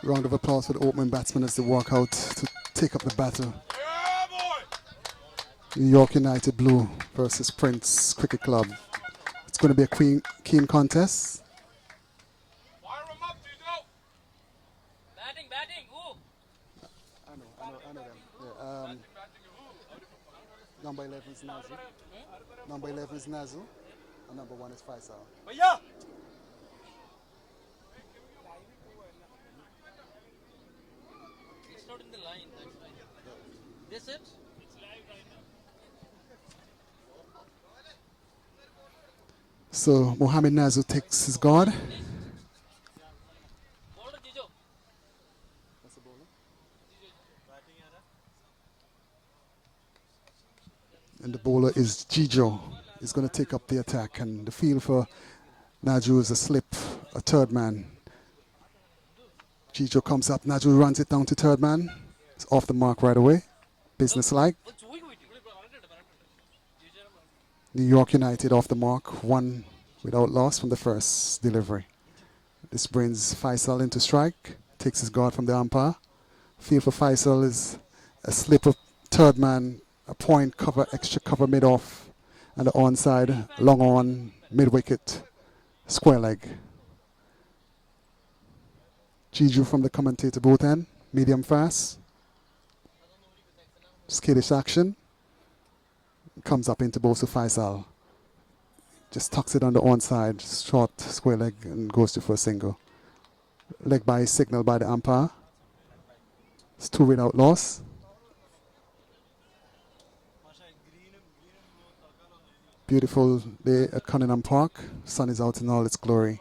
Round of applause for the opening batsman as they walk out to take up the battle. New York United Blue versus Prince Cricket Club. It's going to be a keen contest. Batting. Ooh. I know them. Yeah, number 11 is Nazul. Number 11 is Nazul. And number 1 is Faisal. It's not in the line, that's why. This it? So Mohamed Nazul takes his guard. Bowler Jijo. That's the bowler. And the bowler is Jijo. He's going to take up the attack. And the field for Nazul is a slip, a third man. Jijo comes up. Nazul runs it down to third man. It's off the mark right away. Business-like. New York United off the mark, 1 without loss from the first delivery. This brings Faisal into strike, takes his guard from the umpire. Field for Faisal is a slip of third man, a point cover, extra cover mid-off, and the onside, long on, mid-wicket, square leg. Jiju from the commentator both end, medium fast. Skittish action. Comes up into Bosu Faisal. Just tucks it on the onside, short square leg, and goes to for a single. Leg by signal by the umpire. It's 2 without loss. Beautiful day at Cunningham Park. Sun is out in all its glory.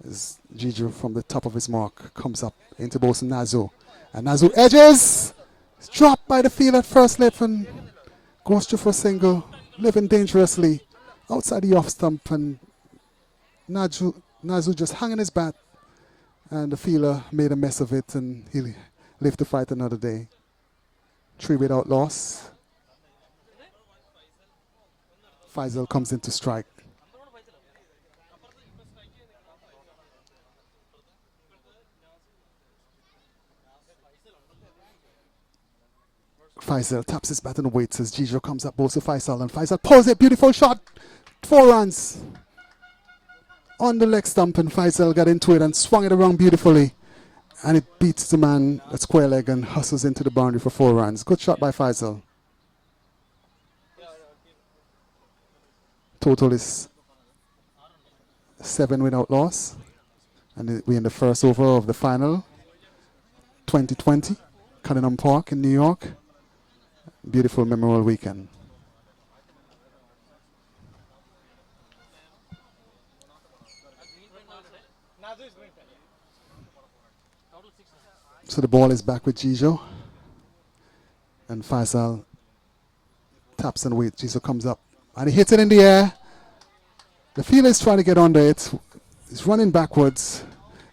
As Jiju from the top of his mark comes up into Bosu Nazul. And Nazul edges! It's dropped by the field at first slip and goes through for a single, living dangerously outside the off stump, and Nazul just hanging his bat, and the fielder made a mess of it, and he'll live to fight another day. 3 without loss. Faisal comes into strike. Faisal taps his bat and waits as Jijo comes up, balls to Faisal, and Faisal pulls it, beautiful shot, 4 runs. On the leg stump, and Faisal got into it and swung it around beautifully. And it beats the man at square leg and hustles into the boundary for 4 runs. Good shot by Faisal. Total is 7 without loss. And we're in the first over of the final, 2020, Cunningham Park in New York. Beautiful memorial weekend. So the ball is back with Jijo. And Faisal taps and waits. Jijo comes up. And he hits it in the air. The fielder is trying to get under it. He's running backwards.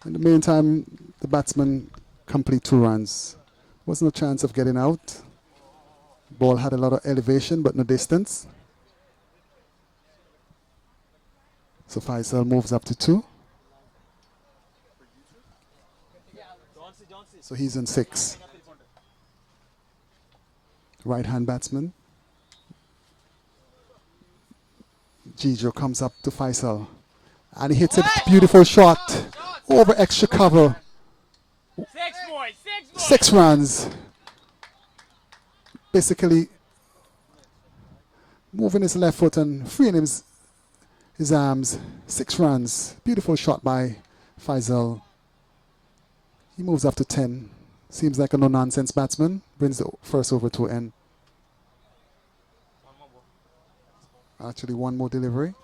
In the meantime, the batsman complete 2 runs. Wasn't a chance of getting out. Ball had a lot of elevation, but no distance. So Faisal moves up to 2. So he's in 6. Right-hand batsman. Jijo comes up to Faisal. And he hits a beautiful shot over extra cover. 6 runs. Basically moving his left foot and freeing his arms. 6 runs. Beautiful shot by Faisal. He moves up to 10. Seems like a no-nonsense batsman. Brings the first over to an end. Actually, 1 more delivery.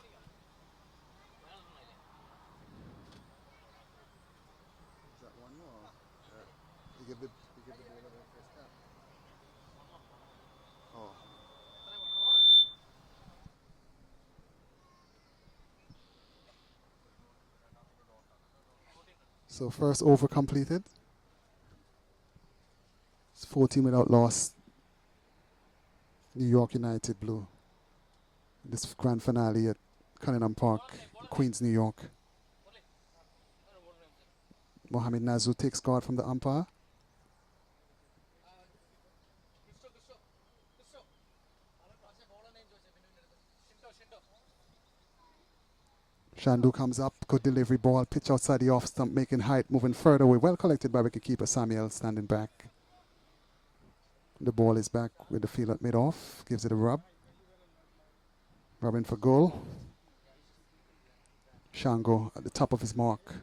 So first over completed. It's 14 without loss. New York United Blue. This grand finale at Cunningham Park, Queens, New York. Mohamed Nazu takes guard from the umpire. Shandu comes up, good delivery ball, pitch outside the off stump, making height, moving further away. Well collected by wicketkeeper Samuel, standing back. The ball is back with the field at mid-off, gives it a rub. Rubbing for goal. Shango at the top of his mark.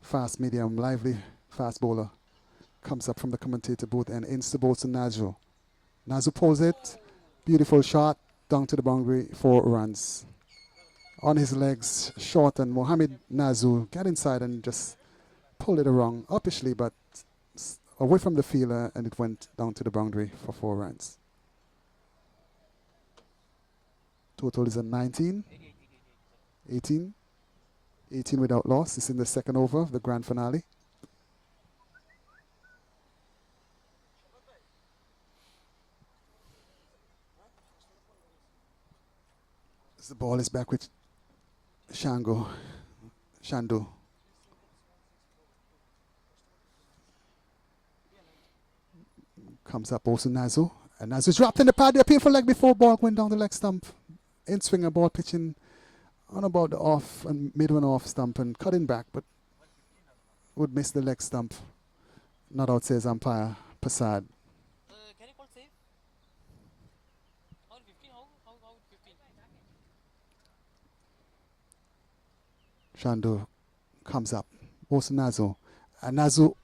Fast, medium, lively, fast bowler. Comes up from the commentator booth and ins the ball to Nazu. Nazu pulls it. Beautiful shot, down to the boundary, 4 runs. On his legs, short, and Mohamed Nazu got inside and just pulled it wrong, uppishly, but away from the fielder, and it went down to the boundary for 4 runs. Total is a 19, 18, 18 without loss. It's in the second over of the grand finale. As the ball is back with Shandu. Comes up also Nazu. And Nazu's dropped in the pad. They appeal for leg before ball went down the leg stump. In swinger ball pitching on about the off and mid one off stump and cutting back, but would miss the leg stump. Not out, says umpire Prasad. Can you call save? How 15? How 15? Shandu comes up. Also Nazu. And Nazu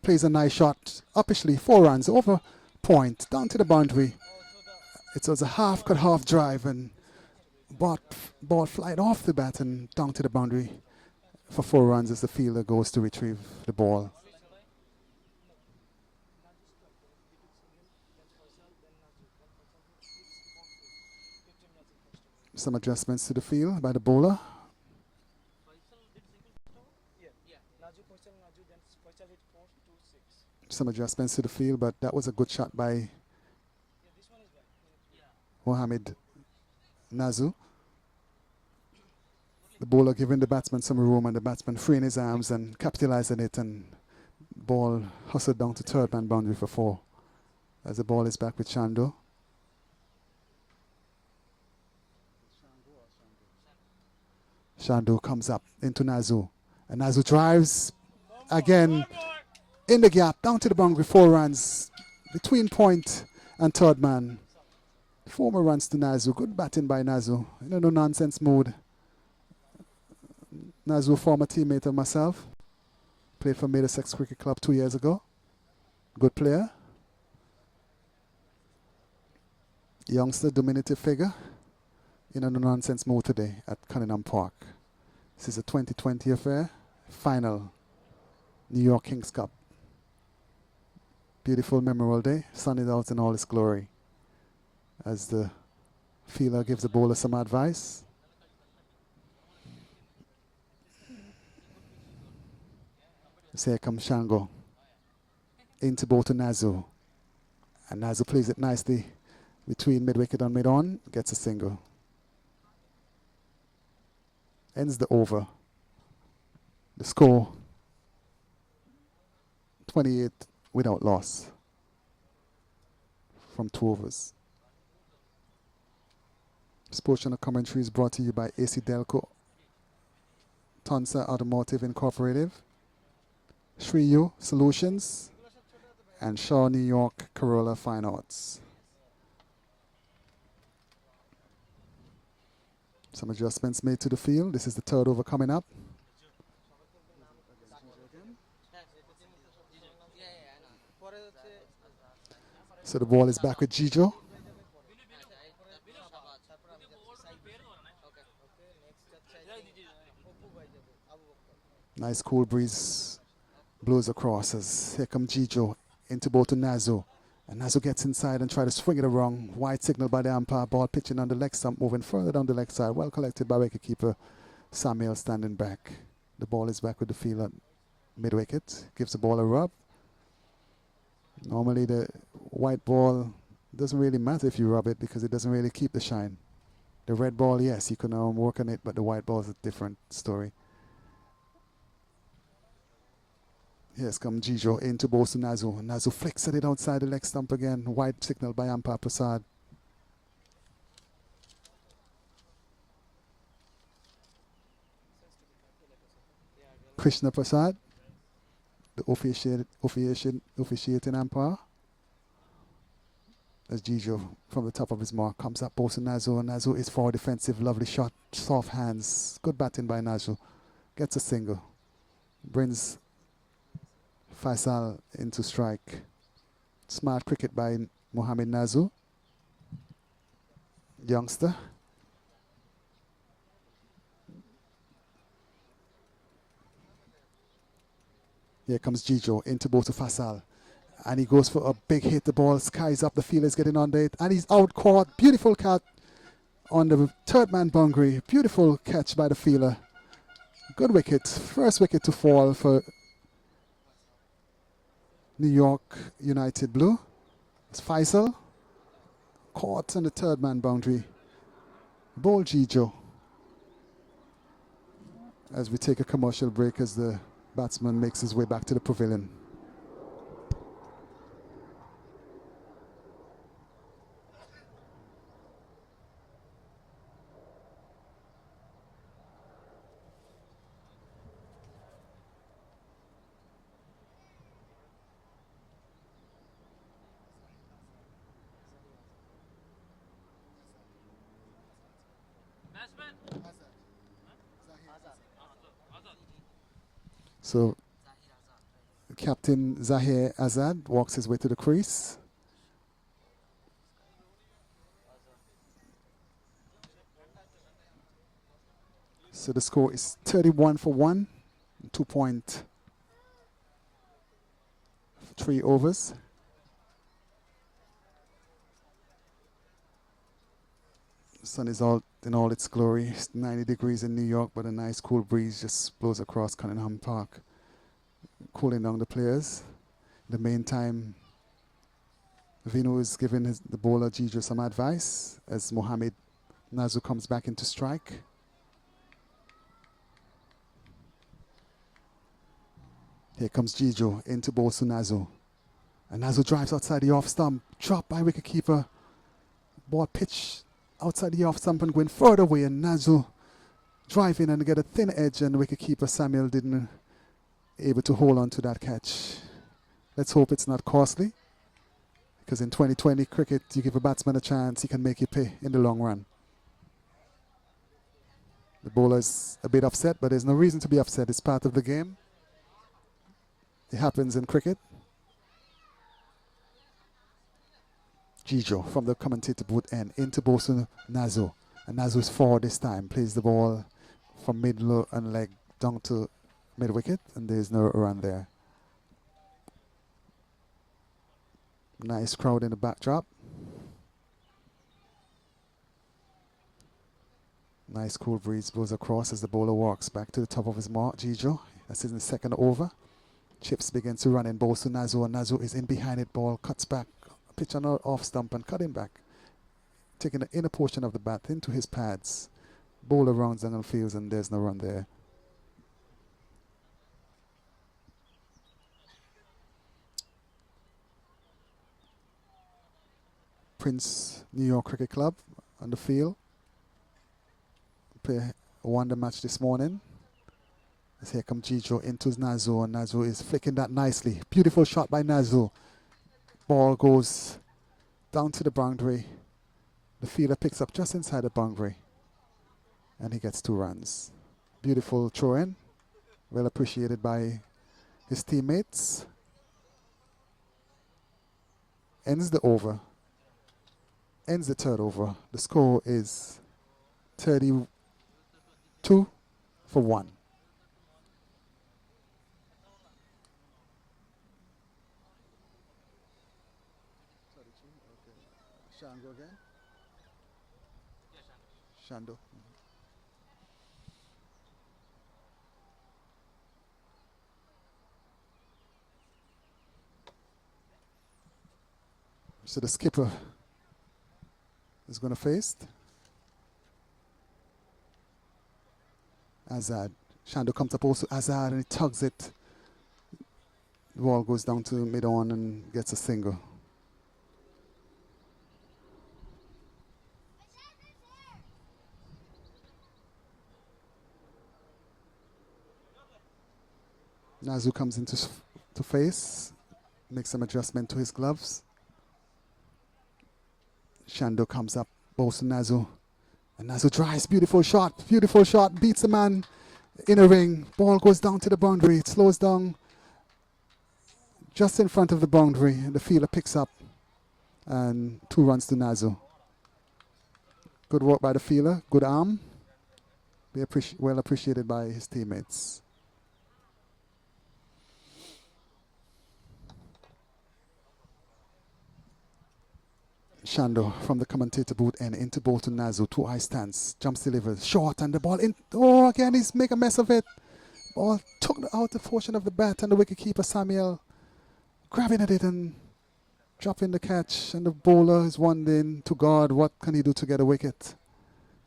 plays a nice shot. Uppishly, 4 runs over point, down to the boundary. It was a half cut half drive and ball flied off the bat and down to the boundary for 4 runs as the fielder goes to retrieve the ball. Some adjustments to the field by the bowler. Some adjustments to the field, but that was a good shot by Mohamed Nazu. The bowler giving the batsman some room and the batsman freeing his arms and capitalizing it, and ball hustled down to third man boundary for 4 as the ball is back with Shandu. Shandu comes up into Nazu and Nazu drives again in the gap down to the boundary, 4 runs between point and third man. 4 more runs to Nazu. Good batting by Nazu in a no nonsense mood. Nazu, former teammate of myself, played for Middlesex Cricket Club 2 years ago. Good player. Youngster, diminutive figure in a no nonsense mood today at Cunningham Park. This is a 2020 affair. Final New York Kings Cup. Beautiful, memorable day. Sun is out in all its glory. As the fielder gives the bowler some advice. So here comes Shango. Into bowl to Nazu. And Nazu plays it nicely between mid-wicket and mid-on. Gets a single. Ends the over. The score 28 without loss from 2 overs. Sports Channel commentary is brought to you by AC Delco, Tonsa Automotive Incorporated, Shriyu Solutions, and Shaw New York Corolla Fine Arts. Some adjustments made to the field. This is the third over coming up. So the ball is back with Jijo. Nice cool breeze blows across as here comes Jijo into bowl to Nazu. And Nazu gets inside and tries to swing it around. Wide signal by the umpire. Ball pitching on the leg stump, moving further down the leg side. Well collected by wicketkeeper Samuel standing back. The ball is back with the field at mid-wicket. Gives the ball a rub. Normally the white ball doesn't really matter if you rub it because it doesn't really keep the shine. The red ball, yes, you can work on it, but the white ball is a different story. Here's come Gijo into Bosu Nazu. Nazu flicks at it outside the leg stump again. Wide signal by umpire Prasad. Krishna Prasad, the officiating umpire. As Gijo from the top of his mark comes up Bosu Nazu. Nazu is forward defensive. Lovely shot. Soft hands. Good batting by Nazu. Gets a single. Brings Faisal into strike. Smart cricket by Mohamed Nazu. Youngster. Here comes Gijo into Bosu Faisal. And he goes for a big hit. The ball skies up. The fielder is getting under it. And he's out caught. Beautiful catch on the third man boundary. Beautiful catch by the fielder. Good wicket. First wicket to fall for New York United Blue. It's Faisal. Caught on the third man boundary. Ball Gijo. As we take a commercial break as the batsman makes his way back to the pavilion. Batsman. So Captain Zahir Azad walks his way to the crease. So the score is 31 for 1, 2.3 overs. The sun is out in all its glory. It's 90 degrees in New York, but a nice cool breeze just blows across Cunningham Park, cooling down the players. In the meantime, Vino is giving the bowler Gijo some advice as Mohamed Nazu comes back into strike. Here comes Gijo into Bosu Nazu. And Nazu drives outside the off stump, dropped by wicketkeeper. Ball pitch outside the off stump and going further away, and Nazu driving and get a thin edge, and wicketkeeper Samuel didn't able to hold on to that catch. Let's hope it's not costly, because in 2020 cricket, you give a batsman a chance, he can make you pay in the long run. The bowler's a bit upset, but there's no reason to be upset. It's part of the game. It happens in cricket. Gijo from the commentator booth end into Bosu Nazu. And Nazu is forward this time. Plays the ball from mid-low and leg down to mid-wicket. And there's no run there. Nice crowd in the backdrop. Nice cool breeze blows across as the bowler walks back to the top of his mark. Gijo, that's his second over. Chips begins to run in Bosu Nazu, and Nazu is in behind it. Ball cuts back, pitch on off stump and cutting back, taking the inner portion of the bat into his pads. Bowler rounds and fields, and there's no run there. Prince New York Cricket Club on the field. Play a wonder match this morning. As here comes Gijo into Nazu, and Nazu is flicking that nicely. Beautiful shot by Nazu. Ball goes down to the boundary. The fielder picks up just inside the boundary, and he gets 2 runs. Beautiful throw-in. Well appreciated by his teammates. Ends the over. Ends the third over. The score is 32 for 1. Shando again? Shando. So the skipper is going to face Azad. Shando comes up also Azad, and he tugs it The ball goes down to mid-on and gets a single. Nazu comes into to face, makes some adjustment to his gloves. Shando comes up, bows to Nazu. And Nazu tries, beautiful shot, beats the man in a ring. Ball goes down to the boundary, it slows down just in front of the boundary. The fielder picks up and 2 runs to Nazu. Good work by the fielder, good arm. Well appreciated by his teammates. Shando from the commentator booth and into ball to Nazu. 2 high stance, jumps delivers, short, and the ball in. Oh, again, he's make a mess of it. Ball took out the portion of the bat, and the wicketkeeper Samuel grabbing at it and dropping the catch. And the bowler is wondering to God, what can he do to get a wicket?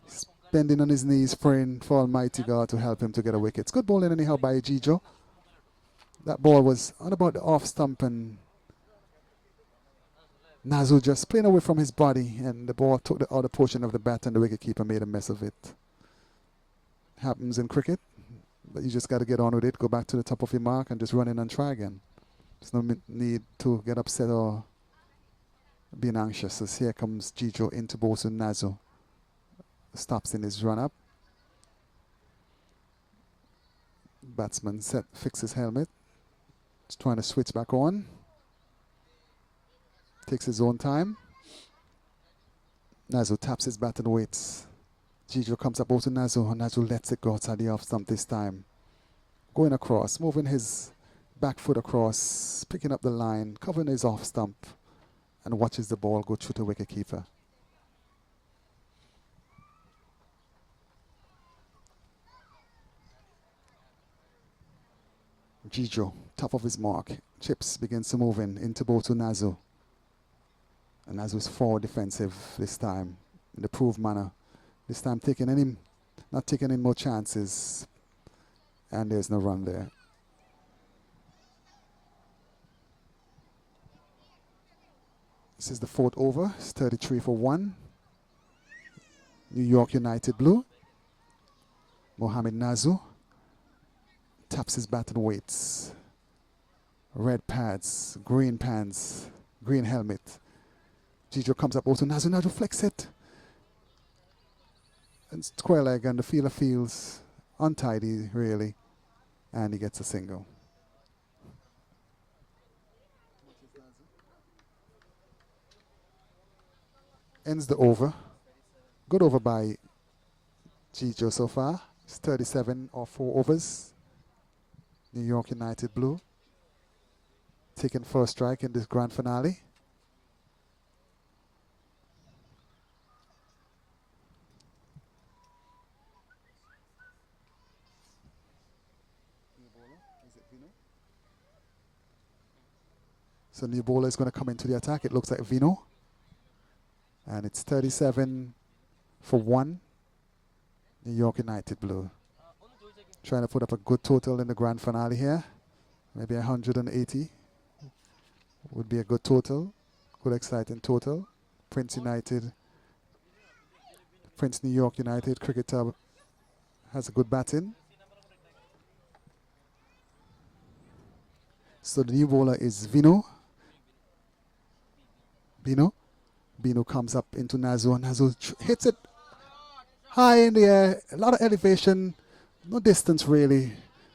He's bending on his knees, praying for Almighty God to help him to get a wicket. It's good bowling anyhow by Jijo. That ball was on about the off stump, and Nazu just playing away from his body, and the ball took the other portion of the bat, and the wicketkeeper made a mess of it. Happens in cricket, but you just got to get on with it, go back to the top of your mark, and just run in and try again. There's no need to get upset or being anxious. As here comes Jijo into balls to Nazu. Stops in his run up. Batsman fixes helmet. He's trying to switch back on. Takes his own time. Nazu taps his bat and waits. Jijo comes up to Nazu, and Nazu lets it go outside the off stump this time. Going across, moving his back foot across, picking up the line, covering his off stump, and watches the ball go through the wicketkeeper. Jijo, top of his mark. Chips begins to move into ball to Nazu. And Nazu's forward defensive this time, in the proved manner. This time not taking any more chances. And there's no run there. This is the 4th over. It's 33 for 1. New York United blue. Mohamed Nazu taps his bat and waits. Red pads, green pants, green helmet. Jijo comes up also. Nazu flicks it. And square leg, and the fielder feels untidy, really. And he gets a single. Ends the over. Good over by Jijo so far. It's 37 or 4 overs. New York United blue. Taking first strike in this grand finale. So new bowler is going to come into the attack. It looks like Vino. And it's 37 for 1. New York United blue. Trying to put up a good total in the grand finale here. Maybe 180 would be a good total. Good exciting total. Prince New York United cricket club has a good batting. So the new bowler is Vino. Bino comes up into Nazu, and Nazu hits it high in the air. A lot of elevation, no distance really.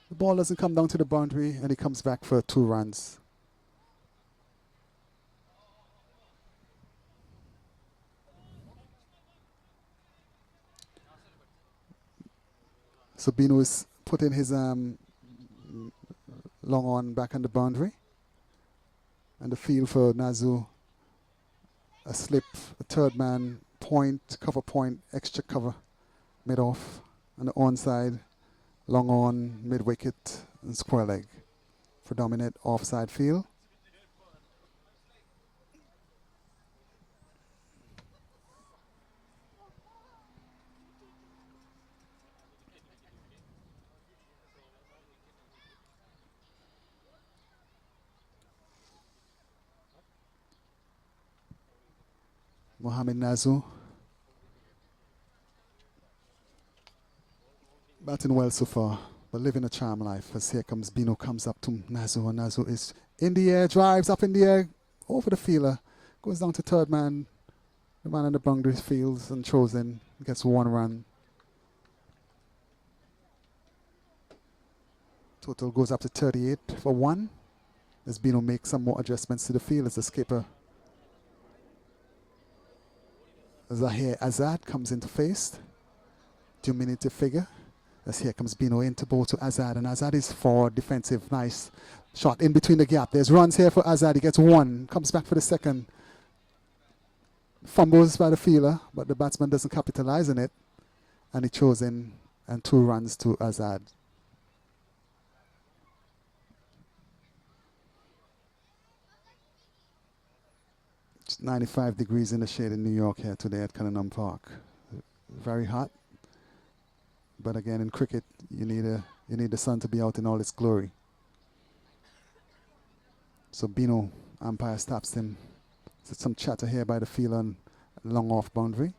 The ball doesn't come down to the boundary, and he comes back for 2 runs. So Bino is putting his long on back on the boundary. And the field for Nazu, a slip, a third man, point, cover point, extra cover, mid off, and the onside, long on, mid wicket, and square leg. Predominant offside field. Mohamed Nazu. Batting well so far, but living a charm life. As here comes Bino, comes up to Nazu, and Nazu is in the air, drives up in the air, over the fielder, goes down to third man. The man on the boundary fields and throws in, gets 1 run. Total goes up to 38 for 1. As Bino makes some more adjustments to the field as the skipper. Zahir Azad comes into face. Diminutive figure. As here comes Bino into ball to Azad, and Azad is forward, defensive, nice shot in between the gap. There's runs here for Azad. He gets 1, comes back for the second. Fumbles by the fielder, but the batsman doesn't capitalize on it, and he throws in and 2 runs to Azad. It's 95 degrees in the shade in New York here today at Cunningham Park. Very hot. But again, in cricket, you need the sun to be out in all its glory. So Bino, umpire stops him. So some chatter here by the fielder on long off boundary.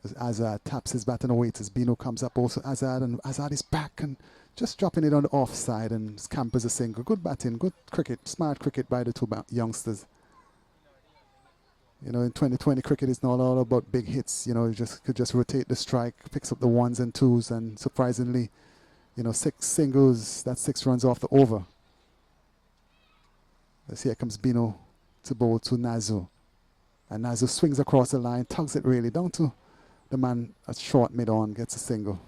As Azad taps his bat and awaits as Bino comes up also Azad, and Azad is back and just dropping it on the offside and scampers a single. Good batting, good cricket, smart cricket by the 2 youngsters. You know, in 2020 cricket is not all about big hits. You know, you could just rotate the strike, picks up the 1s and 2s, and surprisingly, you know, 6 singles, that's 6 runs off the over. As here comes Bino to bowl to Nazu. And Nazu swings across the line, tugs it really down to the man at short mid-on, gets a single.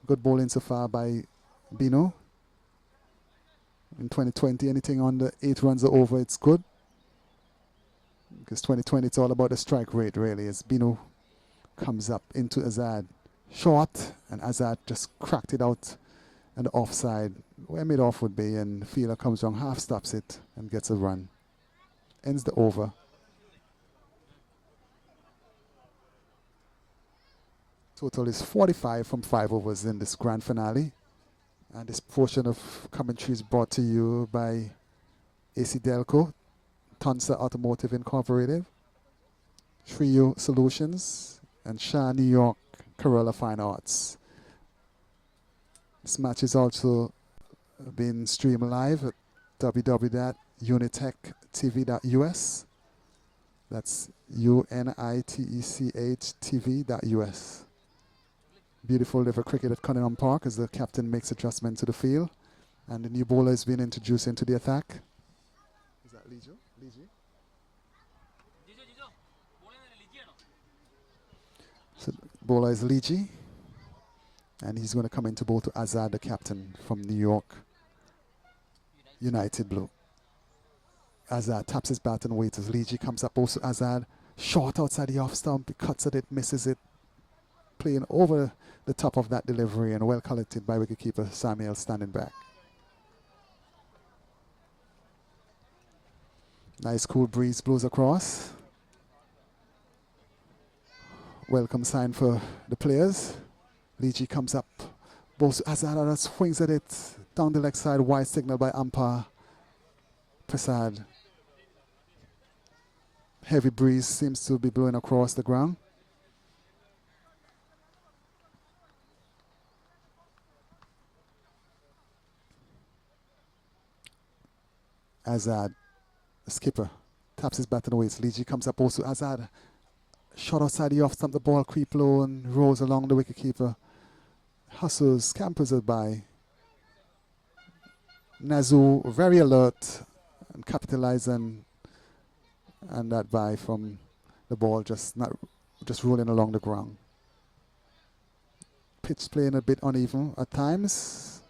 Good bowling so far by Bino. In 2020, anything under 8 runs or over, it's good. Because 2020, it's all about the strike rate, really, as Bino comes up into Azad. Short, and Azad just cracked it out and the offside, where mid-off would be, and the fielder comes wrong, half stops it, and gets a run. Ends the over. Total is 45 from 5 overs in this grand finale. And this portion of commentary is brought to you by AC Delco, Tunsa Automotive Incorporated, Trio Solutions, and Shah New York Corolla Fine Arts. This match is also being streamed live at www.unitech.tv.us. That's UNITECH TV.us. Beautiful liver cricket at Cunningham Park as the captain makes adjustment to the field. And the new bowler is being introduced into the attack. Is that Lijo? So bowler is Liji. And he's going to come in to bowl to Azad, the captain from New York United Blue. Azad taps his bat and waits as Liji comes up. Also Azad, short outside the off stump. He cuts at it, misses it. Playing over the top of that delivery and well collected by wicketkeeper Samuel standing back. Nice cool breeze blows across. Welcome sign for the players. Liji comes up. Bowls Azad swings at it. Down the leg side, wide signal by umpire Prasad. Heavy breeze seems to be blowing across the ground. Azad, the skipper, taps his bat and waits. Liji comes up also. Azad, shot outside the off stump, the ball creep low and rolls along the wicketkeeper. Hustles, scampers it by. Nazu, very alert and capitalizing, and that by from the ball just rolling along the ground. Pitch playing a bit uneven at times.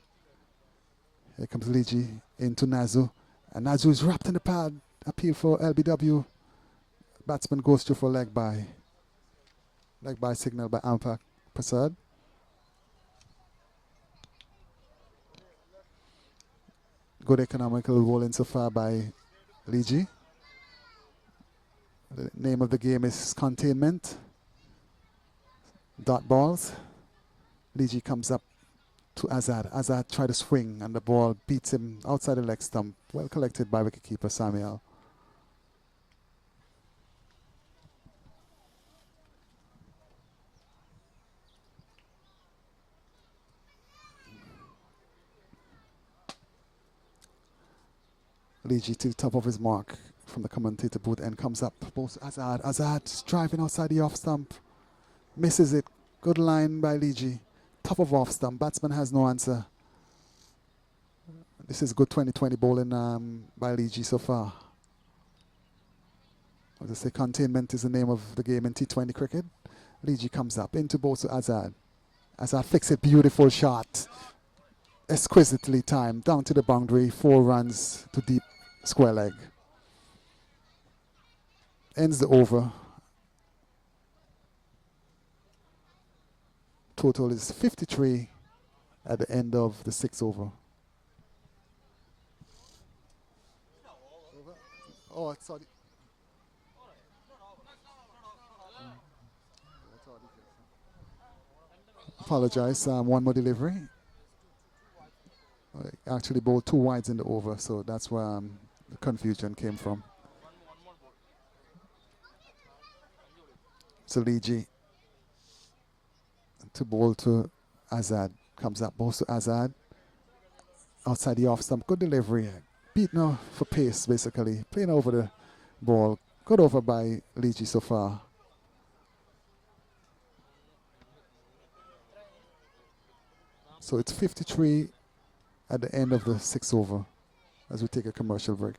Here comes Liji into Nazu. And Nazu is wrapped in the pad. Appeal for LBW. Batsman goes through for leg by. Leg by signal by umpire Prasad. Good economical bowling so far by Liji. The name of the game is containment. Dot balls. Liji comes up to Azad. Azad tried to swing and the ball beats him outside the leg stump. Well collected by wicketkeeper Samuel. Ligi to top of his mark from the commentator booth and comes up. Both Azad. Azad driving outside the off stump. Misses it. Good line by Ligi. Top of off stump. Batsman has no answer. This is good 2020 bowling by Ligi so far. As I say, containment is the name of the game in T20 cricket. Ligi comes up into both to Azad. Azad flicks it. Beautiful shot. Exquisitely timed. Down to the boundary. 4 runs to deep square leg. Ends the over. Total is 53 at the end of the 6th over. Oh, sorry. Apologize. One more delivery. I actually bowled 2 wides in the over, so that's where the confusion came from. So Ligi to bowl to Azad. Comes up, bowls to Azad. Outside the off stump. Good delivery. Beaten off for pace, basically. Playing over the ball. Good over by Ligi so far. So it's 53 at the end of the 6th over as we take a commercial break.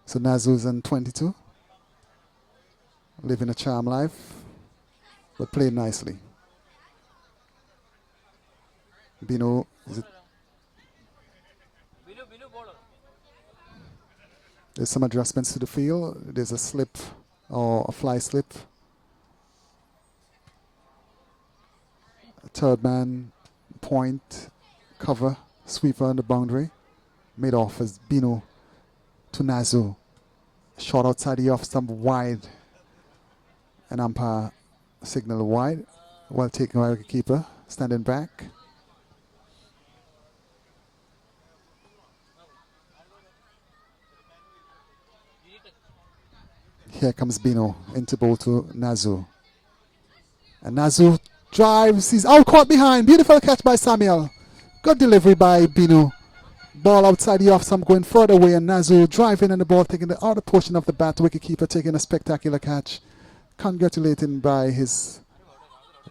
So Nazu's on 22, living a charm life, but playing nicely. Bino, is it? There's some adjustments to the field. There's a slip or a fly slip. A third man, point, cover, sweeper on the boundary. Made off as Bino to Nazu. Shot outside the off stump wide. An umpire signal wide. Well taken by the keeper. Standing back. Here comes Bino into bowl to Nazu. And Nazu drives. He's out caught behind. Beautiful catch by Samuel. Good delivery by Bino. Ball outside the off stump going further away, and Nazu driving and the ball taking the outer portion of the bat. Wicketkeeper taking a spectacular catch. Congratulating by his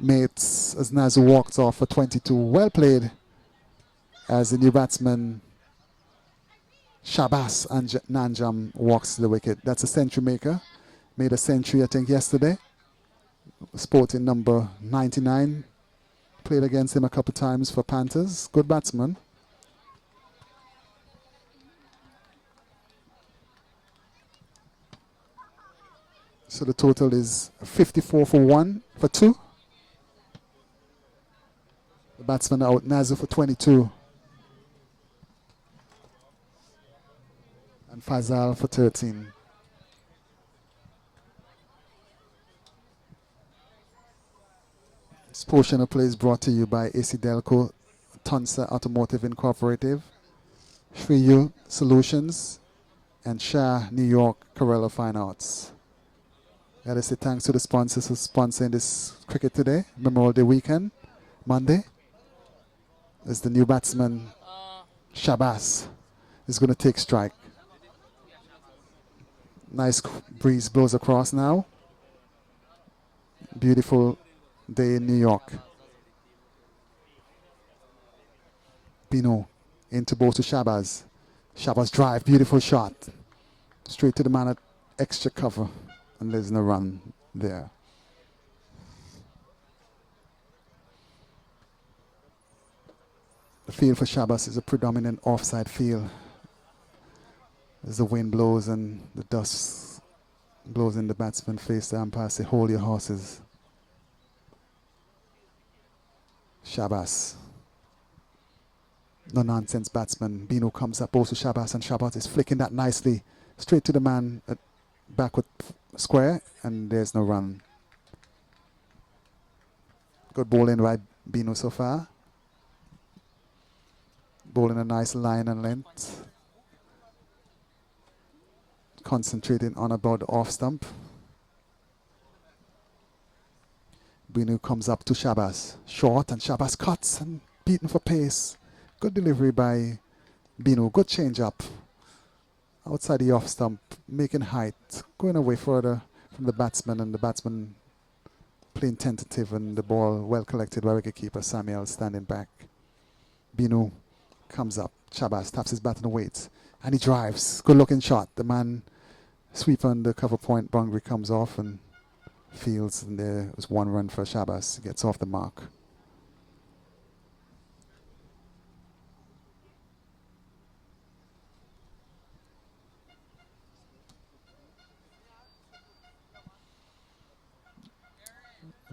mates as Nazu walks off for 22. Well played as the new batsman Shabas Nanjam walks to the wicket. That's a century maker. Made a century, I think, yesterday. Sporting number 99. Played against him a couple times for Panthers. Good batsman. So the total is 54 for 1 for 2. The batsman out, Nazu for 22. And Fazal for 13. This portion of play is brought to you by AC Delco, Tunsa Automotive Incorporated, Shriyu Solutions, and Shah New York Corella Fine Arts. Gotta say thanks to the sponsors for sponsoring this cricket today, Memorial Day weekend, Monday. As the new batsman, Shabas, is going to take strike. Nice breeze blows across now. Beautiful day in New York. Bino into bowl to Shabazz. Shabazz drive, beautiful shot. Straight to the man at extra cover. And there's no run there. The field for Shabazz is a predominant offside field. As the wind blows and the dust blows in the batsman face, the umpire say, hold your horses. Shabazz. No nonsense batsman. Bino comes up also Shabazz, and Shabazz is flicking that nicely straight to the man at backward square, and there's no run. Good bowling by Bino so far. Bowling a nice line and length. Concentrating on about the off stump. Bino comes up to Shabazz. Short, and Shabazz cuts and beaten for pace. Good delivery by Bino. Good change up. Outside the off stump, making height. Going away further from the batsman, and the batsman playing tentative, and the ball well collected by wicketkeeper Samuel standing back. Bino comes up. Shabazz taps his bat on the weight, and he drives. Good looking shot. The man sweep on the cover point boundary comes off and fields, and there was one run for Shabazz. Gets off the mark.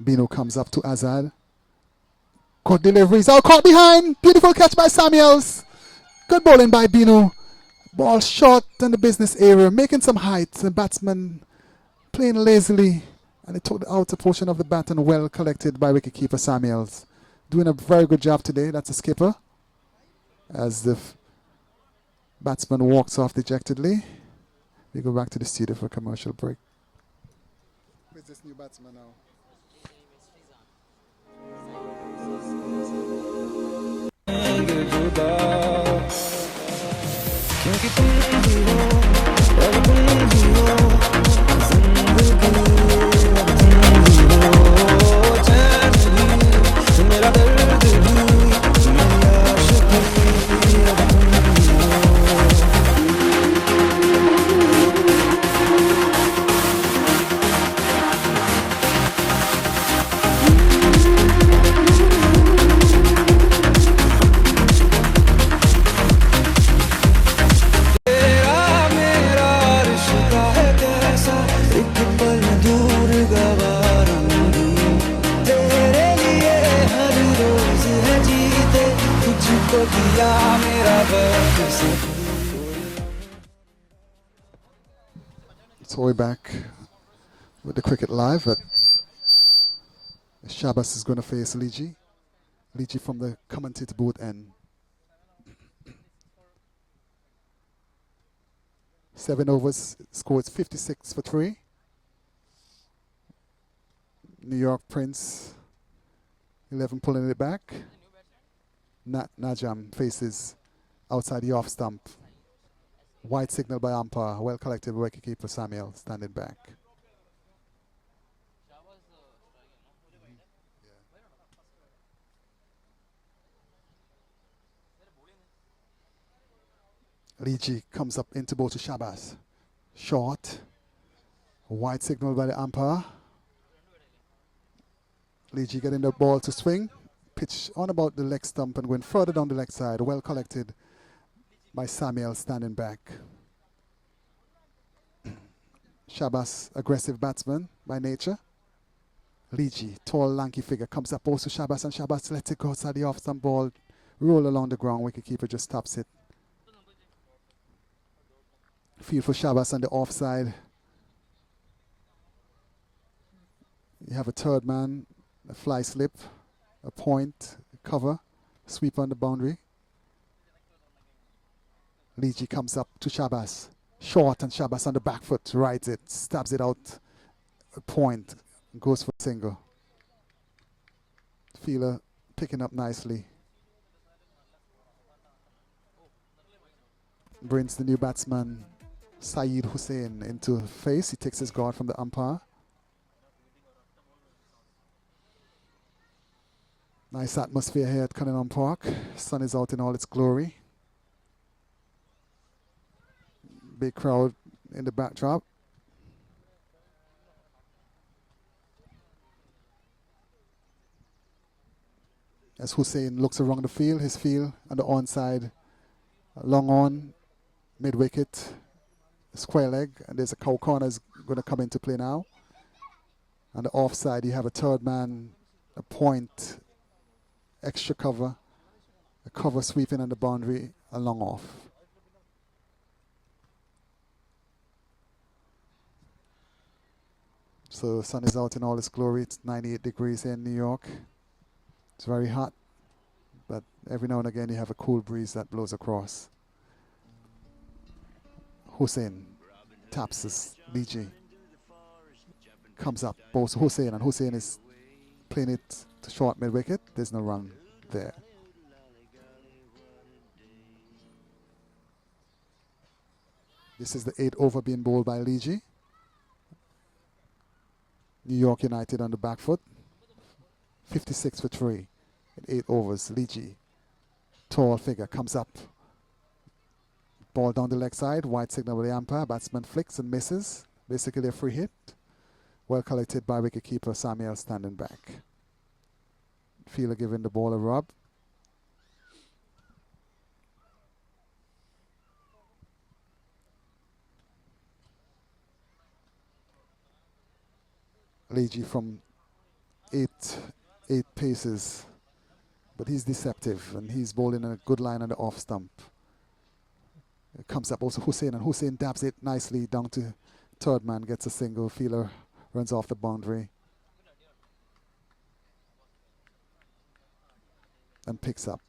Bino comes up to Azad. Good deliveries. Out caught behind. Beautiful catch by Samuels. Good bowling by Bino. Ball short in the business area, making some height. The batsman playing lazily, and it took the outer portion of the bat and well collected by wicketkeeper Samuels. Doing a very good job today. That's a skipper. As the batsman walks off dejectedly. We go back to the studio for a commercial break. Where's this new batsman now? क्योंकि तुम ही हो और तुम ही हो जिंदगी अब तुम ही हो चैन भी मेरा दर्द भी मेरी आशिकी अब तुम ही हो So we're back with the cricket live, but Shabazz is going to face Liji. Liji from the commentator booth end. 7 overs, scores 56 for 3. New York Prince, 11 pulling it back. Najam faces outside the off stump. White signal by umpire, well collected wicketkeeper Samuel standing back. Liji comes up into bowl to Shabazz. Short. White signal by the umpire. Liji getting the ball to swing. Pitch on about the leg stump and going further down the leg side. Well collected by Samuel standing back. Shabazz, aggressive batsman by nature. Liji, tall, lanky figure, comes up also Shabazz, and Shabazz lets it go outside the off stump ball. Roll along the ground, wicketkeeper just stops it. Field for Shabazz on the offside. You have a third man, a fly slip, a point, cover, sweep on the boundary. Liji comes up to Shabazz. Short, and Shabazz on the back foot, rides it, stabs it out, a point, goes for a single. Fielder picking up nicely. Brings the new batsman, Saeed Hussain, into face. He takes his guard from the umpire. Nice atmosphere here at Cunningham Park. Sun is out in all its glory. big crowd in the backdrop. As Hussein looks around the field, his field on the onside, long on, mid wicket, square leg, and there's a cow corner is going to come into play now. On the offside, you have a third man, a point, extra cover, a cover sweeping on the boundary, a long off. So the sun is out in all its glory. It's 98 degrees here in New York. It's very hot, but every now and again you have a cool breeze that blows across. Hussein taps his DG. Comes up, bowls to Hussein, and Hussein is playing it to short mid wicket. There's no run there. This is the 8th over being bowled by Leegee. New York United on the back foot. 56 for 3 in 8 overs. Leegee, tall figure, comes up. Ball down the leg side. White signal with the umpire. Batsman flicks and misses. Basically a free hit. Well collected by wicketkeeper Samuel standing back. Fielder giving the ball a rub. Leegee from eight paces, but he's deceptive and he's bowling a good line on the off stump. It comes up also Hussein, and Hussein dabs it nicely down to third man, gets a single. Fielder runs off the boundary and picks up.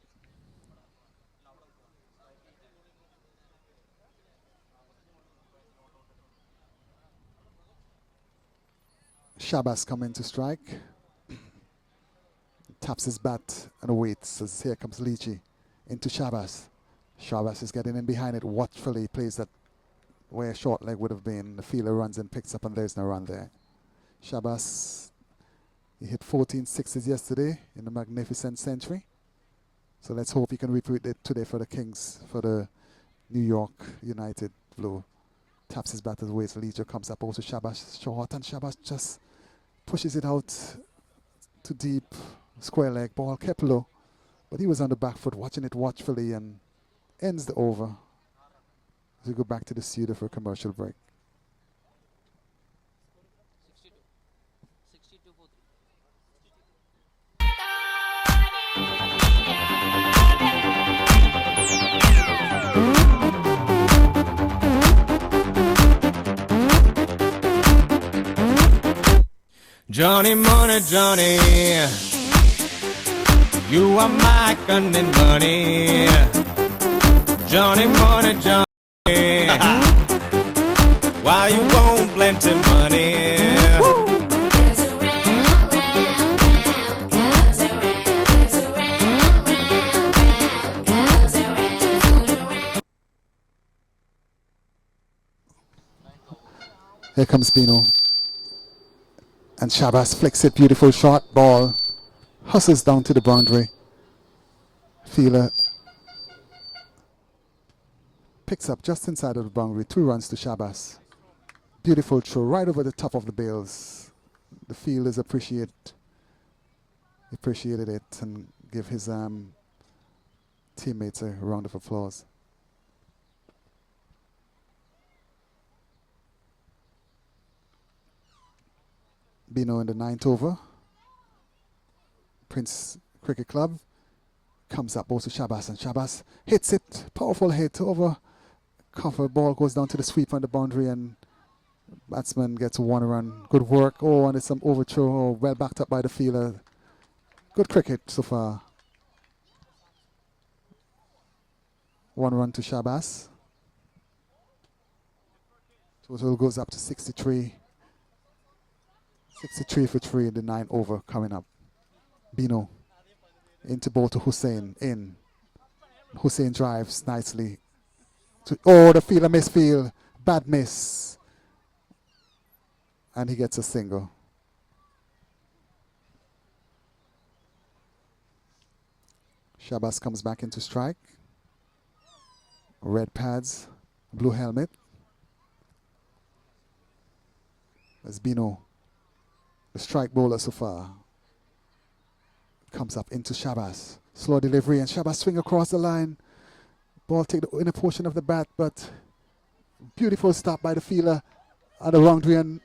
Shabazz coming to strike. Taps his bat and waits as here comes Leegee into Shabazz. Shabazz is getting in behind it watchfully, plays that where short leg would have been. The fielder runs and picks up, and there's no run there. Shabazz, he hit 14 sixes yesterday in a magnificent century. So let's hope he can repeat it today for the Kings, for the New York United Blue. Taps his bat as waits. Leegee comes up also Shabazz short, and Shabazz just pushes it out to deep. Square leg ball kept low, but he was on the back foot watching it watchfully and ends the over as we go back to the studio for a commercial break. 62 for 3. Johnny Money, Johnny, you are my cunning money. Johnny Money, Johnny, why you want plenty money? Here comes Bino. And Shabazz flicks it, beautiful shot, ball hustles down to the boundary. Fielder picks up just inside of the boundary, 2 runs to Shabazz. Beautiful throw right over the top of the bails. The fielders appreciated it and give his teammates a round of applause. Bino in the 9th over. Prince Cricket Club comes up also Shabazz, and Shabazz hits it. Powerful hit over cover. Ball goes down to the sweep on the boundary, and batsman gets 1 run. Good work. Oh, and it's some overthrow. Oh, well backed up by the fielder. Good cricket so far. 1 run to Shabazz. Total goes up to 63. 63 for 3 in the 9th over coming up. Bino into ball to Hussein. In. Hussein drives nicely. Oh, the fielder misfield. Bad miss. And he gets a single. Shabazz comes back into strike. Red pads, blue helmet. As Bino, the strike bowler so far, comes up into Shabazz. Slow delivery and Shabazz swing across the line. Ball take the inner portion of the bat, but beautiful stop by the fielder at the boundary and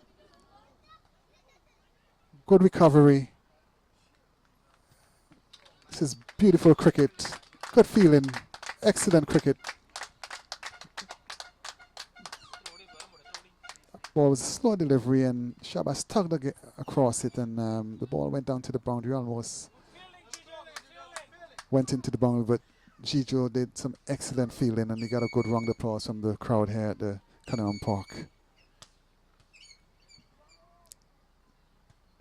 good recovery. This is beautiful cricket. Good feeling. Excellent cricket. Ball was a slow delivery and Shabazz tugged across it, and the ball went down to the boundary, almost went into the boundary, but Gijo did some excellent fielding and he got a good round of applause from the crowd here at the Cunningham Park.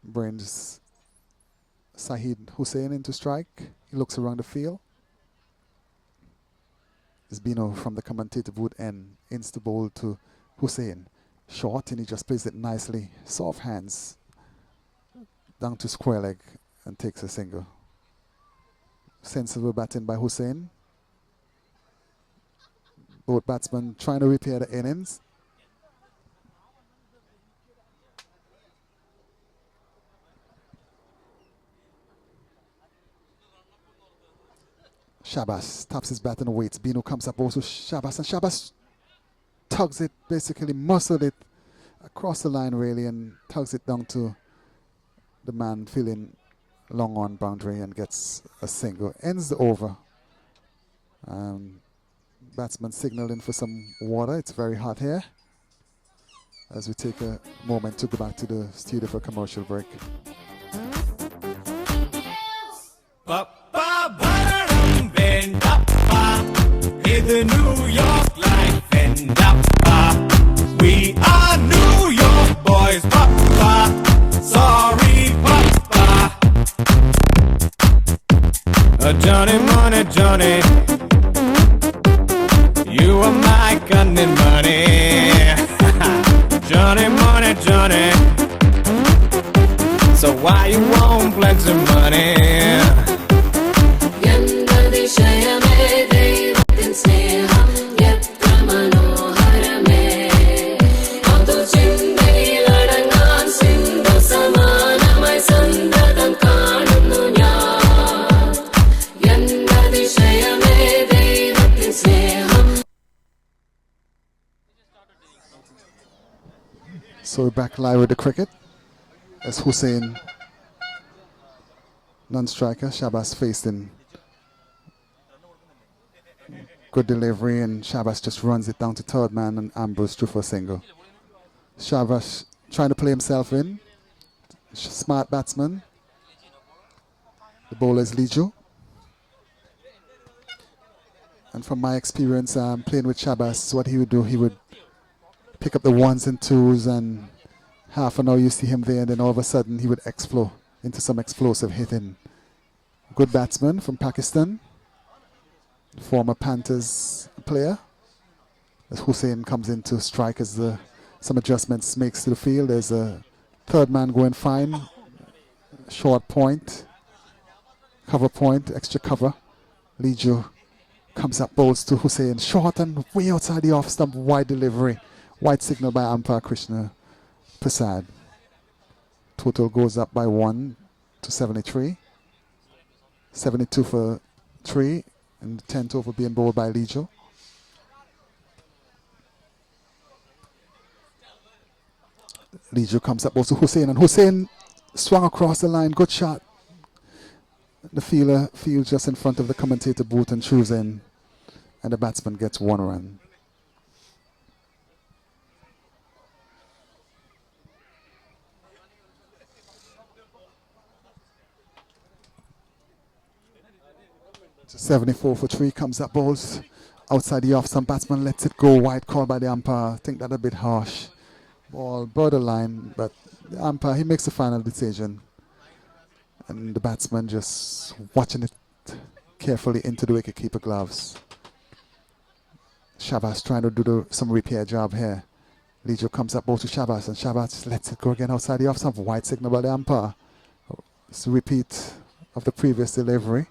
Brings Sahid Hussain into strike. He looks around the field. It's Bino from the commentator booth and ins the bowl to Hussain. Short, and he just plays it nicely. Soft hands down to square leg and takes a single. Sensible batting by Hussain. Both batsmen trying to repair the innings. Shabazz taps his bat and waits. Bino comes up also Shabazz, and Shabazz tugs it, basically muscled it across the line really, and tugs it down to the man feeling long on boundary and gets a single. Ends the over. Batsman signaling for some water. It's very hot here. As we take a moment to go back to the studio for a commercial break. The New York life and we are New York boys, Papa. Sorry, Papa. Johnny Money, Johnny, you are my gunning money. Johnny Money, Johnny, so why you won't plenty money? So we're back live with the cricket. As Hussain, non-striker, Shabazz facing. Good delivery, and Shabazz just runs it down to third man and ambush through for a single. Shabazz trying to play himself in. Smart batsman. The bowler is Lijo. And from my experience playing with Shabazz, what he would do, he would pick up the ones and twos, and half an hour you see him there, and then all of a sudden he would explode into some explosive hitting. Good batsman from Pakistan, former Panthers player. As Hussain comes in to strike as some adjustments makes to the field. There's a third man going fine. Short point, cover point, extra cover. Lijo comes up, bowls to Hussain. Short and way outside the off stump, wide delivery. White signal by umpire Krishna Prasad. Total goes up by 1 to 73. 72 for 3, and 10th over being bowled by Lijo. Lijo comes up also Hussain, and Hussain swung across the line. Good shot. The fielder fields just in front of the commentator booth and chews in, and the batsman gets 1 run. So 74 for 3, comes up, bowls outside the off. Some batsman lets it go. Wide call by the umpire. I think that's a bit harsh. Ball borderline, but the umpire, he makes the final decision. And the batsman just watching it carefully into the wicketkeeper gloves. Shabazz trying to do some repair job here. Lijo comes up, ball to Shabazz, and Shabazz lets it go again outside the off. Some wide signal by the umpire. It's a repeat of the previous delivery.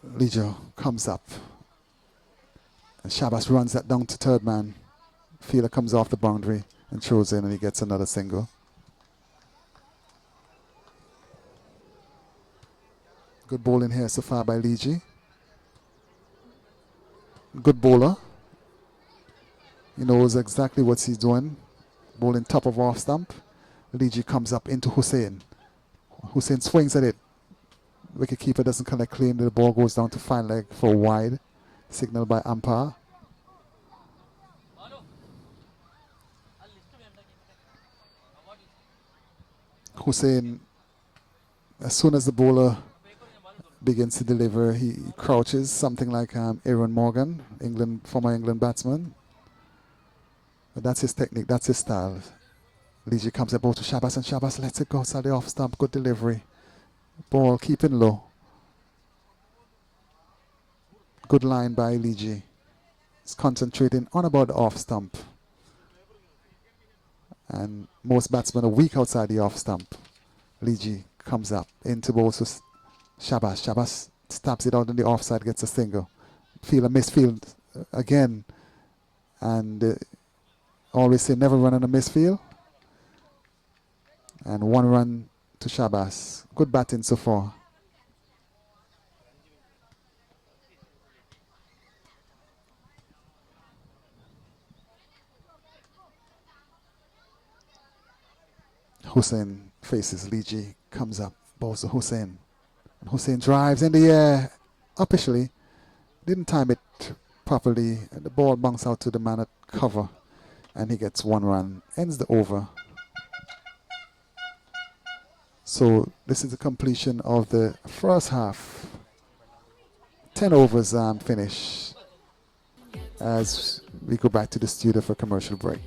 Lijo comes up. And Shabas runs that down to third man. Fielder comes off the boundary and throws in, and he gets another single. Good bowling here so far by Liji. Good bowler. He knows exactly what he's doing. Bowling top of off stump. Liji comes up into Hussein. Hussein swings at it. Wicketkeeper doesn't collect clean. The ball goes down to fine leg for wide. Signaled by umpire. Hussein, as soon as the bowler begins to deliver, he crouches, something like Aaron Morgan, former England batsman. But that's his technique, that's his style. Liji comes about to Shabas, and Shabas lets it go outside the off stump. Good delivery. Ball keeping low. Good line by Liji. He's concentrating on about the off stump. And most batsmen are weak outside the off stump. Liji comes up into bowl to Shabas. Shabas stabs it out in the offside, gets a single. Fielder misfield again. And always say never run on a misfield. And 1 run to Shabas. Good batting so far. Hussein faces Liji, comes up, bowls to Hussein. And Hussein drives in the air, upishly. Didn't time it properly. And the ball bounces out to the man at cover. And he gets 1 run. Ends the over. So this is the completion of the first half. 10 overs finish as we go back to the studio for commercial break.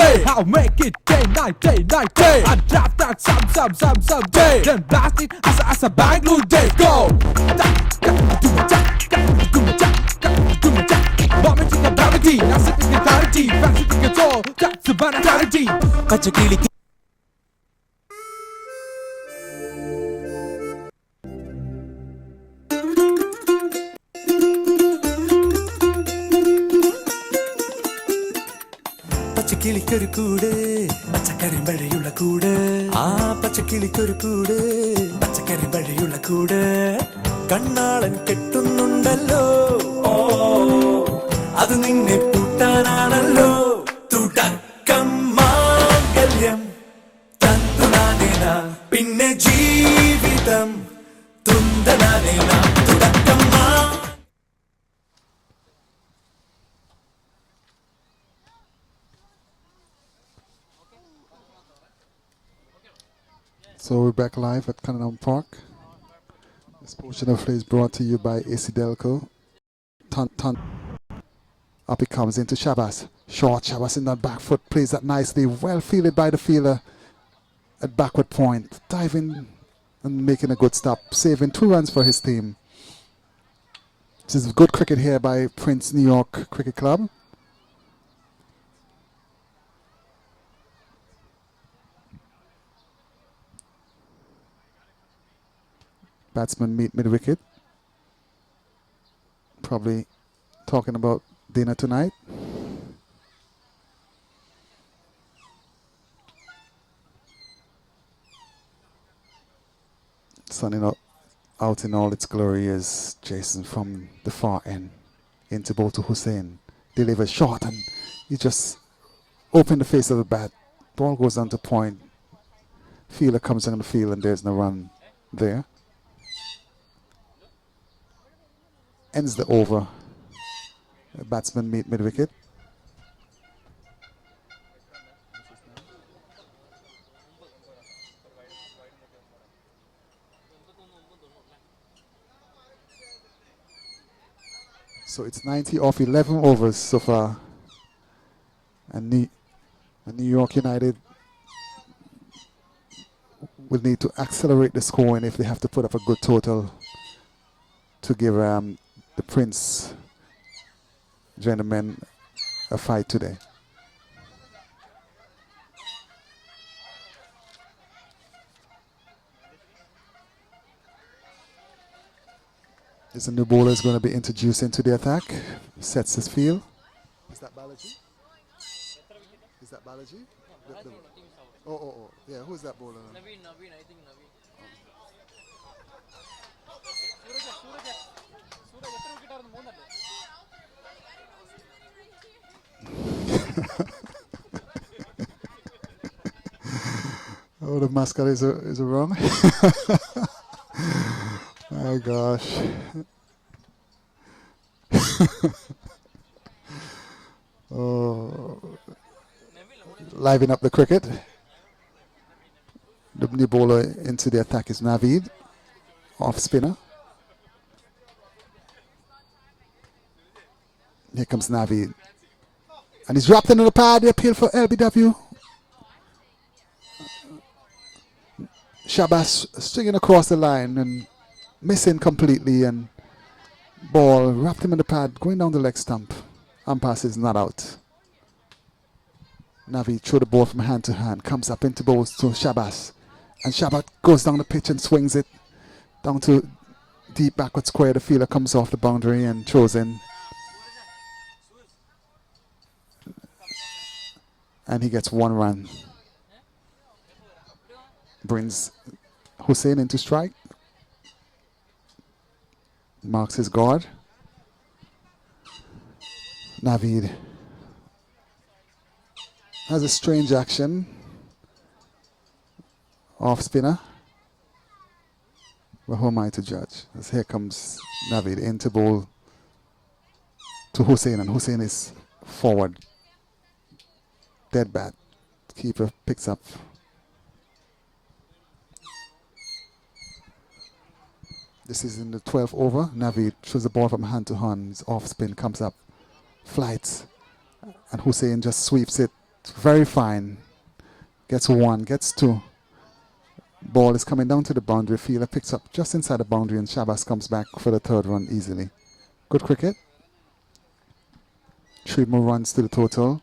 day. I'll make it day, night, day, night, day. I drop that some day. Then blast it as a Bangalore day. Go. Vomiting the gravity, now sitting in clarity. Fancy the all, that's the vanity. Pachakili. പച്ചക്കിളിക്കൊരു കൂട് പച്ചക്കരിമ്പഴയുള്ള കൂട് ആ പച്ചക്കിളിക്കൊരു കൂട് പച്ചക്കരിമ്പഴയുള്ള കൂട് കണ്ണാളൻ കെട്ടുന്നുണ്ടല്ലോ ഓ അത് നിന്നെ പൂട്ടാനാണല്ലോ തുടക്കം മാംഗല്യം തന്തുനാനേന പിന്നെ ജീവിതം തുന്തനാനേന തുടക്കം മാ. So we're back live at Cunningham Park. This portion of play is brought to you by AC Delco. Ton. Up it comes into Shabazz. Short Shabazz in that back foot, plays that nicely. Well fielded by the fielder at backward point. Diving and making a good stop. Saving 2 runs for his team. This is good cricket here by Prince New York Cricket Club. Batsman meet mid-wicket. Probably talking about dinner tonight. Sunning out in all its glory is Jason from the far end into ball to Hussain. Delivers short and he just opened the face of the bat. Ball goes down to point. Fielder comes on the field and there's no run there. Ends the over. The batsman meet mid-wicket. So it's 90 off 11 overs so far. And New York United will need to accelerate the scoring if they have to put up a good total to give the Prince gentlemen a fight today. There's a new bowler is going to be introduced into the attack. Sets his field. Is that Balaji? Is that Balaji? Oh. Yeah, who's that bowler? Naveen, I think Naveen. Oh, the mascot is wrong. My gosh. Oh, liven up the cricket. The new bowler into the attack is Naveed, off spinner. Here comes Naveed. And he's dropped into the pad. The appeal for LBW. Shabazz stringing across the line and missing completely, and ball wrapped him in the pad, going down the leg stump. Umpire is not out. Navi threw the ball from hand to hand, comes up into balls to Shabazz, and Shabazz goes down the pitch and swings it down to deep backward square. The fielder comes off the boundary and throws in. And he gets 1 run. Brings Hussain into strike. Marks his guard. Naveed has a strange action. Off spinner. Well, who am I to judge? As here comes Naveed into ball to Hussain, and Hussain is forward. Dead bat. Keeper picks up. This is in the 12th over. Naveed throws the ball from hand to hand. His off spin comes up. Flights. And Hussain just sweeps it very fine. Gets 1, gets 2. Ball is coming down to the boundary. Fielder picks up just inside the boundary, and Shabazz comes back for the 3rd run easily. Good cricket. 3 more runs to the total.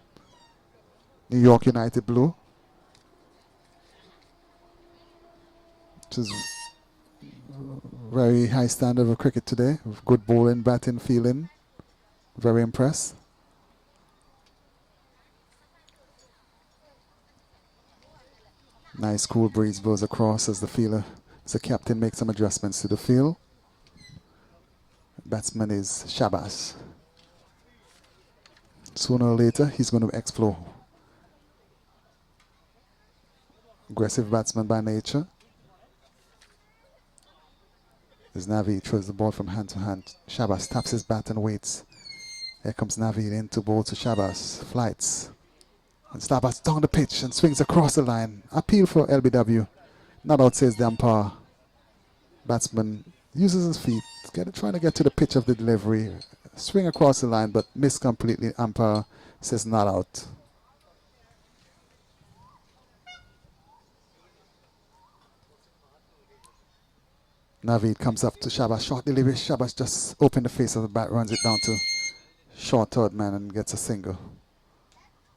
New York United blue. Which is very high standard of cricket today. With good bowling, batting, fielding. Very impressed. Nice cool breeze blows across as the captain makes some adjustments to the field. Batsman is Shabazz. Sooner or later, he's going to explode. Aggressive batsman by nature. As Naveed throws the ball from hand to hand, Shabazz taps his bat and waits. Here comes Naveed in to bowl to Shabazz. Flights. And Shabazz down the pitch and swings across the line. Appeal for LBW. Not out, says the umpire. Batsman uses his feet, trying to get to the pitch of the delivery. Swing across the line, but missed completely. Umpire says not out. Naveed comes up to Shabazz. Short delivery. Shabazz just opened the face of the bat, runs it down to short 3rd man and gets a single.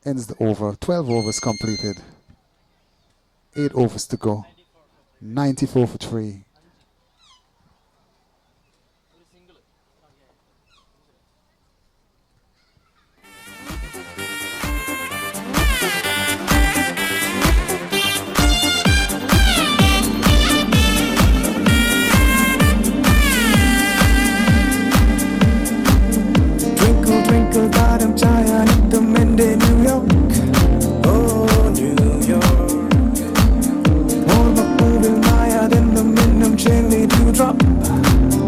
Ends the over. 12 overs completed. 8 overs to go. 94 for 3. Twinkle, twinkle, bottom giant in the Mende, New York. Oh, New York. More Makubal Maya than the Minnam Chenli Dewdrop.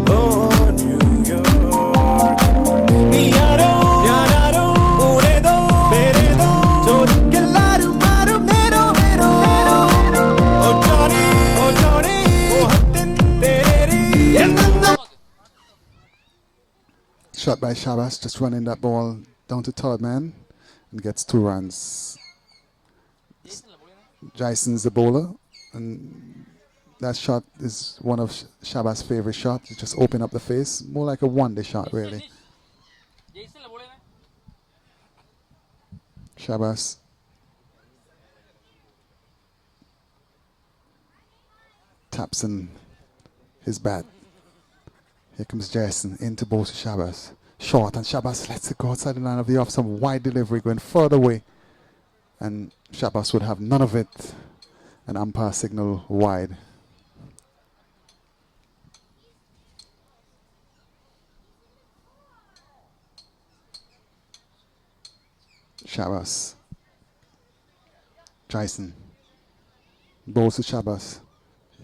Oh, New York. Yaro, Yararo, Uredo, Beredo, Chodikkelaru, Maru, Mero, Mero. Oh, Johnny, oh, Hattin, Tereri. Shot by Shabazz, just running that ball down to 3rd man and gets 2 runs. Jason's the bowler, and that shot is one of Shabaz's favorite shots. It just open up the face, more like a one-day shot really. Shabazz taps in his bat. Here comes Jason into bowl to Shabazz. Short, and Shabazz lets it go outside the line of the off. Some wide delivery going further away. And Shabazz would have none of it. An umpire signal wide. Shabazz. Jason. Bowls to Shabazz.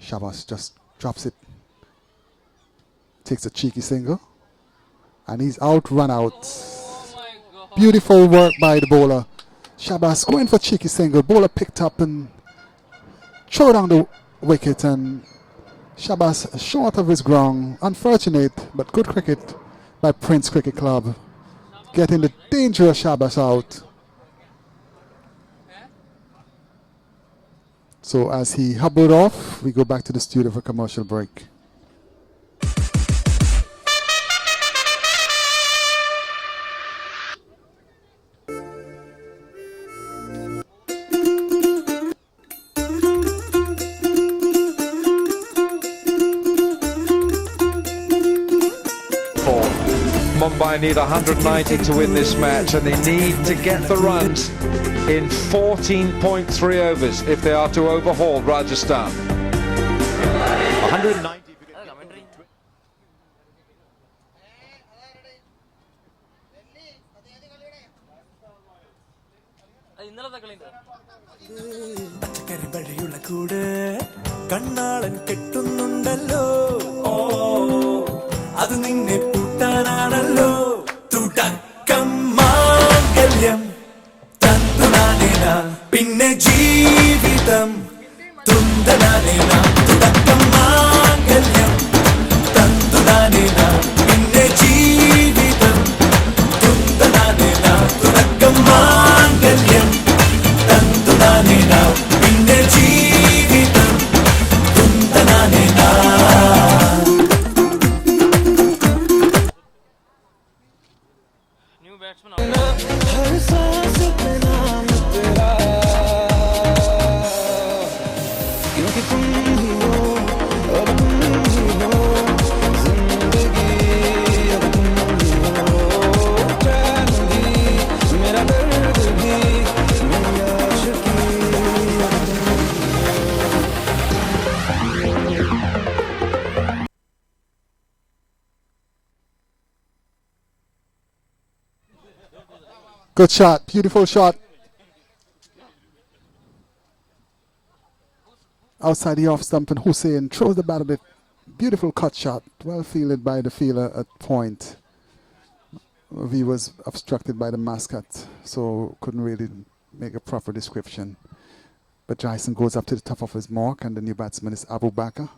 Shabazz just drops it. Takes a cheeky single. And he's out, run out. Oh Beautiful work by the bowler. Shabazz going for cheeky single. Bowler picked up and throw down the wicket. And Shabazz short of his ground. Unfortunate, but good cricket by Prince Cricket Club. Getting the dangerous Shabazz out. So as he hobbled off, we go back to the studio for commercial break. Mumbai need 190 to win this match, and they need to get the runs in 14.3 overs if they are to overhaul Rajasthan. 190. പച്ചക്കറിപഴയുള്ള കൂട് കണ്ണാളൻ കെട്ടുന്നുണ്ടല്ലോ ഓ അത് നിന്നെ പൂട്ടാനാണല്ലോ തുടക്കം മാംഗല്യം തന്തുനാനേന പിന്നെ ജീവിതം തുന്തനാനേന തുടക്കം മാംഗല്യം തന്തുനാനേന പിന്നെ ജീവിതം തുന്തനാനേന തുടക്കം മാംഗല്യം Good shot. Beautiful shot. Outside the off stump, and Hussein throws the bat a bit. Beautiful cut shot. Well fielded by the fielder at point. V was obstructed by the mascot, so couldn't really make a proper description. But Jason goes up to the top of his mark, and the new batsman is Abu Bakr.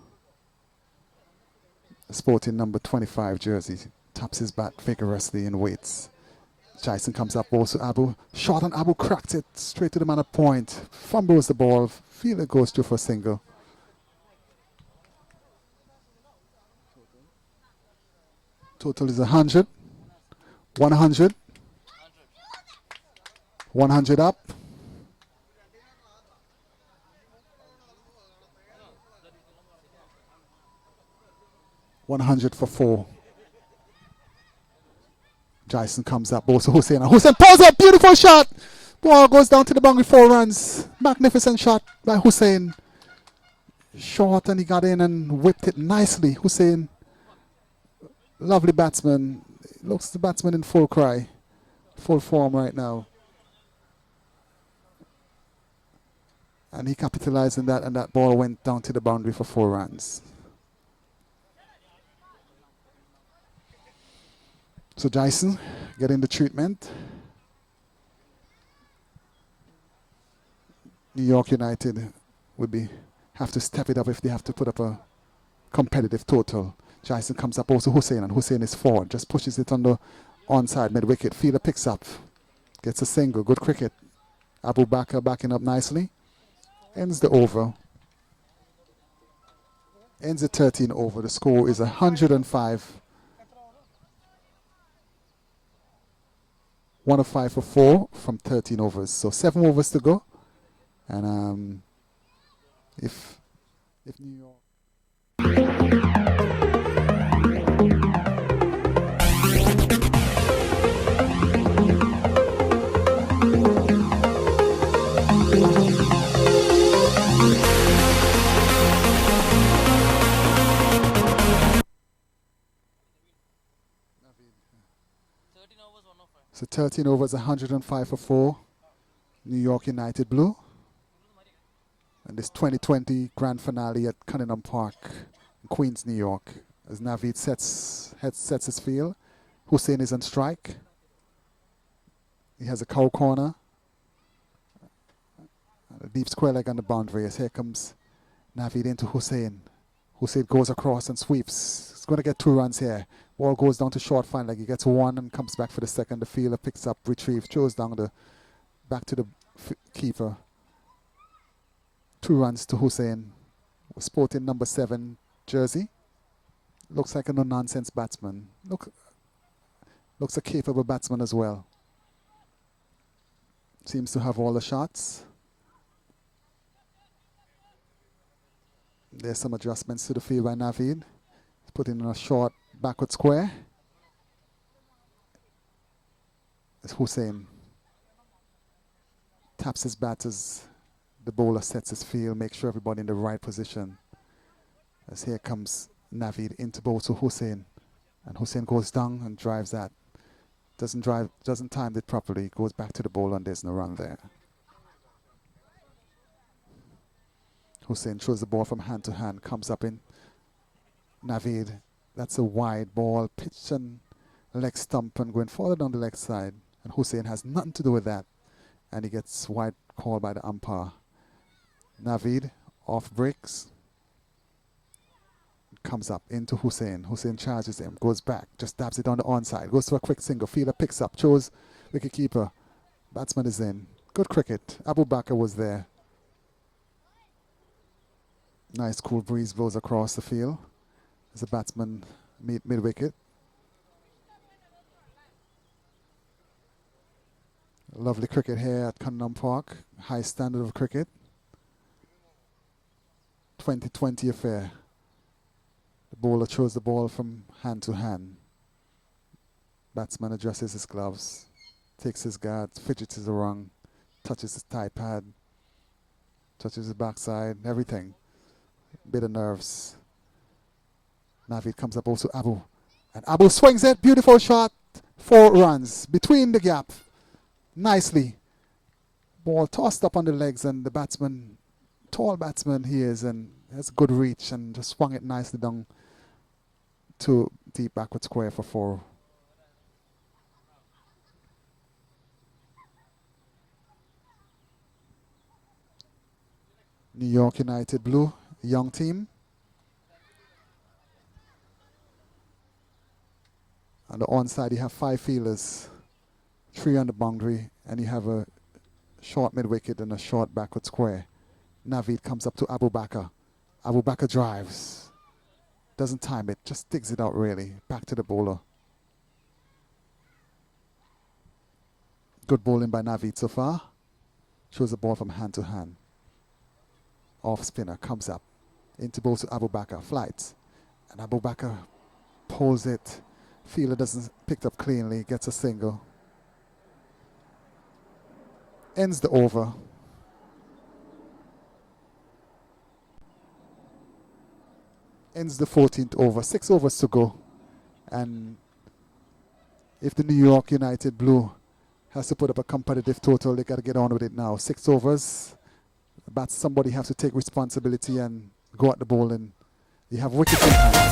Sporting number 25 jersey. Taps his bat vigorously and waits. Jason comes up also. Abu shot, and Abu cracked it straight to the man at point. Fumbles the ball. Fielder goes through for a single. Total is 100. 100. 100 up. $100 for 4. Jason comes up. Also Hussein. Hussein pulls up. Beautiful shot. Ball goes down to the boundary. 4 runs. Magnificent shot by Hussein. Short, and he got in and whipped it nicely. Hussein. Lovely batsman. Looks the batsman in full cry. Full form right now. And he capitalized on that, and that ball went down to the boundary for 4 runs. So Jason getting the treatment. New York United would have to step it up if they have to put up a competitive total. Jason comes up also Hussein, and Hussein is forward. Just pushes it on the onside mid-wicket. Fielder picks up. Gets a single. Good cricket. Abu Bakr backing up nicely. Ends the over. Ends the 13 over. The score is 105. 105 for 4 from 13 overs. So 7 overs to go. And if New York... So 13 overs, 105 for 4. New York United blue. And this 2020 grand finale at Cunningham Park in Queens, New York. As Naveed sets his field. Hussein is on strike. He has a cow corner. A deep square leg on the boundary. As here comes Naveed into Hussein. Hussein goes across and sweeps. He's going to get 2 runs here. Ball goes down to short fine leg. He gets 1 and comes back for the second. The fielder picks up, retrieves, throws down back to the keeper. 2 runs to Hussein. Sporting number 7 jersey. Looks like a no-nonsense batsman. Looks a capable batsman as well. Seems to have all the shots. There's some adjustments to the field by Naveed. He's putting in a short backward square. It's Hussein. Taps his bat as the bowler sets his field, makes sure everybody in the right position. As here comes Naveed into bowl to Hussein. And Hussein goes down and drives that. Doesn't time it properly. Goes back to the bowler and there's no run there. Hussein throws the ball from hand to hand, comes up in. Naveed, that's a wide ball, pitch and leg stump and going further down the leg side. And Hussein has nothing to do with that. And he gets wide call by the umpire. Naveed off breaks. Comes up into Hussein. Hussein charges him, goes back, just dabs it on the onside, goes to a quick single. Fielder picks up, throws wicket keeper. Batsman is in. Good cricket. Abu Bakr was there. Nice cool breeze blows across the field as the batsman mid-wicket. Lovely cricket here at Cunningham Park. High standard of cricket. 2020 affair. The bowler throws the ball from hand to hand. Batsman adjusts his gloves, takes his guard, fidgets his wrong, touches his thigh pad, touches his backside, everything. Bit of nerves. Naveed comes up also Abu. And Abu swings it. Beautiful shot. 4 runs between the gap. nicely. Ball tossed up on the legs, and the batsman, tall batsman he is, and has good reach, and just swung it nicely down to deep backward square for 4. New York United Blue, young team. On the onside, you have 5 fielders, 3 on the boundary, and you have a short mid-wicket and a short backward square. Naveed comes up to Abu Bakr. Abu Bakr drives. Doesn't time it, just digs it out really. Back to the bowler. Good bowling by Naveed so far. Shows the ball from hand to hand. Off spinner comes up. Into bowl to Abu Bakr. Flights. And Abu Bakr pulls it. Fielder doesn't pick up cleanly. Gets a single. Ends the over. Ends the 14th over. 6 overs to go. And if the New York United Blue has to put up a competitive total, they got to get on with it now. 6 overs. But somebody has to take responsibility and go at the ball, and you have wickets in hand.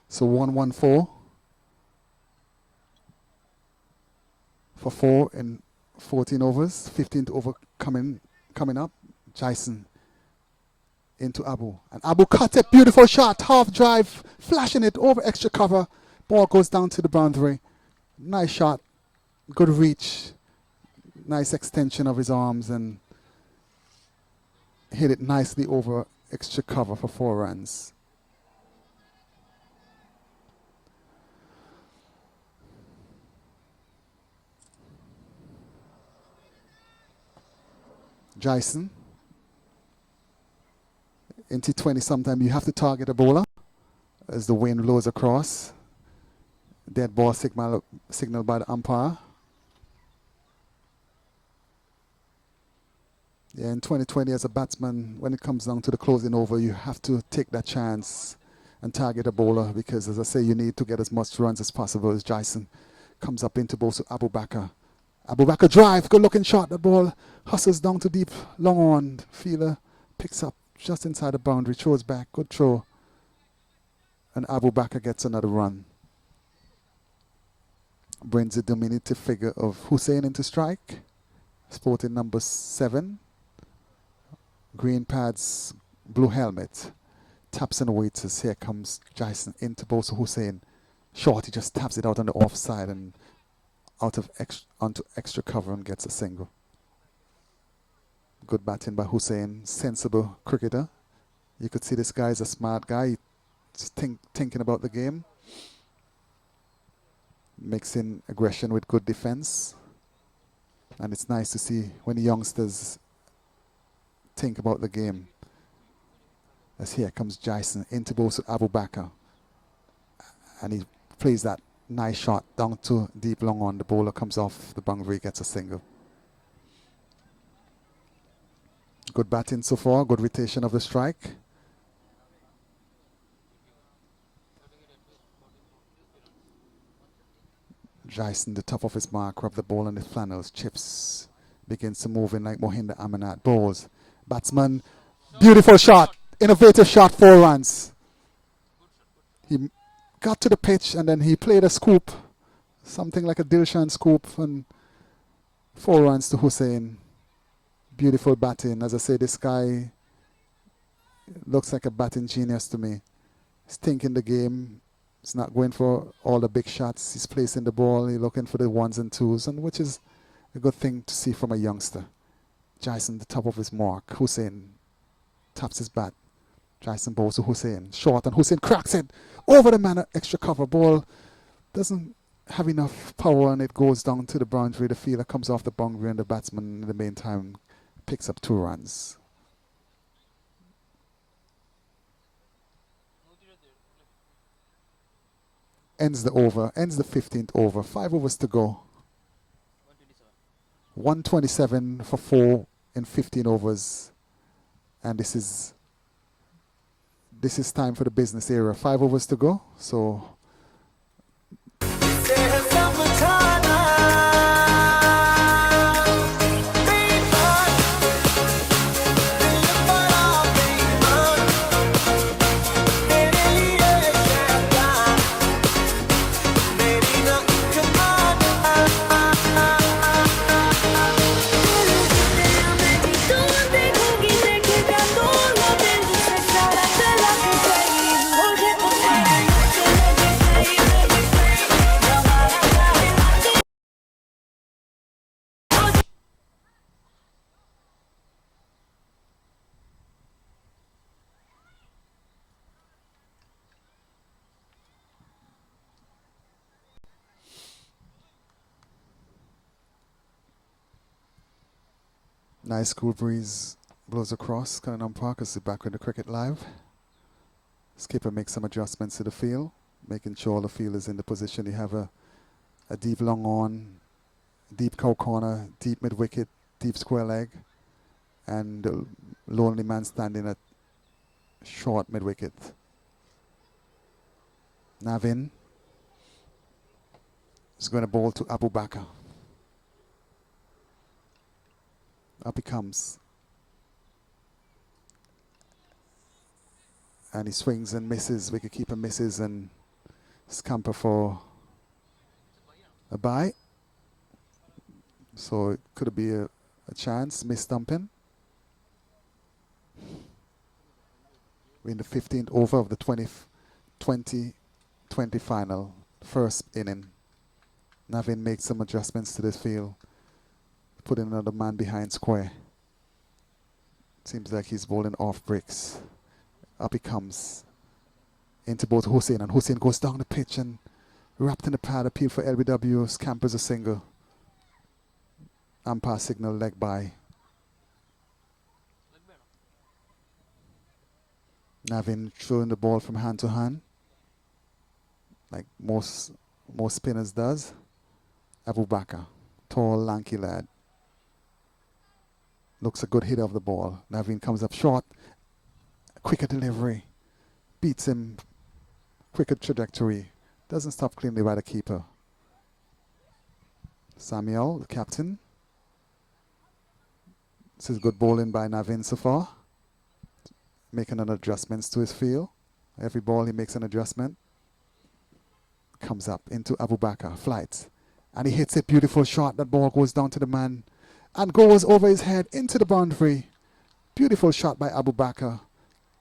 So 114 for 4 in 14 overs. 15th over coming up. Jason into Abu. And Abu cut it. Beautiful shot. Half drive. Flashing it over extra cover. Ball goes down to the boundary. Nice shot. Good reach. Nice extension of his arms, and hit it nicely over extra cover for 4 runs. Jason. Into 20 sometime you have to target a bowler as the wind blows across. Dead ball signal by the umpire. Yeah, in 2020 as a batsman, when it comes down to the closing over, you have to take that chance and target a bowler, because as I say, you need to get as much runs as possible. As Jason comes up into bowl to Abu Bakr. Abu Bakr drive, good looking shot. The ball hustles down to deep, long on. Fielder picks up just inside the boundary, throws back, good throw. And Abu Bakr gets another run. Brings the diminutive figure of Hussein into strike. Sporting number 7. Green pads, blue helmet. Taps and waits as here comes Jason into bowl to Hussein. Short, he just taps it out on the offside and onto extra cover and gets a single. Good batting by Hussein, sensible cricketer. You could see this guy is a smart guy, just thinking about the game. Mixing aggression with good defense. And it's nice to see when the youngsters think about the game. As here comes Jason into bowl to Abu Bakr. And he plays that nice shot down to deep long on. The bowler comes off the boundary, gets a single. Good batting so far, good rotation of the strike. Jason, the top of his mark, rub the ball on the flannels, chips, begins to move in like Mohinder Amanat. Balls. Batsman, beautiful shot, innovative shot, 4 runs. He got to the pitch and then he played a scoop, something like a Dilshan scoop, and 4 runs to Hussein. Beautiful batting. As I say, this guy looks like a batting genius to me. He's thinking the game. He's not going for all the big shots. He's placing the ball. He's looking for the ones and twos, and which is a good thing to see from a youngster. Jason, the top of his mark. Hussein taps his bat. Jason bowls to Hussein. Short, and Hussein cracks it over the man. Extra cover ball. Doesn't have enough power, and it goes down to the boundary. The fielder comes off the boundary, and the batsman in the meantime picks up 2 runs. Ends the over. Ends the 15th over. 5 overs to go. 127 for 4 in 15 overs. And this is time for the business era. 5 overs to go. So nice cool breeze blows across Cunningham Park as we're back with the cricket live. Skipper makes some adjustments to the field, making sure the field is in the position. You have a deep long on, deep cow corner, deep mid wicket, deep square leg, and the lonely man standing at short mid wicket. Navin is going to bowl to Abu Bakr. Up he comes. And he swings and misses. Wicketkeeper misses and scamper for a bye. So it could be a chance. Miss stumping. We're in the 15th over of the 2020 final. First inning. Navin makes some adjustments to this field. Put in another man behind square. Seems like he's bowling off bricks. Up he comes. Into both Hussein, and Hussein goes down the pitch and wrapped in the pad. Appeal for LBW. Scampers a single. Umpire signal leg by. Navin throwing the ball from hand to hand, like most spinners does. Abu Bakr, tall, lanky lad. Looks a good hitter of the ball. Navin comes up short. Quicker delivery. Beats him. Quicker trajectory. Doesn't stop cleanly by the keeper. Samuel, the captain. This is good bowling by Navin so far. Making an adjustments to his field. Every ball he makes an adjustment. Comes up into Abu Bakr. Flight. And he hits it. Beautiful shot. That ball goes down to the man and goes over his head into the boundary. Beautiful shot by Abu Bakr.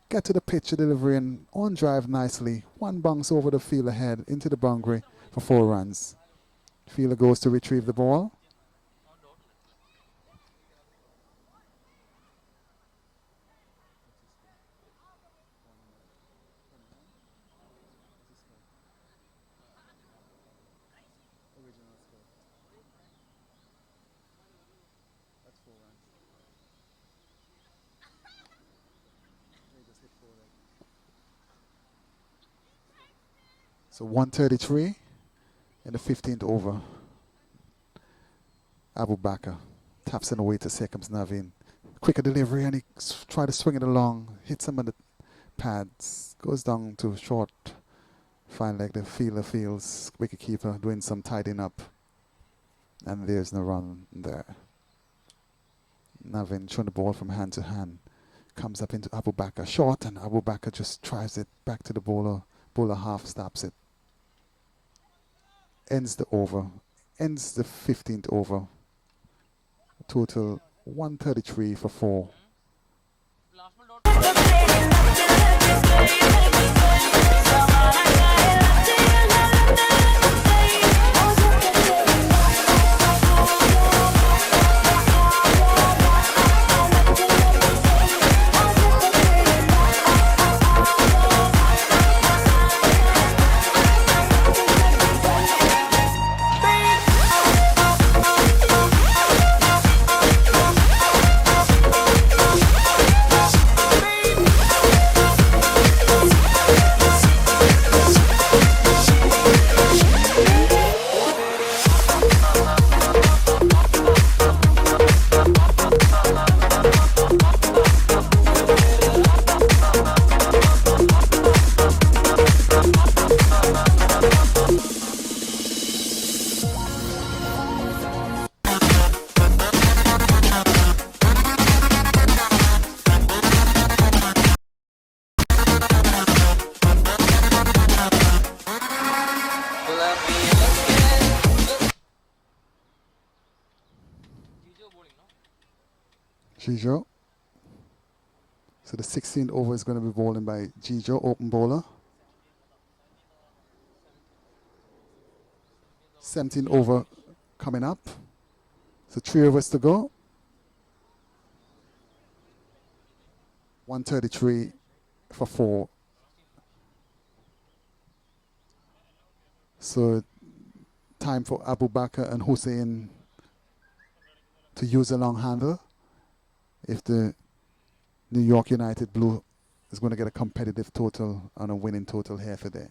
Get to the pitch, delivery, and on drive nicely. One bounce over the field ahead into the boundary for 4 runs. Fielder goes to retrieve the ball. So 133 in the 15th over. Abu Bakr taps in away to Sekam's Navin. Quicker delivery, and he tries to swing it along. Hits him on the pads. Goes down to short. Fine leg. The fielder feels. Wicketkeeper doing some tidying up. And there's no run there. Navin throwing the ball from hand to hand. Comes up into Abu Bakr. Short, and Abu Bakr just drives it back to the bowler. Bowler half stops it. Ends the over. Ends the 15th over. Total 133 for 4. Last one, Gijo. So the 16th over is going to be bowling by Gijo, open bowler. 17th over coming up. So 3 overs to go. 133 for 4. So time for Abu Bakr and Hussein to use a long handle if the New York United Blue is going to get a competitive total and a winning total here today.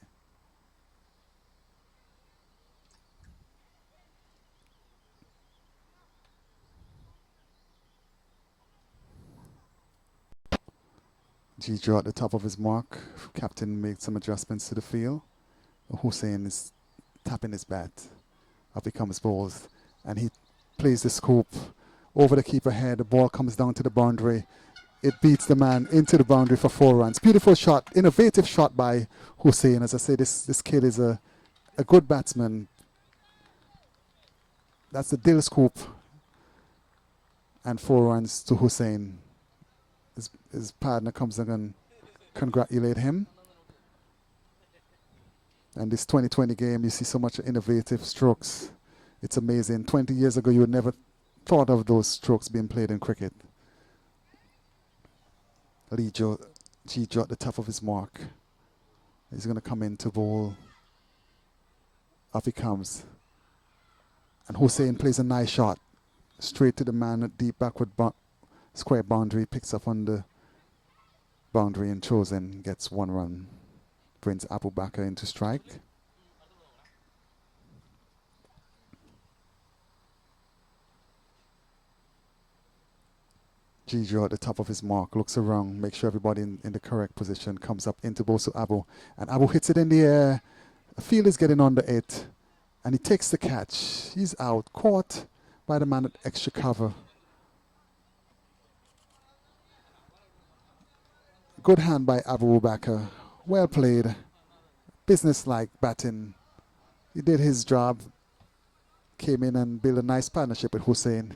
Gijo at the top of his mark. Captain made some adjustments to the field. Hussein is tapping his bat. Up he comes balls. And he plays the scoop over the keeper head. The ball comes down to the boundary. It beats the man into the boundary for 4 runs. Beautiful shot, innovative shot by Hussein. As I say, this kid is a good batsman. That's the Dill scoop. And 4 runs to Hussein. His partner comes and congratulate him. And this 2020 game, you see so much innovative strokes. It's amazing. 20 years ago, you would never thought of those strokes being played in cricket. Gijo at the top of his mark. He's going to come in to bowl. Up he comes. And Hussein plays a nice shot. Straight to the man at deep backward square boundary. Picks up on the boundary and throws in. Gets 1 run. Brings Abu Bakr into strike. Gijo at the top of his mark, looks around, makes sure everybody in the correct position, comes up into Bosu Abu. And Abu hits it in the air. The field is getting under it. And he takes the catch. He's out, caught by the man at extra cover. Good hand by Abu Bakr. Well played. Business-like batting. He did his job. Came in and built a nice partnership with Hussein.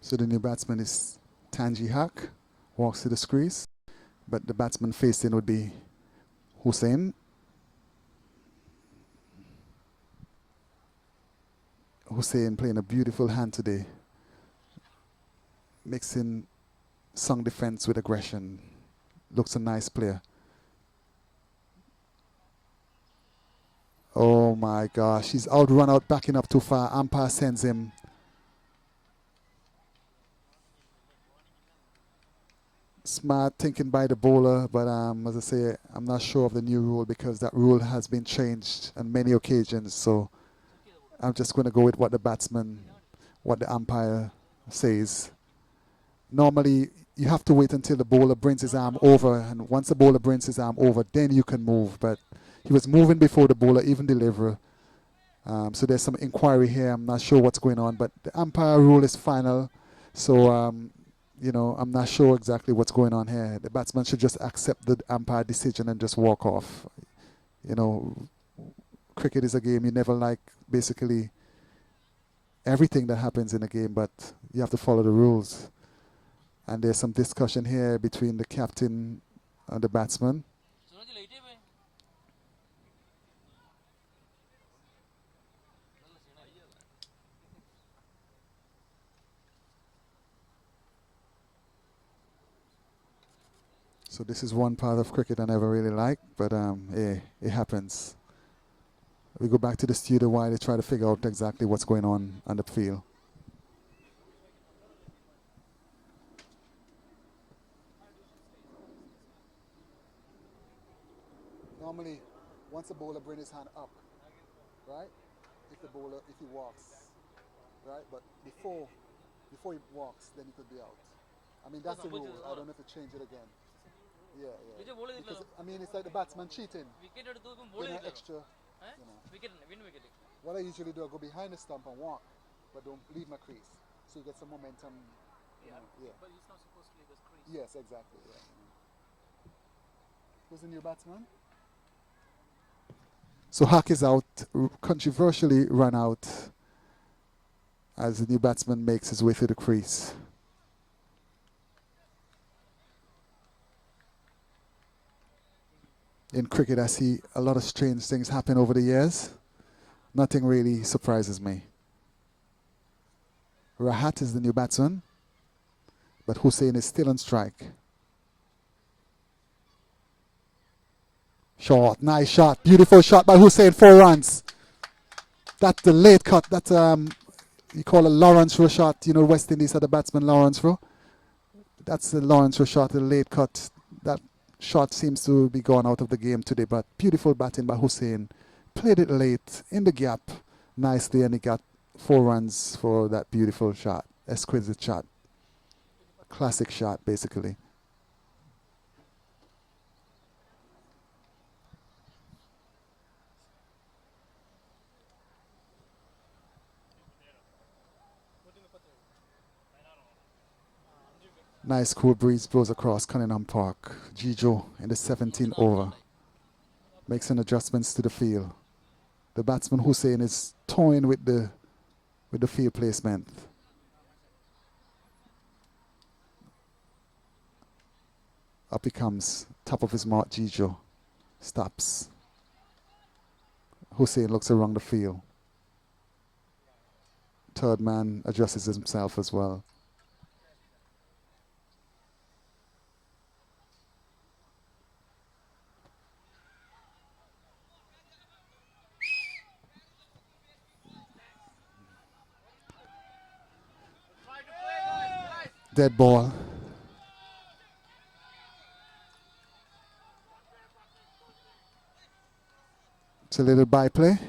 So the new batsman is Tanji Haq, walks to the crease, but the batsman facing would be Hussein. Hussein playing a beautiful hand today, mixing song defense with aggression. Looks a nice player. Oh my gosh, he's outrun out, backing up too far. Umpire sends him. Smart thinking by the bowler, but as I say, I'm not sure of the new rule because that rule has been changed on many occasions. So I'm just going to go with what the umpire says. Normally, you have to wait until the bowler brings his arm over, and once the bowler brings his arm over, then you can move. But he was moving before the bowler even delivered. So there's some inquiry here. I'm not sure what's going on, but the umpire rule is final. So I'm not sure exactly what's going on here. The batsman should just accept the umpire decision and just walk off. Cricket is a game. You never like basically everything that happens in a game, but you have to follow the rules. And there's some discussion here between the captain and the batsman. So this is one part of cricket I never really liked, but it happens. We go back to the studio while they try to figure out exactly what's going on the field. Normally, once the bowler brings his hand up, right? If he walks, right? But before he walks, then he could be out. I mean, that's the rule. I don't have to change it again. Yeah. Because, I mean, it's like the batsman cheating. Extra, What I usually do, I go behind the stump and walk, but don't leave my crease. So you get some momentum. Yeah. But he's not supposed to leave his crease. Yes, exactly. Yeah. Who's the new batsman? So Hack is out, controversially run out, as the new batsman makes his way through the crease. In cricket, I see a lot of strange things happen over the years. Nothing really surprises me. Rahat is the new batsman, but Hussain is still on strike. Shot, nice shot, beautiful shot by Hussain, 4 runs. That's the late cut. That's you call a Lawrence Rowe shot. You know, West Indies had the batsman Lawrence Rowe. That's the Lawrence Rowe shot, the late cut. That shot seems to be gone out of the game today, but beautiful batting by Hussain. Played it late in the gap nicely, and he got 4 runs for that beautiful shot, exquisite shot, classic shot basically. Nice cool breeze blows across Cunningham Park. Jijo in the 17th over makes an adjustments to the field. The batsman Hussain is toying with the field placement. Up he comes, top of his mark, Jijo. Stops. Hussain looks around the field. Third man adjusts himself as well. Dead ball. It's a little byplay.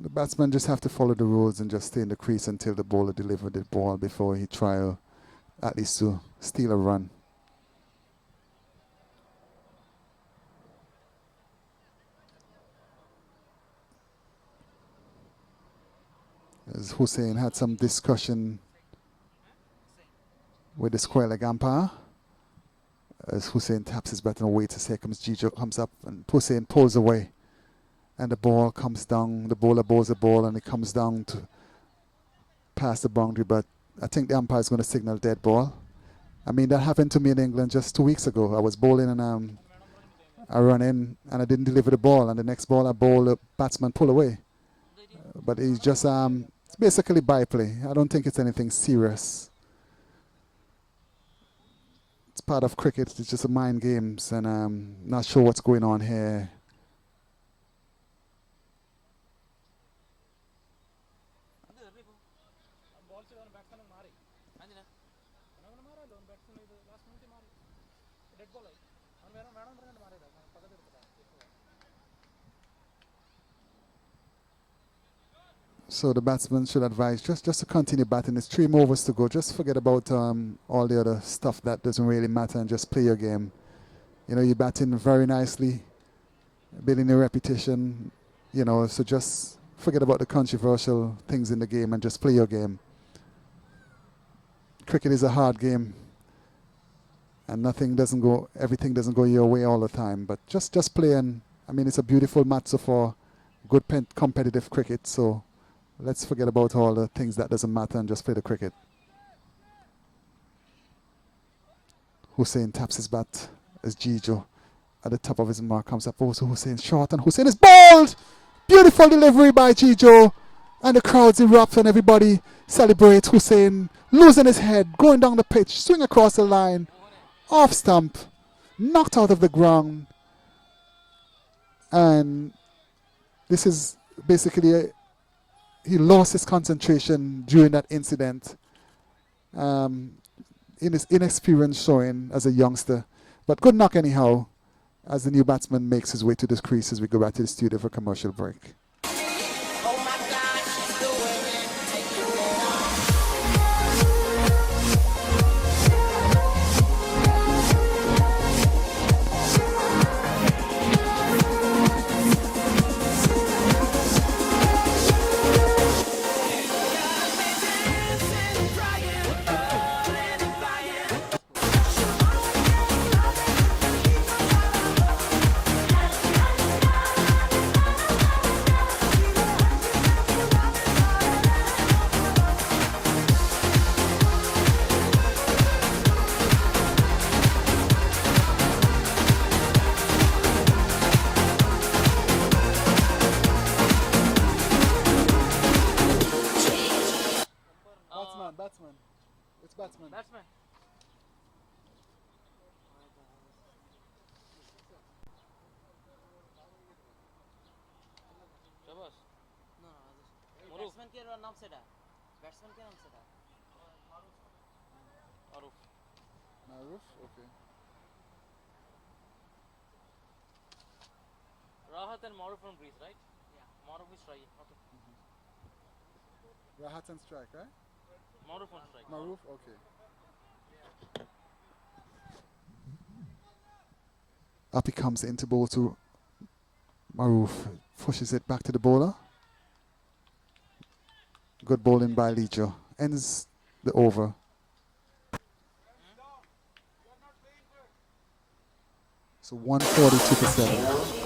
The batsman just have to follow the rules and just stay in the crease until the bowler delivers the ball before he try at least to steal a run. As Hussain had some discussion with the square leg umpire. As Hussain taps his bat and waits, here comes Jijo, comes up, and Hussain pulls away. And the ball comes down, the bowler bowls the ball, and it comes down to past the boundary, but I think the umpire is going to signal dead ball. I mean, that happened to me in England just 2 weeks ago. I was bowling and I run in and I didn't deliver the ball, and the next ball I bowl, the batsman pull away. But it's just it's basically byplay. I don't think it's anything serious. It's part of cricket. It's just a mind games, and I'm not sure what's going on here. So the batsman should advise just to continue batting. It's 3 more overs to go. Just forget about all the other stuff that doesn't really matter and just play your game. You know, you're batting very nicely, building a reputation, you know, so just forget about the controversial things in the game and just play your game. Cricket is a hard game, and everything doesn't go your way all the time, but just play. And I mean, it's a beautiful match so far, good competitive cricket, so let's forget about all the things that doesn't matter and just play the cricket. Hussain taps his bat as Jijo at the top of his mark comes up. Also Hussain short, and Hussain is bowled! Beautiful delivery by Jijo, and the crowds erupt and everybody celebrates. Hussain losing his head, going down the pitch, swing across the line, off stump, knocked out of the ground. And this is basically he lost his concentration during that incident, In his inexperience showing as a youngster. But good knock anyhow as the new batsman makes his way to the crease as we go back to the studio for commercial break. Batsman. It's batsman. Batsman. शाबाश ना batsman के नाम से था batsman के नाम से था मारूफ Maruf, okay. Rahat and Maruf from Greece, right? Yeah. Maruf is trying. Okay. Rahat and strike, right? Maruf on strike. Maruf, okay. Up he comes into ball to Maruf. Pushes it back to the bowler. Good bowling by Lijo. Ends the over. So 142%.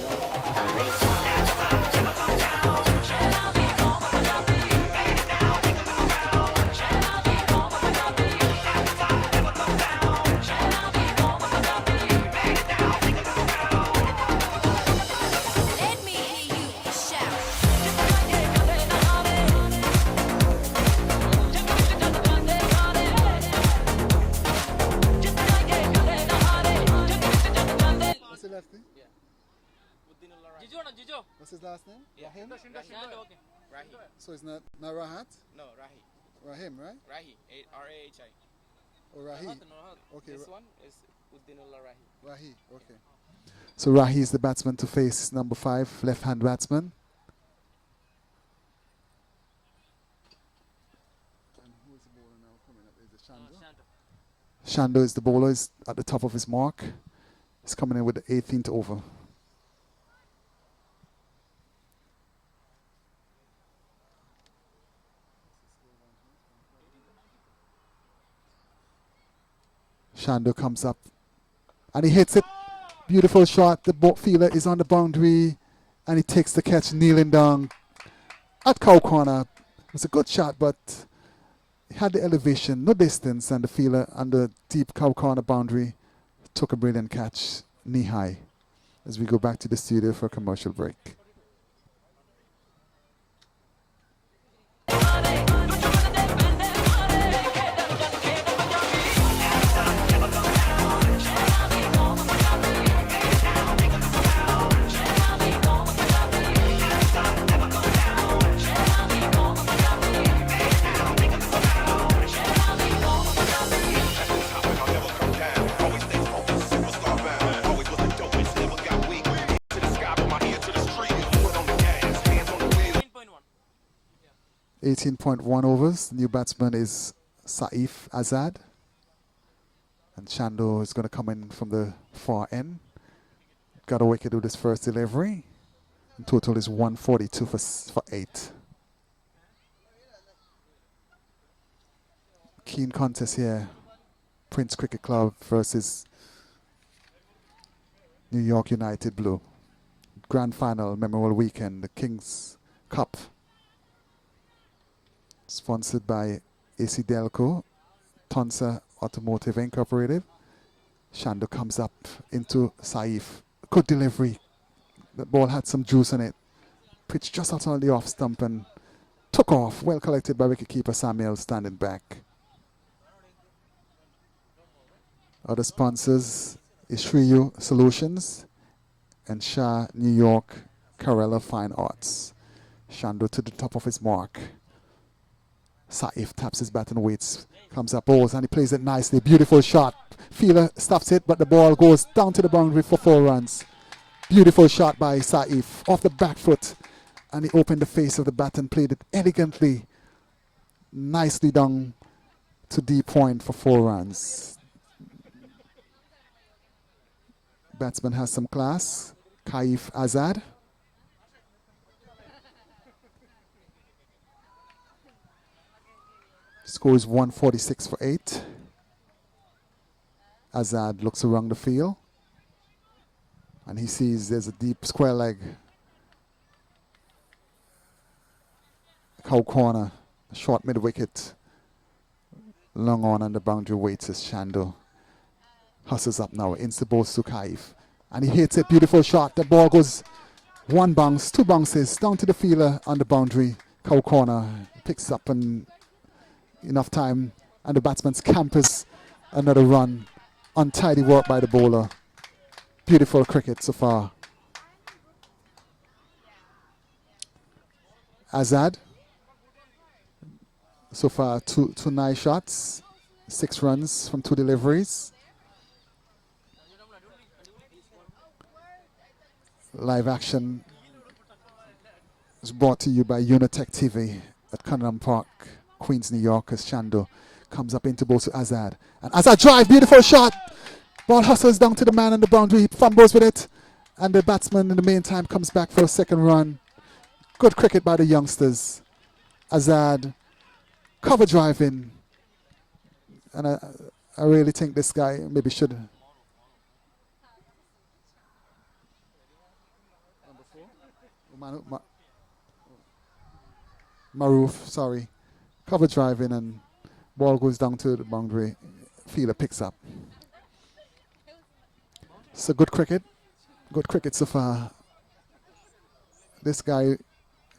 What's his last name? Rahim? Okay. Rahi. So it's not Rahat? No, Rahi. Rahim, right? Rahi. R-A-H-I. Or Rahi? Okay. This one is Uddinullah Rahi. Rahi, okay. So Rahi is the batsman to face number 5, left-hand batsman. And who is the bowler now coming up? Is it Shando? Shando is the bowler, is at the top of his mark. He's coming in with the 18th over. Shando comes up and he hits it. Beautiful shot. The fielder is on the boundary and he takes the catch kneeling down at cow corner. It was a good shot, but he had the elevation, no distance, and the fielder on the deep cow corner boundary took a brilliant catch knee high as we go back to the studio for a commercial break. .1 overs. The new batsman is Saif Azad. And Shando is going to come in from the far end. Got a wicket with his first delivery. In total is 142 for 8. Keen contest here. Prince Cricket Club versus New York United Blue. Grand final, memorable weekend, the King's Cup. Sponsored by AC Delco, Tonsa Automotive Incorporated. Shando comes up into Saif. Good delivery. The ball had some juice on it. Pitched just outside the off stump and took off. Well collected by wicketkeeper Samuel standing back. Other sponsors is Shriyu Solutions and Shah New York Carella Fine Arts. Shando to the top of his mark. Saif taps his bat and waits. Comes up, balls, and he plays it nicely. Beautiful shot. Fielder stops it, but the ball goes down to the boundary for 4 runs. Beautiful shot by Saif off the back foot. And he opened the face of the bat and played it elegantly. Nicely down to deep point for 4 runs. Batsman has some class. Kaif Azad. Score is 146 for 8. Azad looks around the field. And he sees there's a deep square leg. Cow corner. Short mid wicket. Long on and the boundary waits as Shando hustles up now. Into the ball to Kaif. And he hits it. Beautiful shot. The ball goes 1 bounce, 2 bounces down to the fielder on the boundary. Cow corner. Picks up and enough time. And the batsman scampers another run. Untidy work by the bowler. Beautiful cricket so far. Azad. So far, two nice shots. 6 runs from 2 deliveries. Live action is brought to you by UniTech TV at Cunningham Park, Queens, New York, as Shando comes up into ball to Azad. And Azad drive, beautiful shot. Ball hustles down to the man on the boundary, fumbles with it. And the batsman in the meantime comes back for a 2nd run. Good cricket by the youngsters. Azad, cover driving. And I really think this guy maybe should. Maroof, sorry. Cover driving and ball goes down to the boundary. Fielder picks up. So good cricket. Good cricket so far. This guy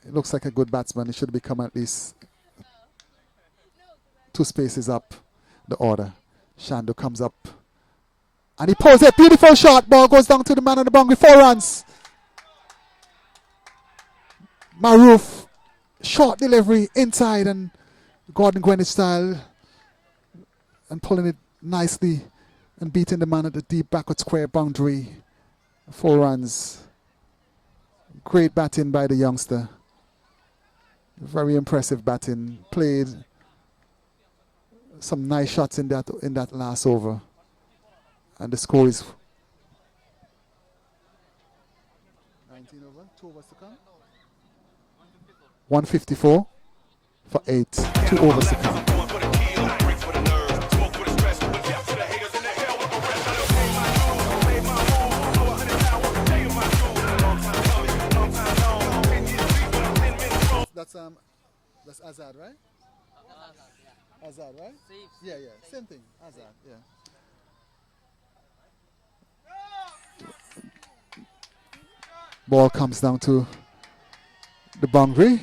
looks like a good batsman. He should become at least 2 spaces up the order. Shando comes up. And he pulls it. Beautiful shot. Ball goes down to the man on the boundary. 4 runs. Maroof. Short delivery inside and Gordon Greenwich style. And pulling it nicely and beating the man at the deep backward square boundary. 4 runs. Great batting by the youngster. Very impressive batting. Played some nice shots in that last over. And the score is 19 over, 2 overs to come. 154 for 8, 2 overs to come. That's Azad, right? Azad, right? Yeah, same thing. Azad, yeah. Ball comes down to the boundary.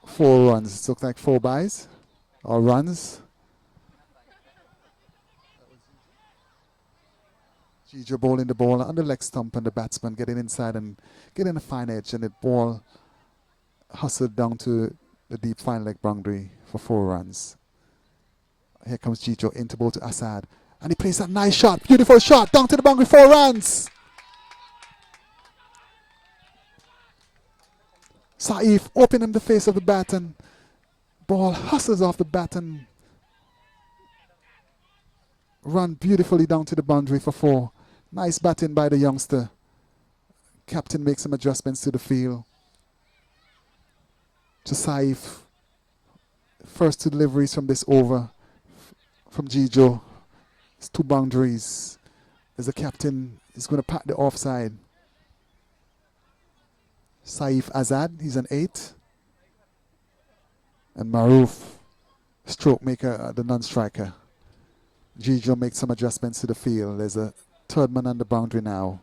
4 runs. It looks like 4 byes or runs. Gijo bowling the ball on the leg stump and the batsman getting inside and getting a fine edge, and the ball hustled down to the deep fine leg boundary for 4 runs. Here comes Gijo into ball to Azad. And he plays that nice shot, beautiful shot, down to the boundary, 4 runs. Saif opening the face of the bat and ball hustles off the bat and run beautifully down to the boundary for 4. Nice batting by the youngster. Captain makes some adjustments to the field. To Saif. First 2 deliveries from this over from Gijo. It's 2 boundaries. As the captain is going to pat the offside. Saif Azad, he's an 8. And Maroof, stroke maker, the non-striker. Gijo makes some adjustments to the field. There's a 3rd man on the boundary now.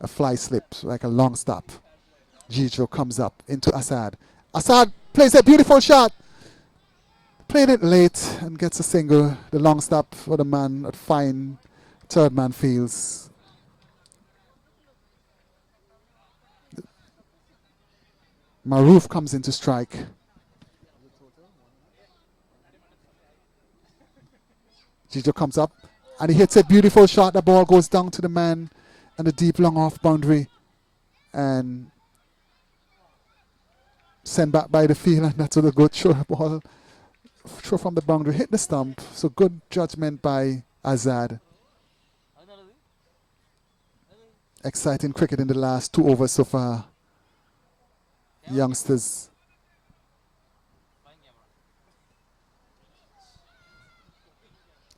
A fly slip, like a long stop. Gijo comes up into Azad. Azad plays a beautiful shot. Played it late and gets a single. The long stop for the man at fine 3rd man fields. Maroof comes in to strike. Gijo comes up and he hits a beautiful shot. The ball goes down to the man and the deep long off boundary and sent back by the field, and that's a good throw ball. Throw from the boundary, hit the stump. So good judgment by Azad. Exciting cricket in the last 2 overs so far. Youngsters.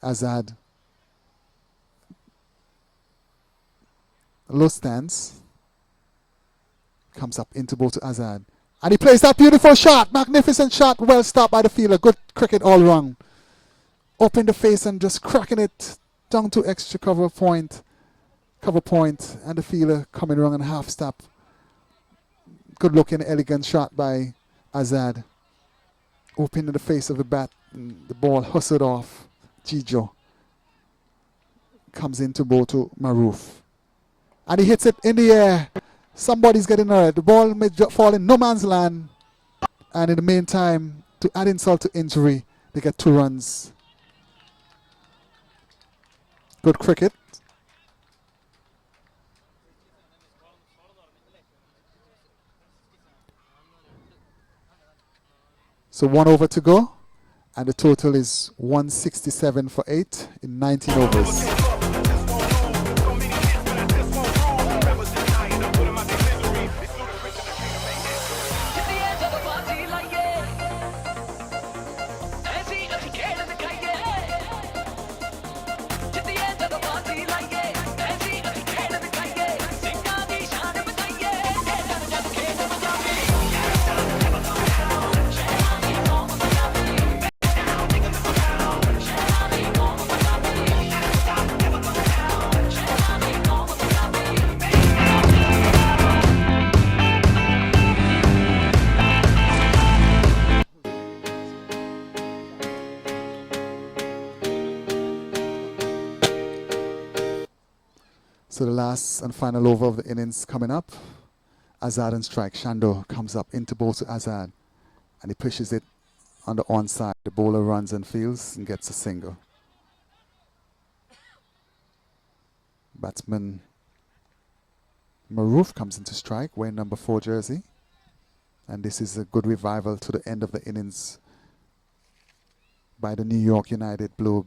Azad. Low stance. Comes up into ball to Azad. And he plays that beautiful shot. Magnificent shot. Well stopped by the fielder. Good cricket all round. Up in the face and just cracking it down to extra cover point. And the fielder coming wrong and half stop. Good looking, elegant shot by Azad. Open in the face of the bat. And the ball hustled off. Gijo comes into ball to Maroof. And he hits it in the air. Somebody's getting hurt. The ball may fall in no man's land. And in the meantime, to add insult to injury, they get 2 runs. Good cricket. So 1 over to go. And the total is 167 for 8 in 19 overs. So the last and final over of the innings coming up. Azad and strike. Shando comes up into ball to Azad. And he pushes it on the onside. The bowler runs and fields and gets a single. Batsman Maroof comes into strike, wearing number 4 jersey. And this is a good revival to the end of the innings by the New York United Blue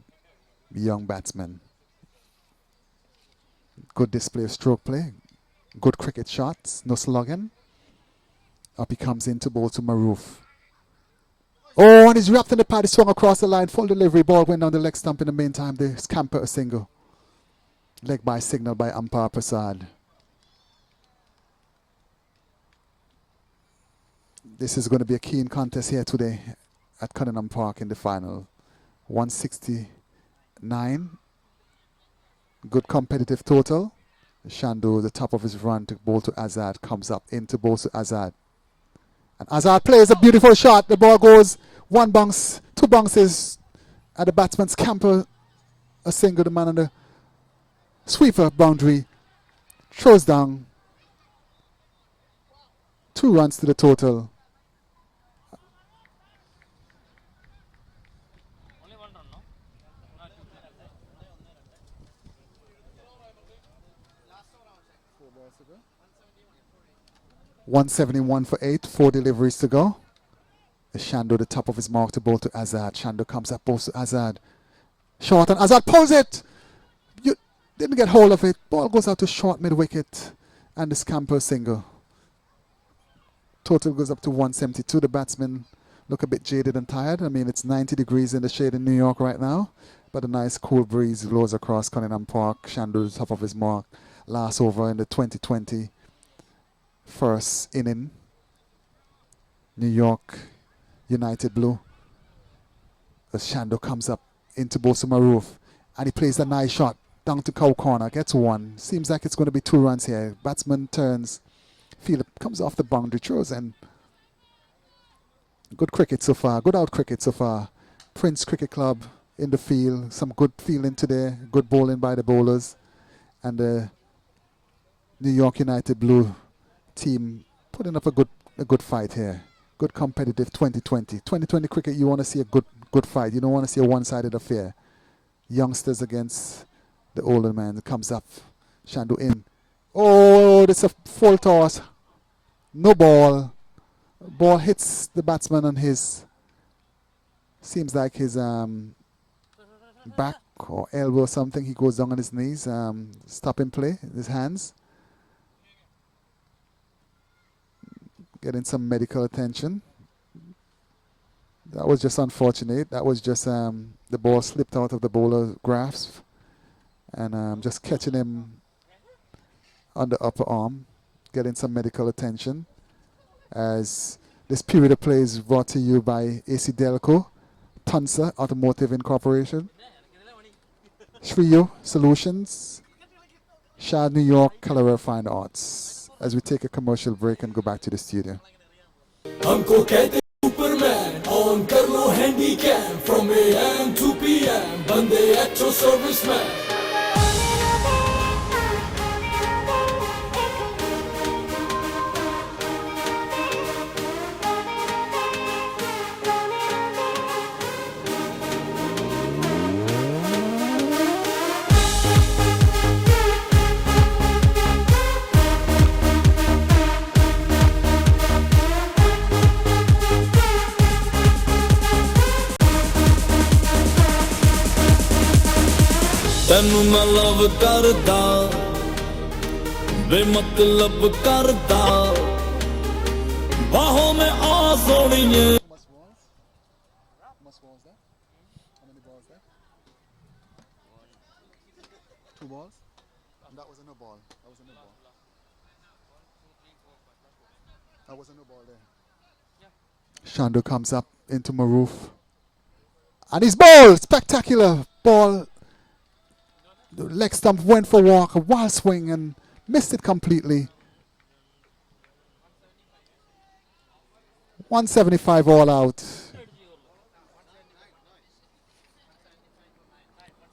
young batsman. Good display of stroke play. Good cricket shots. No slugging. Up he comes into ball to Maroof. Oh, and he's wrapped in the pad. He swung across the line. Full delivery. Ball went down the leg stump in the meantime. They scamper a single. Leg by signal by umpire Prasad. This is going to be a keen contest here today at Cunningham Park in the final. 169. Good competitive total. Shando, the top of his run to ball to Azad, comes up into ball to Azad. And Azad plays a beautiful shot. The ball goes 1 bounce, 2 bounces, and the batsman scamper a single. The man on the sweeper boundary throws down. 2 runs to the total. 171 for 8, 4 deliveries to go. Shando, the top of his mark to ball to Azad. Shando comes up, balls to Azad. Short, and Azad pulls it. You didn't get hold of it. Ball goes out to short mid-wicket, and the scamper single. Total goes up to 172. The batsmen look a bit jaded and tired. I mean, it's 90 degrees in the shade in New York right now, but a nice cool breeze blows across Cunningham Park. Shando, the top of his mark. Last over in the 2020 first inning. New York United Blue. As Shando comes up into Bosa Maroof, and he plays a nice shot down to cow corner, gets 1. Seems like it's going to be 2 runs here. Batsman turns, fielder comes off the boundary, throws, and good cricket so far, good out cricket so far. Prince Cricket Club in the field, some good fielding today, good bowling by the bowlers, and the New York United Blue team putting up a good fight here. Good competitive 2020. 2020 cricket, you want to see a good fight. You don't want to see a one-sided affair. youngsters against the older man. Comes up, Shandu in. Oh, that's a full toss. No ball. Ball hits the batsman on his, seems like his back or elbow or something. He goes down on his knees. Stop in play, his hands. Getting some medical attention. That was just unfortunate. That was just the ball slipped out of the bowler's grasp and just catching him on the upper arm. Getting some medical attention. As this period of play is brought to you by AC Delco, Tunsa Automotive Incorporation, Shriyo Solutions, Shad New York, Colorado Fine Arts. As we take a commercial break and go back to the studio. हमको कहते Superman, on कर लो handicap from AM to PM, बंदे अच्छो serviceman. ਤੈਨੂੰ ਮੈਂ ਲਵ ਕਰਦਾ ਬੇਮਤਲਬ ਕਰਦਾ ਬਾਹੋਂ ਮੈਂ ਆ ਸੋਣੀਏ Two balls? That was a no ball. That was a no ball. That was a no ball there. Shandu comes up into Maroof. And his ball! Spectacular ball. The leg stump went for a walk, a wild swing, and missed it completely. 175 all out.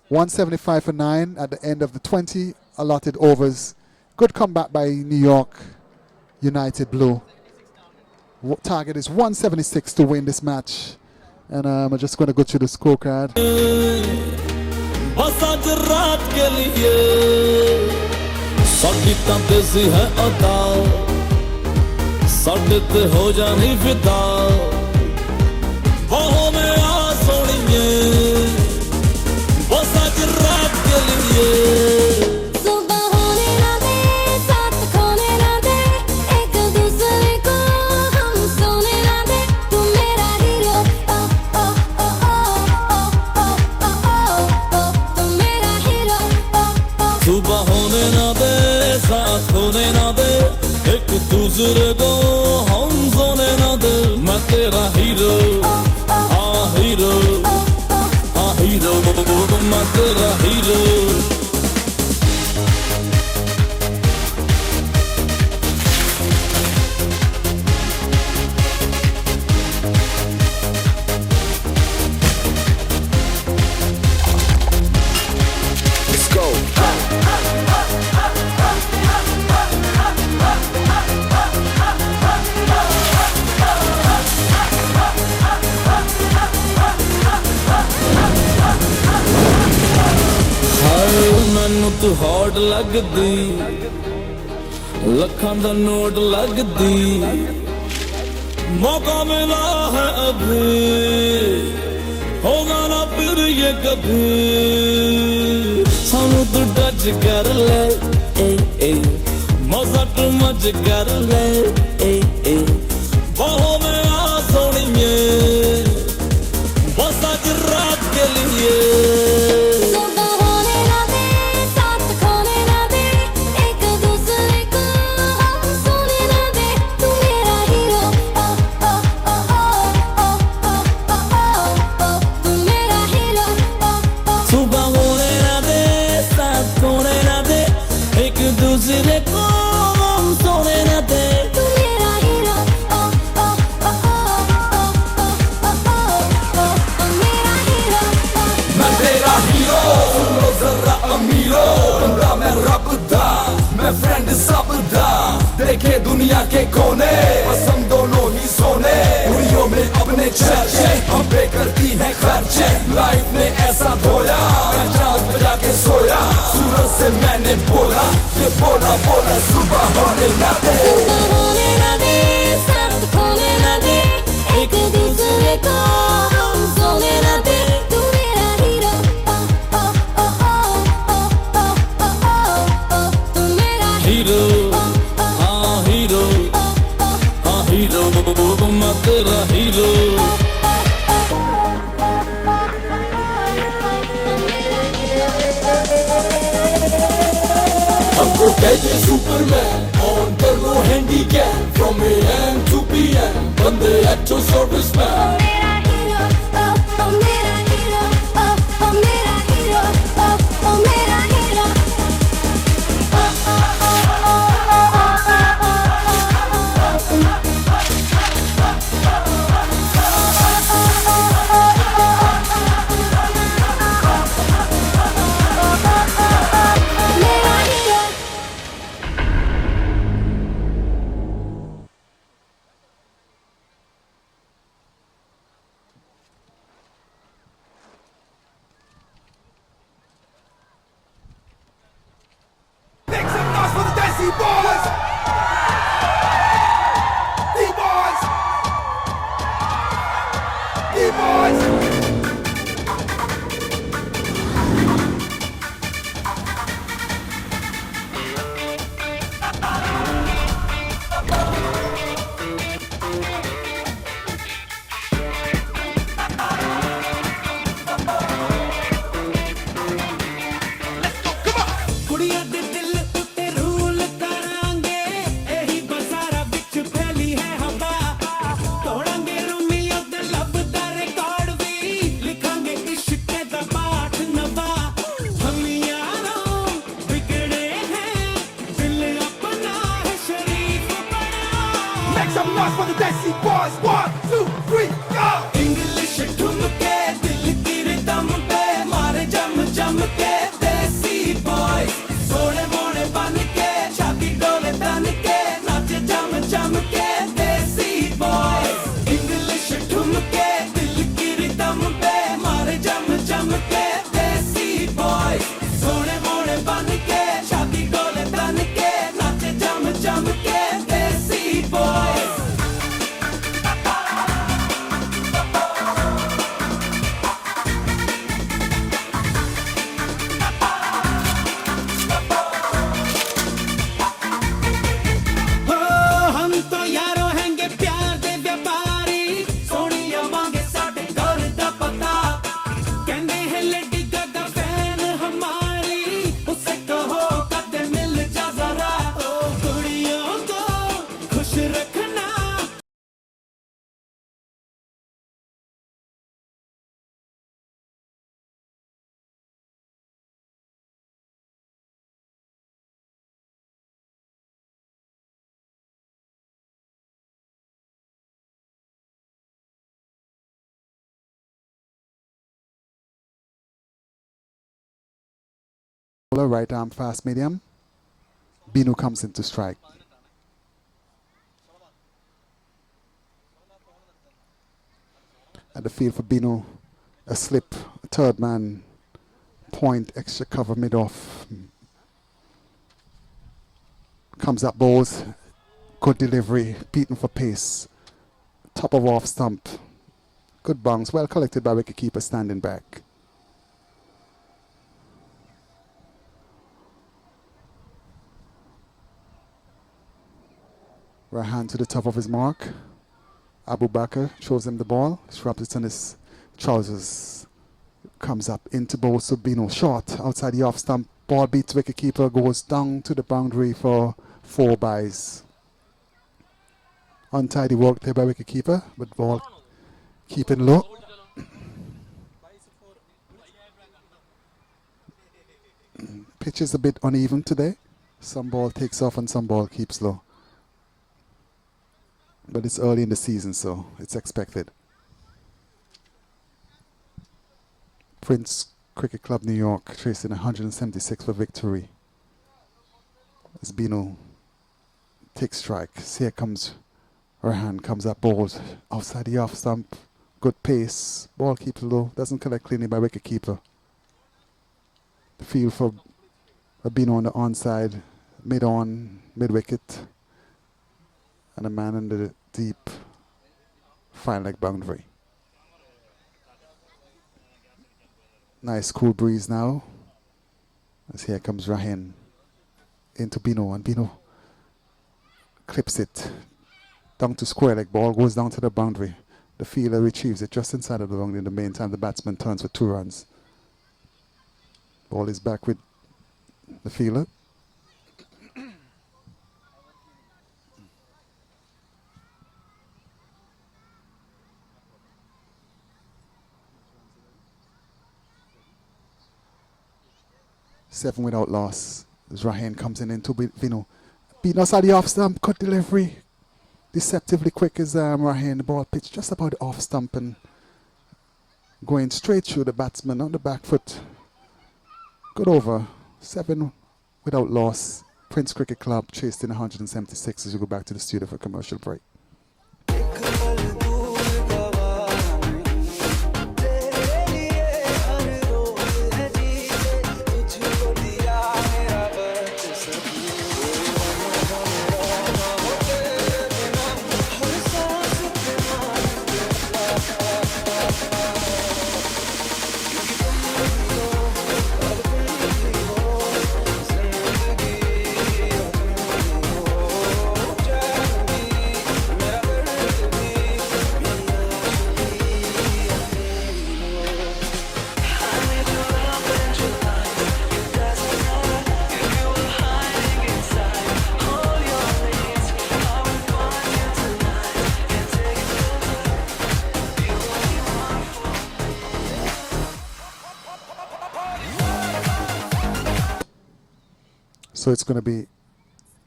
175 for 9 at the end of the 20 allotted overs. Good comeback by New York United Blue. Target is 176 to win this match. And I'm just going to go through the scorecard. बस आज रात के लिए साडी तां तेज़ी है अदा साडे ते हो जानी फिदा बाहों में आ सोनिए बस आज रात के लिए सुबह होने ना दे साथ खोने ना दे एक दूसरे को हम सोने ना दे तू मेरा हीरो सुबह होने ना दे साथ होने ना दे एक दूसरे को हम सोने ना दे मैं तेरा हीरो हीरो मैं तेरा हीरो Let's go. ਮੈਨੂੰ ਤੂੰ ਹੌਟ ਲੱਗਦੀ ਲੱਖਾਂ ਦਾ ਨੋਟ ਲੱਗਦੀ ਮੌਕਾ ਮਿਲਾ ਹੈ ਅਭੀ ਹੋਗਾ ਨਾ ਫਿਰ ਇਹ ਕਭੀ ਸਾਨੂੰ ਤੂੰ ਟੱਚ ਕਰ ਲੈ ਏ ਮਜ਼ਾ ਤੂੰ ਮਜ ਕਰ ਲੈ ਏ ਬਾਹੋਂ ਮੈਂ ਆ ਸੋਣੀਏ ਬਸ ਅੱਜ ਰਾਤ ਕੇ लिए दूसरे को हम सोने न दे तू मेरा हीरो मेरा हीरो मैं तेरा हीरो सुनो जरा अमीरो बंदा मैं रब दा मैं फ्रेंड सब दा देखे दुनिया के कोने बस हम दोनों ही सोने उड़ियों में अपने चर्चे हम पे करती है खर्चे लाइफ ने ऐसा धोया मैं चांद पे जाके सोया सूरज से मैंने बोला ये बोला बोला सुबह होने ना दे सब खोने ना दे एक दूसरे को हम सोने ना दे तू मेरा हीरो तू मेरा हीरो हाँ हीरो मैं तेरा हीरो हमको कहते सुपरमैन ऑन कर लो handicap from AM to PM बंदे अच्छो सर्विसमैन मेरा हीरो मेरा हीरो मेरा हीरो मेरा hero Make some noise for the Desi Boys! D-Boys! D-Boys! ਕੁੜੀਆਂ ਦੇ ਦਿਲ ਉੱਤੇ ਰੂਲ ਕਰਾਂਗੇ ਇਹੀ ਬਜ਼ਾਰਾਂ ਵਿੱਚ ਫੈਲੀ ਹੈ ਹਵਾ ਤੋੜਾਂਗੇ ਰੋਮੀਓ ਦੇ ਲੱਭ ਦਾ ਰਿਕਾਰਡ ਵੀ ਲਿਖਾਂਗੇ ਇਸ਼ਕ ਦਾ ਪਾਠ ਨਵਾਂ ਹਮ ਯਾਰੋਂ ਵਿਗੜੇ हैं दिल अपना है शरीफ बना Make some noise for the Desi Boys 1 2 3 go English ठुमके दिल की रिदम पे मारे जम जम के देसी बॉय सोने मोने बन के छाती डोले तन के नाचे जम जम के देसी बॉय इंग्लिश ठुमके दिल की रिदम पे मारे जम जम के देसी बॉय सोने मोने बन के छाती डोले तन के नाचे जम जम के देसी बॉय हो हम तो यारों हैंगे प्यार दे व्यापारी सोनिया मांगे साडे घर दा पता कहंदे हैं लेडी गागा फैन हमारी उसे कहो कदे मिल जा जरा ओ कुड़ियों को खुश रखना Right arm fast medium. Binu comes in to strike. At the field for Binu, a slip, a third man, point, extra cover mid off. Comes up balls, good delivery, beaten for pace. Top of off stump. Good bounce, well collected by wicketkeeper standing back. Right hand to the top of his mark. Abu Bakr throws him the ball, shrubs it on his trousers. Comes up into bowl Subino. Short outside the off stump. Ball beats wicketkeeper, goes down to the boundary for 4 byes. Untidy work there by wicketkeeper, but ball keeping low. Pitch is a bit uneven today. Some ball takes off and some ball keeps low. But it's early in the season, so it's expected. Prince Cricket Club, New York, tracing 176 for victory. As Bino takes strike. Here comes Rahan, comes up, bowled outside the off stump. Good pace. Ball keeps low. Doesn't collect cleanly by wicket keeper. The field for Bino on the onside. Mid-on, mid-wicket. And a man in the deep fine leg boundary. Nice cool breeze now. As here comes Rahin into Bino, and Bino clips it down to square leg. Ball goes down to the boundary. The fielder retrieves it just inside of the boundary. In the meantime, the batsman turns for 2 runs. Ball is back with the fielder. Seven without loss. As Rahin comes in into Bino. Beating us at the off stump. Cut delivery. Deceptively quick as Rahin. The ball pitched just about the off stump and going straight through the batsman on the back foot. Good over. 7 without loss. Prince Cricket Club chased in 176 as we go back to the studio for a commercial break. So it's going to be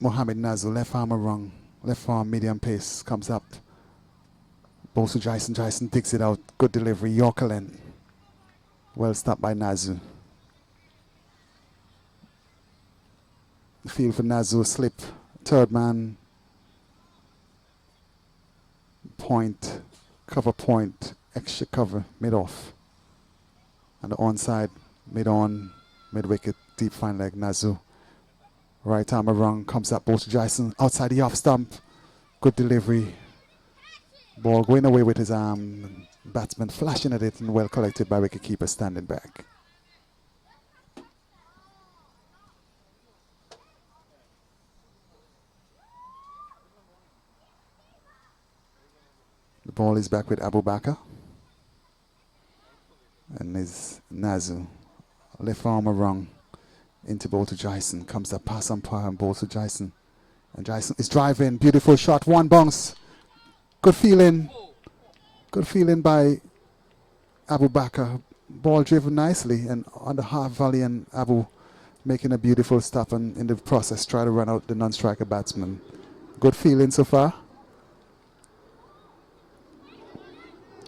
Mohammed Nazul, left arm wrong, left arm medium pace, comes up. Balls to Jason, Jason digs it out, good delivery, Yorker length. Well stopped by Nazul. The field for Nazul, slip, third man, point, cover point, extra cover, mid off. And the onside, mid on, mid wicket, deep fine leg, Nazul. Right arm wrong, comes up, ball to Jason, outside the off stump. Good delivery. Ball going away with his arm. Batsman flashing at it and well collected by wicketkeeper standing back. The ball is back with Abu Bakr. And is Nazul. Left arm wrong. Into ball to Jason, comes up pass umpire and ball to Jason. And Jason is driving, beautiful shot, one bounce. Good feeling by Abu Bakr. Ball driven nicely and on the half volley, and Abu making a beautiful stop and in the process try to run out the non-striker batsman. Good feeling so far.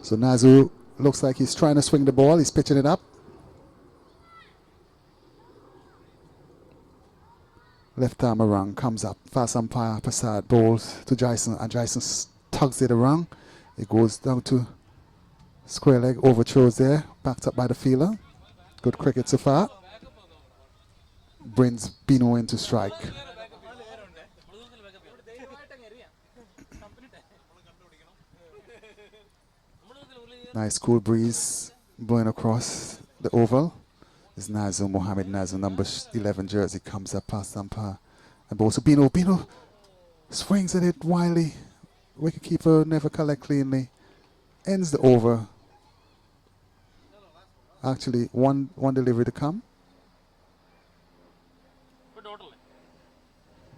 So Nazul looks like he's trying to swing the ball, he's pitching it up. Left arm around, comes up, fast umpire, Prasad, balls to Jason, and Jason tugs it around. It goes down to square leg, overthrows there, backed up by the fielder. Good cricket so far. Brings Bino into strike. Nice cool breeze blowing across the oval. Is Nazul, Mohammed Nazul, number 11 jersey, comes up past umpire. And balls to Bino. Bino swings at it wildly. Wicketkeeper never collect cleanly. Ends the over. Actually, one delivery to come.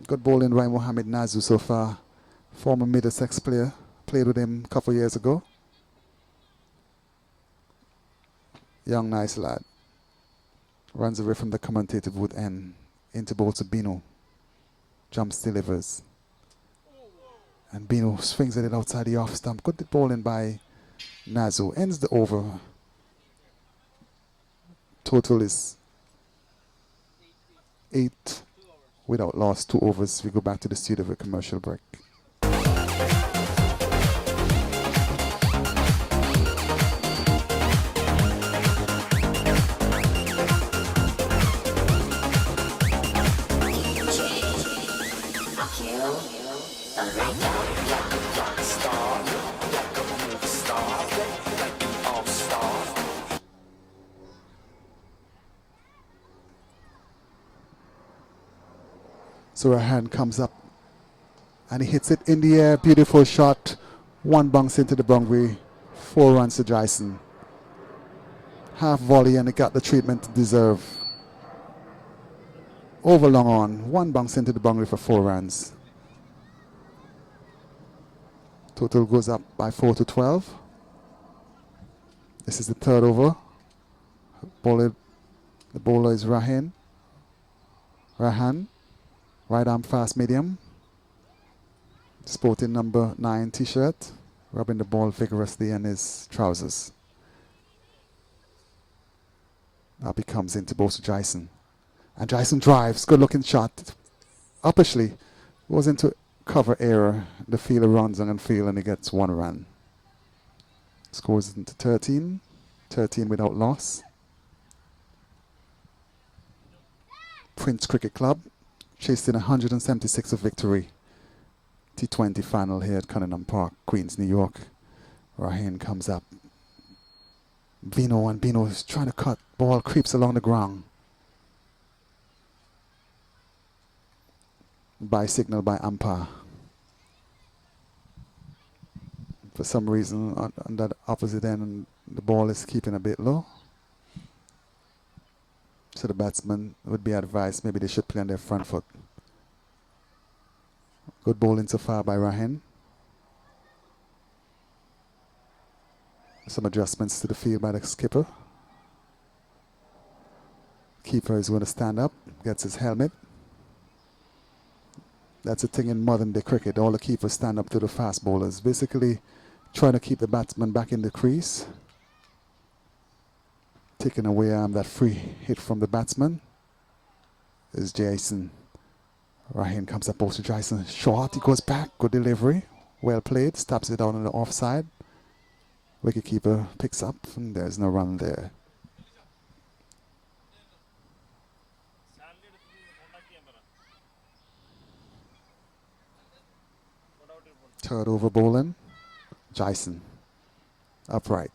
Good bowling by Mohammed Nazul so far. Former Middlesex player. Played with him a couple years ago. Young, nice lad. Runs away from the commentator wood end. Into ball to Bino. Jumps, delivers. And Bino swings at it outside the off stump. Good bowling by Nazul. Ends the over. Total is 8 without loss, 2 overs. We go back to the studio for a commercial break. So Rahan comes up and he hits it in the air. Beautiful shot. One bounce into the boundary. 4 runs to Jason. Half volley and it got the treatment it deserve. Over long on. One bounce into the boundary for 4 runs. Total goes up by 4 to 12. This is the 3rd over. The bowler is Rahan. Right arm fast medium. Sporting number 9 t-shirt. Rubbing the ball vigorously in his trousers. Up he comes into both to Jason. And Jason drives. Good looking shot. Uppishly. Goes into cover error. The fielder runs on and field and he gets 1 run. Scores into 13. 13 without loss. Prince Cricket Club chasing 176 of victory. T20 final here at Cunningham Park, Queens, New York. Rahan comes up. Bino is trying to cut. Ball creeps along the ground. By signal by umpire. For some reason on that opposite end the ball is keeping a bit low. So the batsman would be advised maybe they should play on their front foot. Good bowling so far by Rahan. Some adjustments to the field by the skipper. Keeper is going to stand up, gets his helmet. That's a thing in modern day cricket. All the keepers stand up to the fast bowlers. Basically trying to keep the batsman back in the crease. Taking away that free hit from the batsman is Jason. Rahan comes up also to Jason. Short, he goes back. Good delivery. Well played. Stops it down on the offside. Wicketkeeper picks up and there's no run there. Third over bowling. Jason. Upright.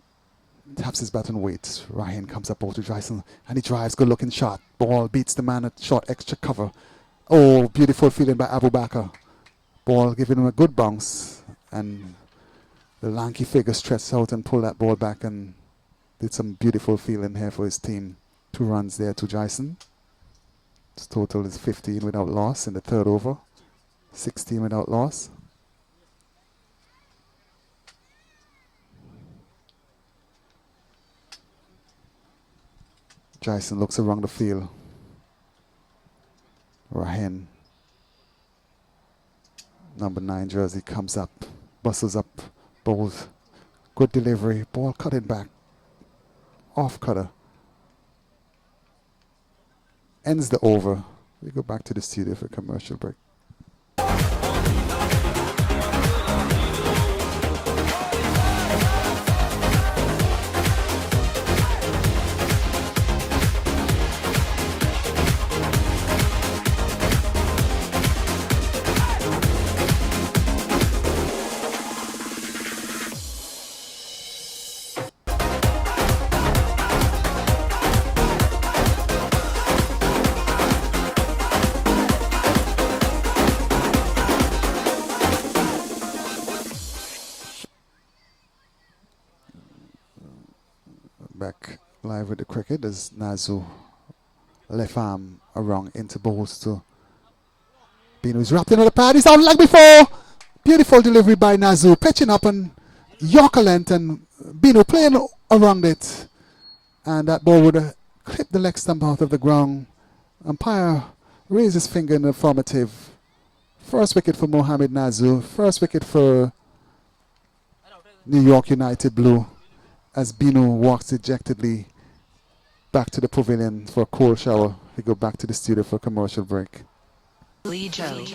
Taps his bat and waits. Rahan comes up over to Jason and he drives. Good looking shot. Ball beats the man at short extra cover. Oh, beautiful fielding by Abu Bakr. Ball giving him a good bounce and the lanky figure stretched out and pulled that ball back and did some beautiful fielding here for his team. 2 runs there to Jason. His total is 15 without loss in the 3rd over. 16 without loss. Jason looks around the field. Rahan, number 9 jersey, comes up, bustles up, bowls. Good delivery, ball cutting back. Off cutter. Ends the over. We go back to the studio for a commercial break. Back live with the cricket as Nazu left arm around into balls to Bino. He's wrapped in the pad. He's out like before. Beautiful delivery by Nazu. Pitching up and Yorker length and Bino playing around it. And that ball would have clipped the leg stump out of the ground. Umpire raised his finger in the affirmative. First wicket for Mohamed Nazu. First wicket for New York United Blue. As Bino walks dejectedly back to the pavilion for a cold shower, we go back to the studio for a commercial break. Lee Joe.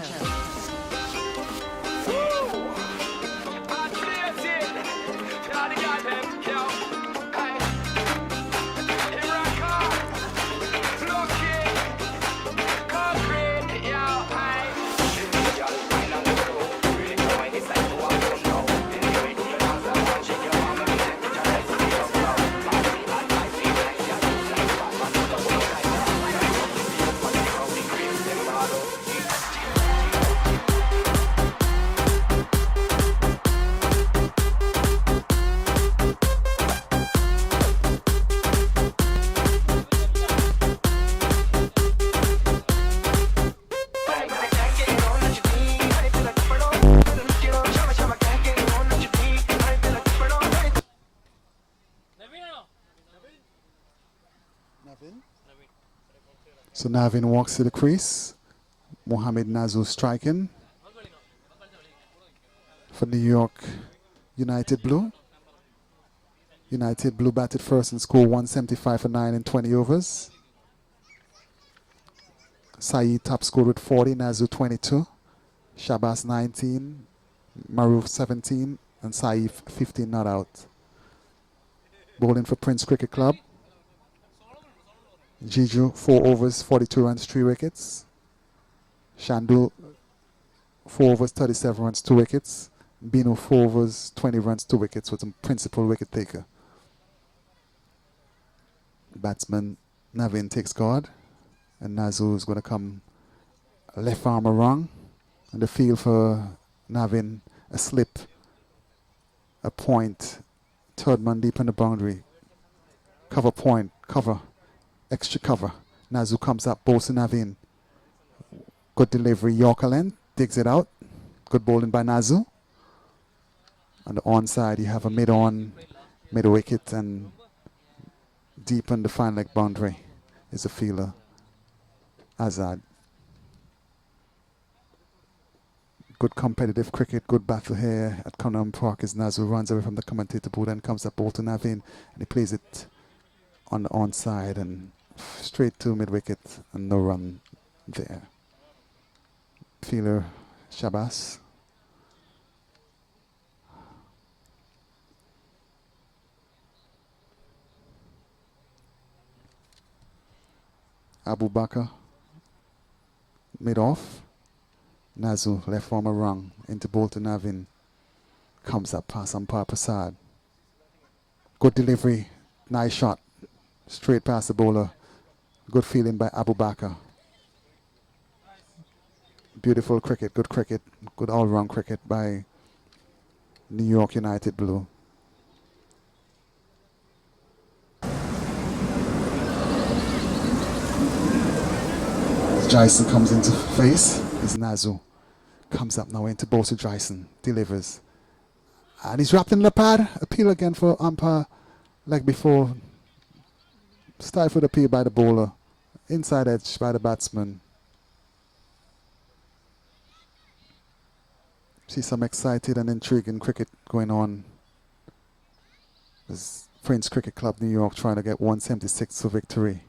So Navin walks to the crease. Mohamed Nazu striking for New York United Blue. United Blue batted first and scored 175 for 9 in 20 overs. Saeed top scored with 40, Nazu 22, Shabazz 19, Maruf 17, and Saeed 15 not out. Bowling for Prince Cricket Club. Jiju 4 overs, 42 runs, 3 wickets. Shandu 4 overs, 37 runs, 2 wickets. Bino 4 overs, 20 runs, 2 wickets with a principal wicket taker. Batsman Navin takes guard, and Nazu is going to come left arm wrong. And the field for Navin, a slip, a point, third man deep on the boundary. Cover point, cover, extra cover. Nazu comes up, bowls to Navin. Good delivery, Yorker length, digs it out. Good bowling by Nazu. On the onside, you have a mid-on, mid-wicket, and deep on the fine leg boundary is a fielder, Azad. Good competitive cricket, good battle here at Cunningham Park as Nazu runs away from the commentator booth and comes up ball to Navin, and he plays it on the onside and straight to mid-wicket and no run there. Fielder Shabazz. Abu Bakr mid off. Nazu left arm wrong into ball to Navin. Comes up past umpire Prasad. Good delivery, nice shot, straight past the bowler. Good feeling by Abu Bakr. Beautiful cricket, good all-round cricket by New York United Blue. Jason comes into face. Is Nazu. Comes up now into ball to Jason. Delivers. And he's wrapped in the pad. Appeal again for umpire like before. Stifled appeal by the bowler. Inside edge by the batsman. See some excited and intriguing cricket going on. There's Prince Cricket Club New York trying to get 176 for victory.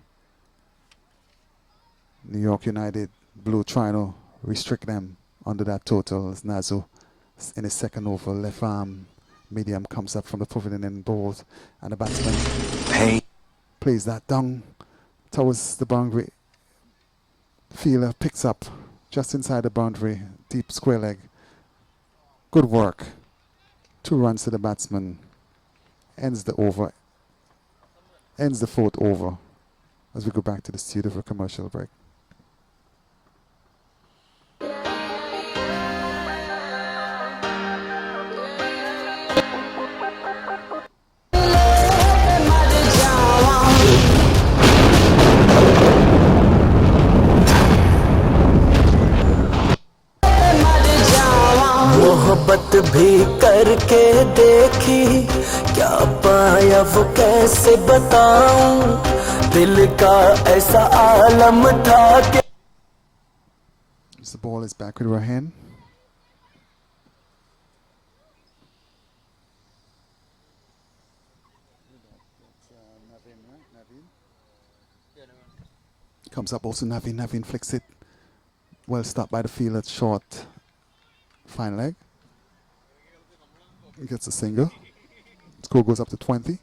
New York United Blue trying to restrict them under that total. As Nazu in his second over, left arm medium comes up from the pavilion and bowls, and the batsman plays that down towards the boundary. Fielder picks up just inside the boundary, deep square leg. Good work. 2 runs to the batsman. Ends the over. Ends the 4th over. As we go back to the studio for a commercial break. मोहब्बत भी करके देखी क्या पाया वो कैसे बताऊं दिल का ऐसा आलम था कि The ball is back with Rahan. Comes up also Navin. Navin flicks it. Well stopped by the fielder. Short. Fine leg. He gets a single. Score goes up to 20.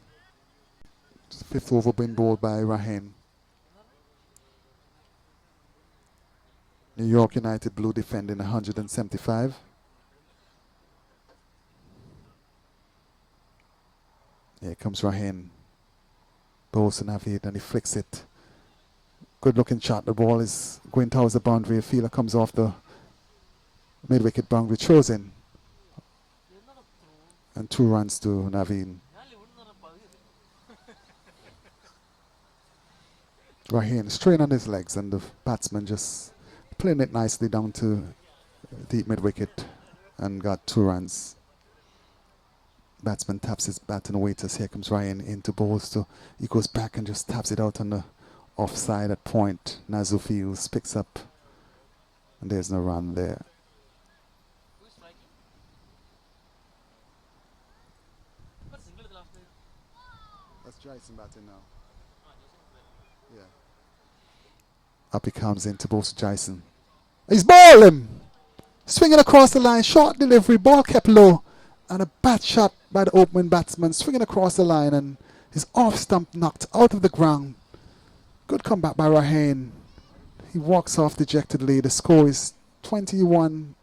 5th over being bowled by Rahan. New York United Blue defending 175. Here comes Rahan. Bowls to Navid and he flicks it. Good looking shot. The ball is going towards the boundary. A fielder comes off the mid-wicket boundary, throws in. And 2 runs to Naveen. Rahan straight on his legs and the batsman just playing it nicely down to deep mid-wicket and got 2 runs. Batsman taps his bat and waiters. Here comes Ryan into balls. So he goes back and just taps it out on the offside at point. Nazu Fields picks up, and there's no run there. Who's striking? But single the last player. That's Jason batting now. Yeah. Up he comes into both Jason. He's balling! Swinging across the line, short delivery, ball kept low, and a bat shot by the opening batsman, swinging across the line, and his off stump knocked out of the ground. Good comeback by Rahane. He walks off dejectedly. The score is 21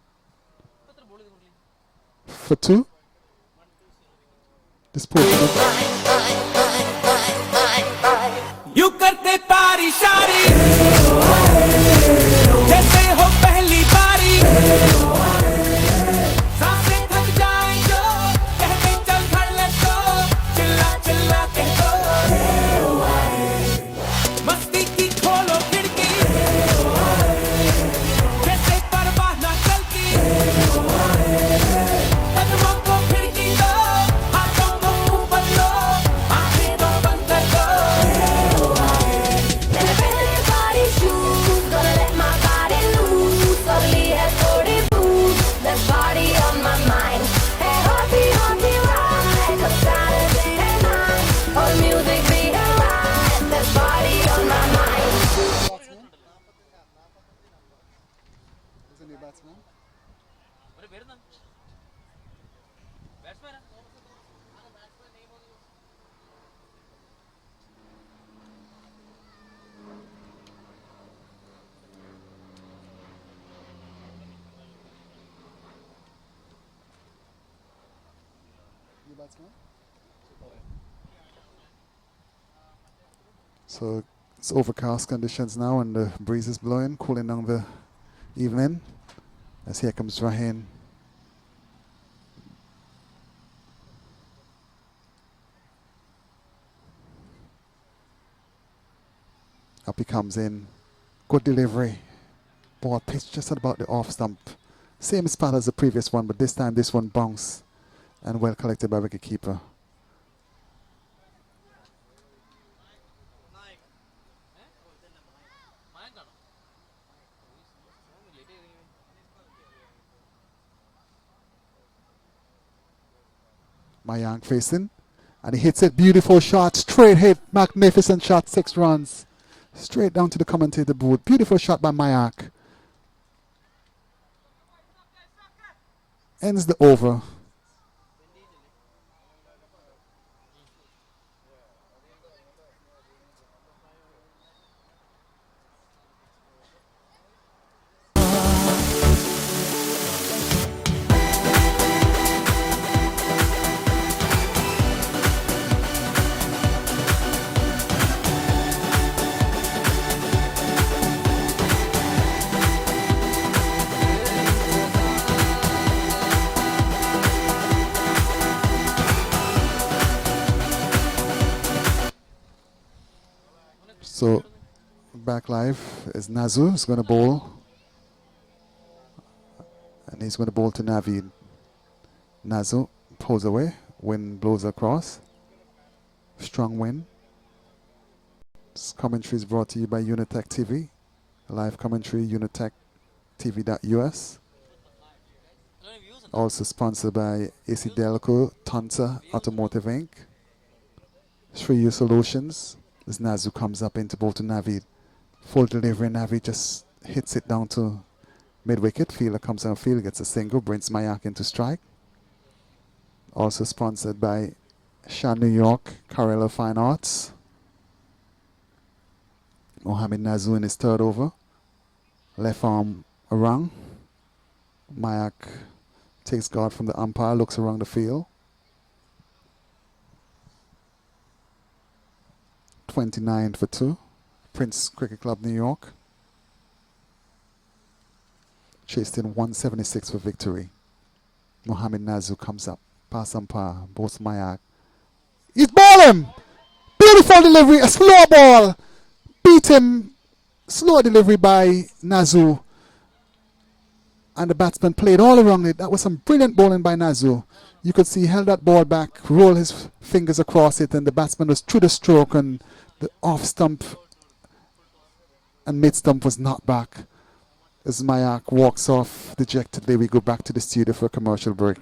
for 2. This portion यूं करते पारी शारी जैसे हो पहली बारी सांसें थक जाए जो कहते चल भर ले तो चिल्ला चिल्ला के तो मस्ती की खोलो खिड़की जैसे परवाह ना चलती कदमों को खिड़की दो हाथों को ऊपर लो आंखें दो बंद कर दो Everybody's shoes, gonna let my body loose. Suddenly has 40 boots. There's body on my mind. Hey, heartbeat right. 'Cause Saturday night, all music being right. There's body on my mind. Isn't he a batsman? अरे बेर ना batsman है You batsman? So it's overcast conditions now, and the breeze is blowing, cooling down the evening. As here comes Rahane. Up he comes in. Good delivery. Ball pitched just at about the off stump. Same spot as the previous one, but this time this one bounced and well collected by wicketkeeper. Mayank facing, and he hits it. Beautiful shot, straight hit, magnificent shot, 6 runs. Straight down to the commentator booth. Beautiful shot by Mayank. Ends the over. So back live is Nazu is going to bowl, and he's going to bowl to Naveed. Nazu pulls away, wind blows across, strong wind. This commentary is brought to you by UniTech TV, live commentary uniTechTV.us. Also sponsored by AC Delco, Tonsa Automotive Inc., 3U Solutions. As Nazu comes up into bowl to Naveed. Full delivery, Naveed just hits it down to mid-wicket. Fielder comes on field, gets a single, brings Mayak into strike. Also sponsored by Shan New York, Carrella Fine Arts. Mohamed Nazu in his third over. Left arm around. Mayak takes guard from the umpire, looks around the field. 29 for 2. Prince Cricket Club, New York. Chased in 176 for victory. Mohamed Nazu comes up. Pass umpire. Both Mayak. He's balling! Beautiful delivery. A slow ball. Beat him. Slow delivery by Nazu. And the batsman played all around it. That was some brilliant bowling by Nazu. You could see he held that ball back, roll his fingers across it, and the batsman was through the stroke, and the off stump and mid-stump was knocked back. As Mayak walks off dejectedly, we go back to the studio for a commercial break.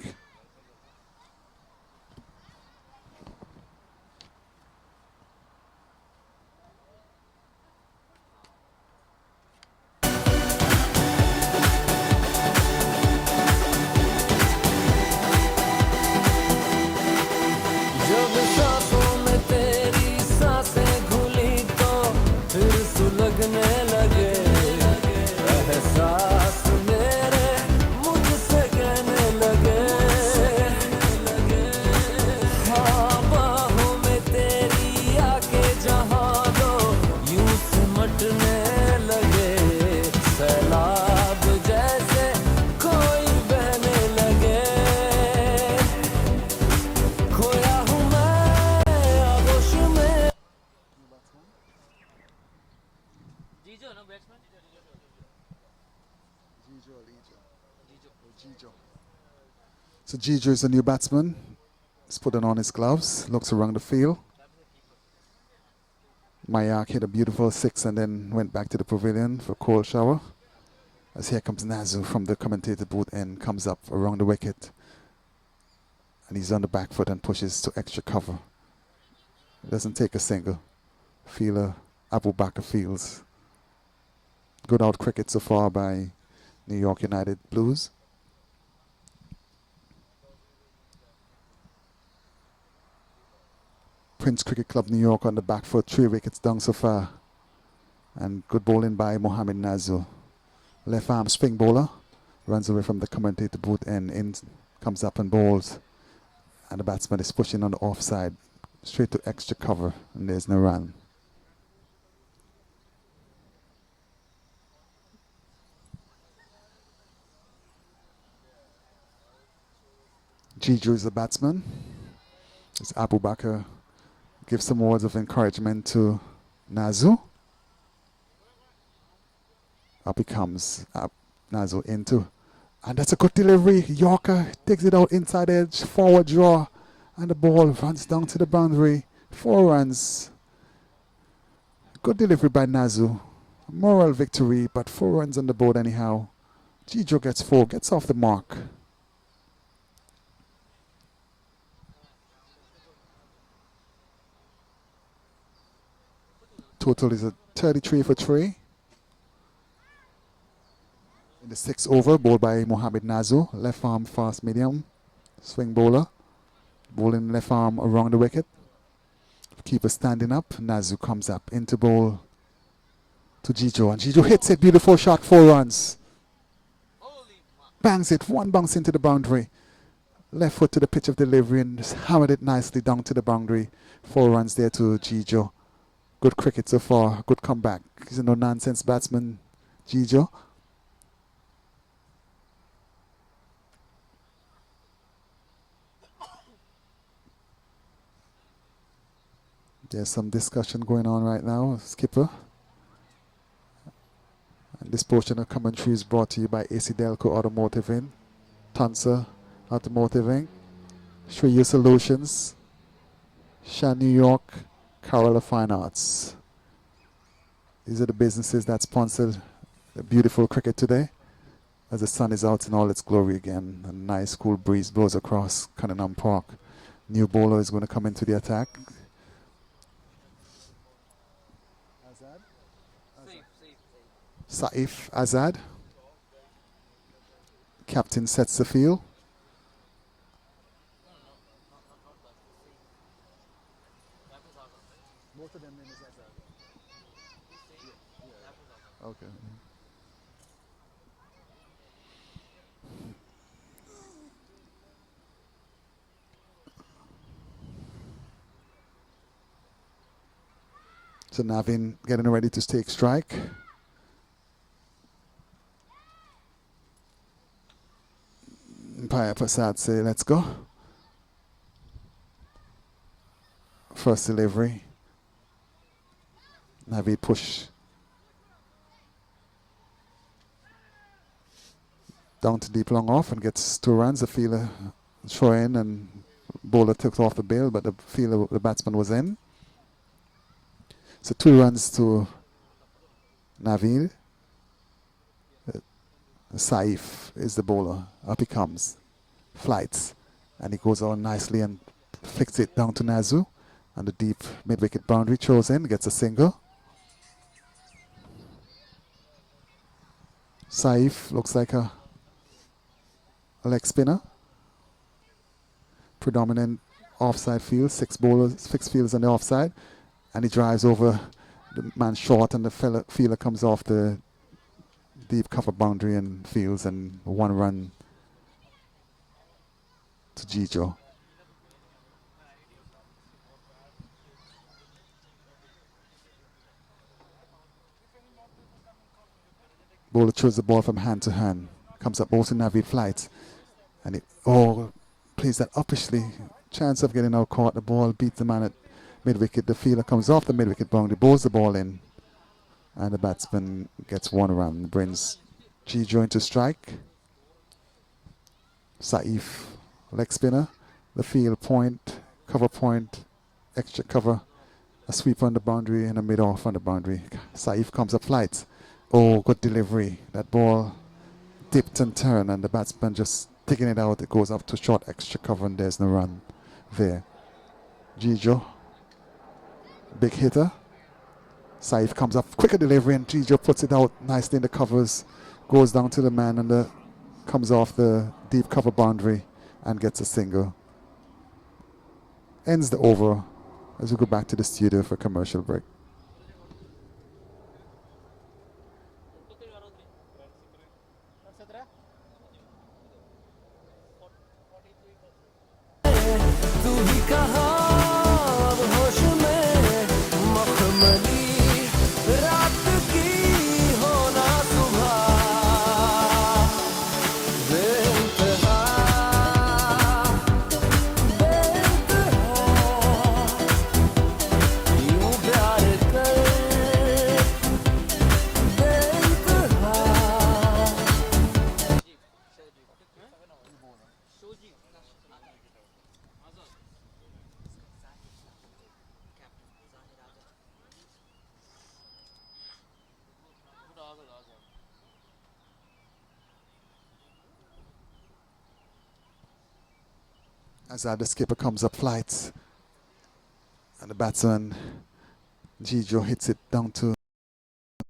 जब सांसों में तेरी सांसें घुली तो फिर सुलगने लगे एहसास मेरे मुझसे कहने लगे हाँ बाहों में तेरी आके जहाँ दो यूं सिमटने लगे सैलाब जैसे कोई बहने लगे खोया हूँ मैं आगोश में Jijo, no batsman? So Gijo is a new batsman. He's putting on his gloves, looks around the field. Mayak hit a beautiful six and then went back to the pavilion for a cold shower. As here comes Nazu from the commentator booth and comes up around the wicket. And he's on the back foot and pushes to extra cover. Doesn't take a single. Fielder Abu Bakr fields. Good out cricket so far by New York United Blues. Prince Cricket Club New York on the back foot, 3 wickets down so far. And good bowling by Mohamed Nazu. Left arm swing bowler. Runs away from the commentator booth and in comes up and bowls. And the batsman is pushing on the offside. Straight to extra cover. And there's no run. Gijo is the batsman. It's Abu Bakr. Give some words of encouragement to Nazu. Up he comes. Up Nazu into. And that's a good delivery. Yorker takes it out inside edge. Forward draw. And the ball runs down to the boundary. 4 runs. Good delivery by Nazu. Moral victory, but 4 runs on the board anyhow. Gijo gets 4. Gets off the mark. Total is a 33 for 3. In the 6th over, bowled by Mohamed Nazu. Left arm fast medium. Swing bowler. Bowling left arm around the wicket. Keeper standing up. Nazu comes up into bowl to Gijo. And Gijo hits it. Beautiful shot. 4 runs. Bangs it. 1 bounce into the boundary. Left foot to the pitch of delivery and just hammered it nicely down to the boundary. 4 runs there to Gijo. Good cricket so far. Good comeback. He's a no-nonsense batsman, Gijo. There's some discussion going on right now, skipper. And this portion of commentary is brought to you by AC Delco Automotive Inc., Tunsa Automotive Inc., Shreya Solutions, Shan New York, Carola Fine Arts. These are the businesses that sponsored the beautiful cricket today. As the sun is out in all its glory again, a nice cool breeze blows across Cunningham Park. New bowler is going to come into the attack. Saif Azad. Captain sets the field. Okay. So Navin getting ready to take strike. Paya Prasad say, let's go. First delivery. Navid push. Down to deep long off and gets 2 runs. The fielder throw in and bowler took off the bail, but the batsman was in. So 2 runs to Naveed. Saif is the bowler. Up he comes. Flights. And he goes on nicely and flicks it down to Nazu. And the deep mid-wicket boundary, throws in, gets a single. Saif looks like a leg spinner. Predominant offside field, six fielders on the offside. And he drives over the man short, and the fielder comes off the deep cover boundary and fields, and 1 run to Gijo. Bowler throws the ball from hand to hand. Comes up also Naveed flights. And it plays that uppishly. Chance of getting out caught. The ball beats the man at mid-wicket. The fielder comes off the mid-wicket boundary, bowls the ball in. And the batsman gets 1 run. Brings Gijo into strike. Saif, leg spinner. The field point, cover point, extra cover. A sweep on the boundary and a mid-off on the boundary. Saif comes up flights. Oh, good delivery. That ball dipped and turned, and the batsman just taking it out. It goes up to short extra cover, and there's no run there. Gijo, big hitter. Saif comes up, quicker delivery, and Gijo puts it out nicely in the covers. Goes down to the man and comes off the deep cover boundary and gets a single. Ends the over as we go back to the studio for commercial break. तू ही कहा अब होश में मखमली रात की होना सुबह बेइंतहा यूं प्यार कर बेइंतहा As the skipper comes up flights, and the batsman Gijo hits it down to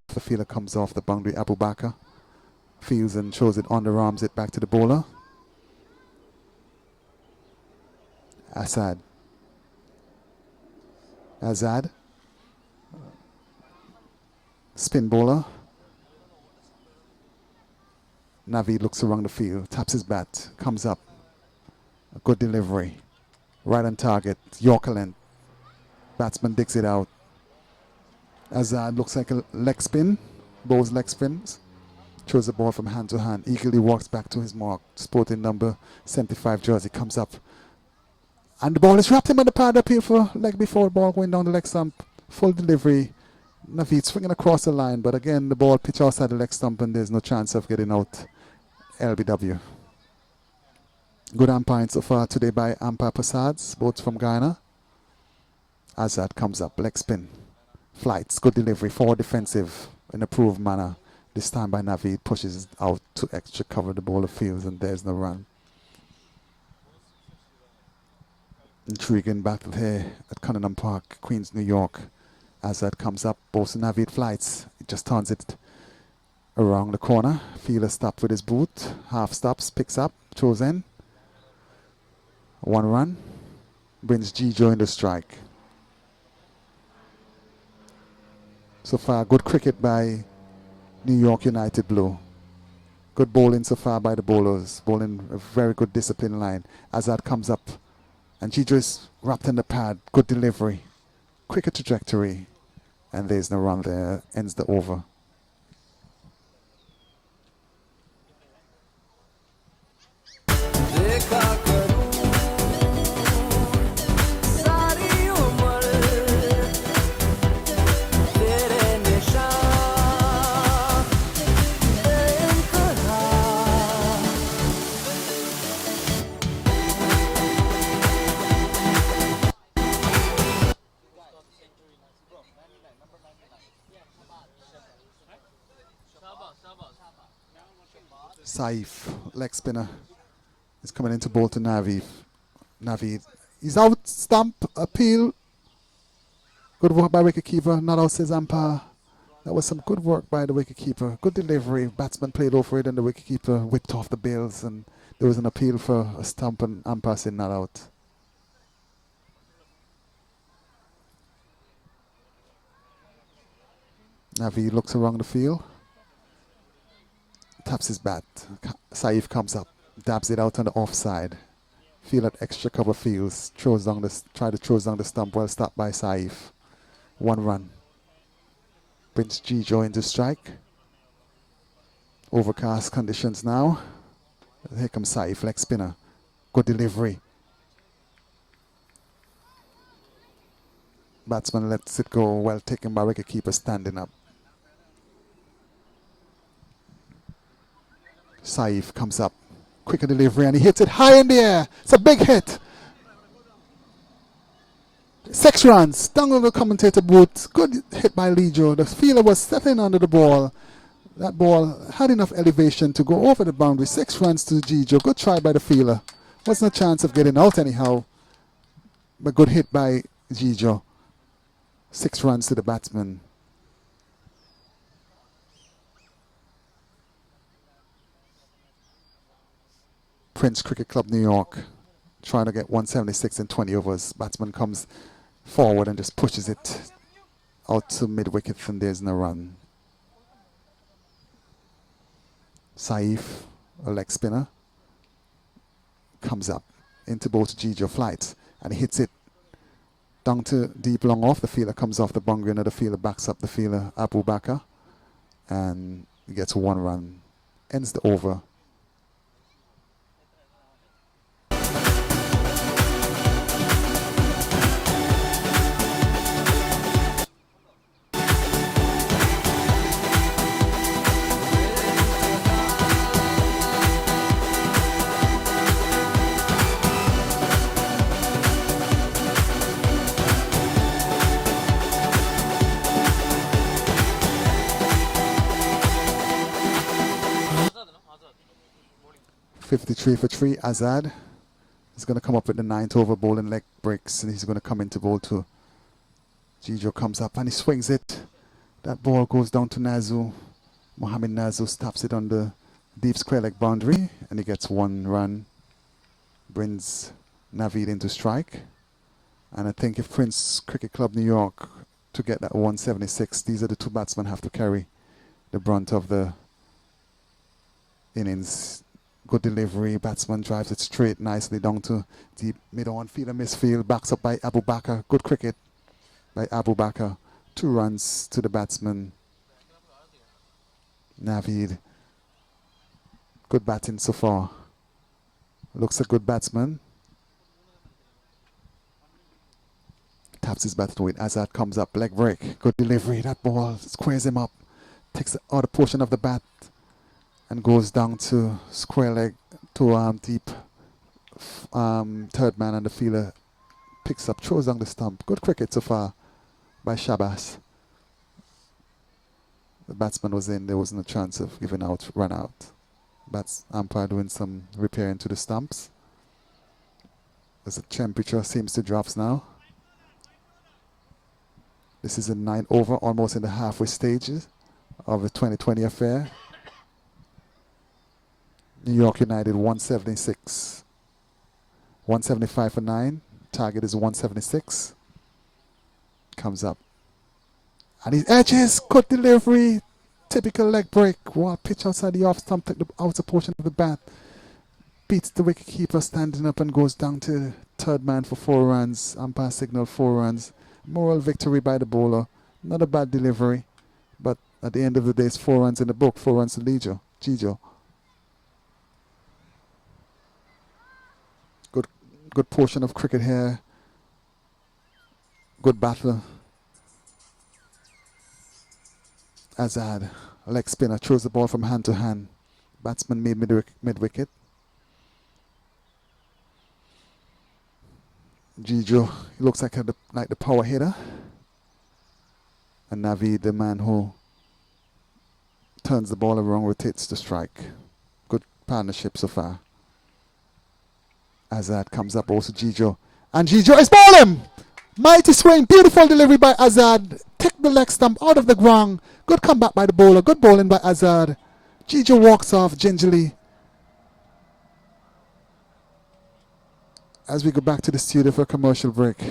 the fielder, comes off the boundary. Abu Bakr fields and throws it underarms it back to the bowler. Azad, spin bowler. Naveed looks around the field, taps his bat, comes up. A good delivery, right on target, Yorker length. Batsman digs it out. Azad looks like a leg spin, bowls leg spins. Throws the ball from hand to hand, eagerly walks back to his mark. Sporting number 75 jersey comes up. And the ball is wrapped him on the pad up here for leg before ball going down the leg stump. Full delivery. Naveed swinging across the line, but again the ball pitch outside the leg stump and there's no chance of getting out. LBW. Good umpiring so far today by umpire Prasads, both from Ghana. Azad comes up, leg spin. Flights, good delivery, forward defensive in approved manner. This time by Naveed, pushes out to extra cover the bowler fields, and there's no run. Intriguing battle here at Cunningham Park, Queens, New York. Azad comes up, bowls Naveed flights. He just turns it around the corner. Fielder stops with his boot, half stops, picks up, throws in. 1 run, brings Gijo in the strike. So far, good cricket by New York United Blue. Good bowling so far by the bowlers. Bowling a very good discipline line. Azad comes up and Gijo is wrapped in the pad. Good delivery. Quicker trajectory. And there's no run there. Ends the over. Saif, leg spinner, is coming into bowl to Naveed. Naveed, he's out, stump, appeal. Good work by wicketkeeper, not out says umpire. That was some good work by the wicketkeeper. Good delivery, batsman played over it and the wicketkeeper whipped off the bails and there was an appeal for a stump and umpire said not out. Naveed looks around the field. Taps his bat. Saif comes up, dabs it out on the offside. Feel that extra cover fields. Try to throw down the stump, well stopped by Saif. 1 run. Brings Gijo into strike. Overcast conditions now. Here comes Saif, leg spinner. Good delivery. Batsman lets it go, well taken by wicketkeeper standing up. Saif comes up, quicker delivery, and he hits it high in the air. It's a big hit. 6 runs, down on the commentator booth. Good hit by Lijo. The fielder was settling under the ball. That ball had enough elevation to go over the boundary. 6 runs to Gijo. Good try by the fielder. Wasn't a chance of getting out anyhow, but good hit by Gijo. 6 runs to the batsman. Prince Cricket Club, New York, trying to get 176 in 20 overs. Batsman comes forward and just pushes it out to mid-wicket and there's no run. Saif, a leg spinner, comes up into both Gijo flight and he hits it down to deep long off. The fielder comes off the boundary, another fielder backs up the fielder, Abu Bakr, and he gets 1 run. Ends the over. .53 for 3. Azad is going to come up with the 9th over bowling leg breaks and he's going to come into bowl too. Gijo comes up and he swings it. That ball goes down to Nazu. Mohammed Nazu stops it on the deep square leg boundary and he gets 1 run. Brings Naveed into strike. And I think if Prince Cricket Club New York to get that 176, these are the 2 batsmen have to carry the brunt of the innings. Good delivery, batsman drives it straight nicely down to deep mid-on field and misfield, backs up by Abu Bakr. Good cricket by Abu Bakr. 2 runs to the batsman. Naveed, good batting so far. Looks a good batsman. Taps his bat to it. Azad comes up, leg break. Good delivery, that ball squares him up. Takes the other portion of the bat and goes down to square leg to deep third man and the fielder picks up, throws down the stump. Good cricket so far by Shabas. The batsman was in, there wasn't a chance of giving out, run out. Umpire doing some repairing to the stumps. As the temperature seems to drop now. This is a 9 over, almost in the halfway stages of the 2020 affair. New York United 176. 175 for 9. Target is 176. Comes up. And he edges. Good delivery. Typical leg break. One pitch outside the off stump. Take the outer portion of the bat. Beats the wicketkeeper standing up and goes down to third man for 4 runs. Umpire signal 4 runs. Moral victory by the bowler. Not a bad delivery. But at the end of the day, it's 4 runs in the book. 4 runs to Gijo. Good portion of cricket here. Good battle. Azad, a leg spinner, throws the ball from hand to hand. Batsman made mid-wicket. Gijo, he looks like the power hitter. And Naveed, the man who turns the ball around, rotates to strike. Good partnership so far. Azad comes up also Gijo. And Gijo is bowling! Mighty swing, beautiful delivery by Azad. Take the leg stump out of the ground. Good comeback by the bowler, good bowling by Azad. Gijo walks off gingerly. As we go back to the studio for a commercial break.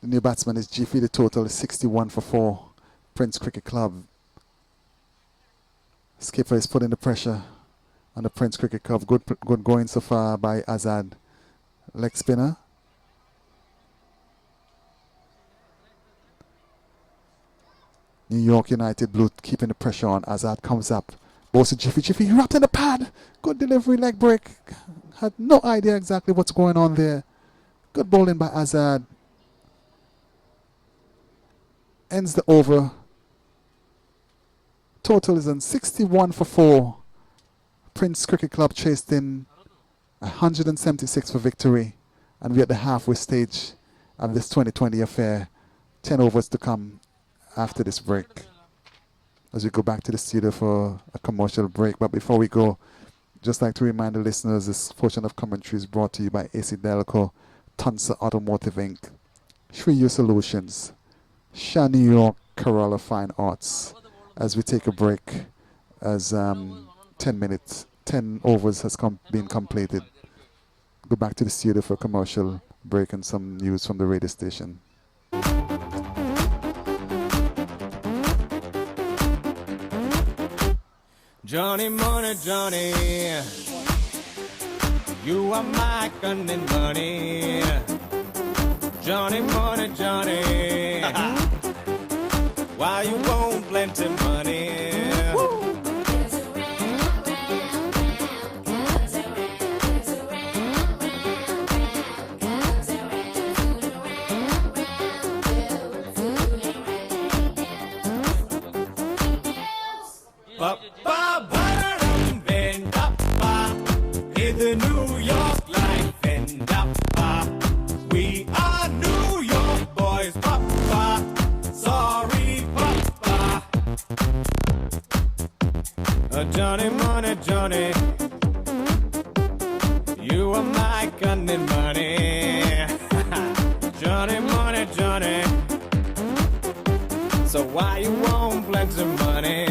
The new batsman is Jiffy. The total is 61 for 4. Prince Cricket Club. Skipper is putting the pressure on the Prince Cricket Club. Good going so far by Azad. Leg spinner. New York United Blue keeping the pressure on. Azad comes up. Also Jiffy. Jiffy wrapped in the pad. Good delivery, leg break. Had no idea exactly what's going on there. Good bowling by Azad. Ends the over. Total is on 61 for 4. Prince Cricket Club chased in 176 for victory. And we're at the halfway stage of this 2020 affair. 10 overs to come after this break. As we go back to the studio for a commercial break. But before we go, just like to remind the listeners, this portion of commentary is brought to you by AC Delco, Tunsa Automotive Inc., Shreyu Solutions, Sha New York, Corolla Fine Arts. As we take a break, as 10 overs has been completed. Go back to the studio for a commercial break and some news from the radio station. Johnny Money, Johnny, you are my Cunningham money. Johnny Money, Johnny, why you want plenty money? Papa, Baram, Vendapa, in the New York life, Vendapa. We are New York boys, Papa. Sorry, Papa. Johnny Money, Johnny, you are my Cunningham money. Johnny Money, Johnny, so why you want plenty of money?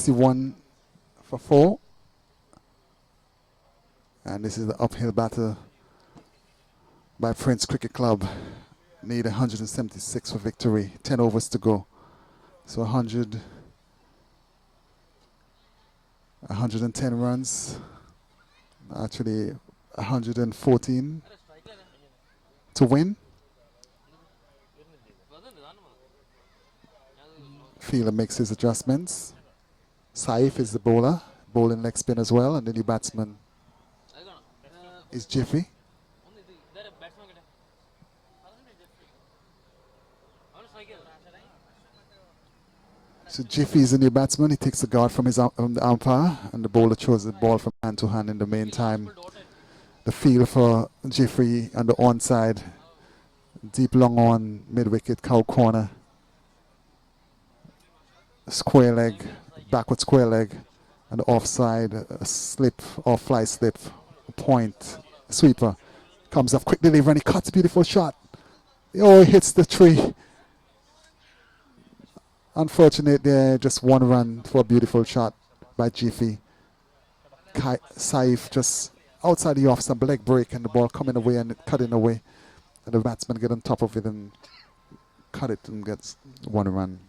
61 for 4. And this is the uphill battle by Prince Cricket Club. Need 176 for victory. 10 overs to go. So 110 runs. Actually 114 to win. Fielder makes his adjustments. Saif is the bowler, bowling leg spin as well, and the new batsman is Jiffy. So Jiffy is the new batsman. He takes the guard from from the umpire, and the bowler throws the ball from hand to hand. In the meantime, the field for Jiffy on the onside, deep long on, mid wicket, cow corner, square leg, backward square leg, and the offside, a slip or fly slip, point, sweeper, comes off, quick delivery, and he cuts a beautiful shot. Oh, he hits the tree. Unfortunate there, just one run for a beautiful shot by Jiffy. Saif just outside the off stump, leg break, and the ball coming away and cutting away. And the batsman get on top of it and cut it and gets one run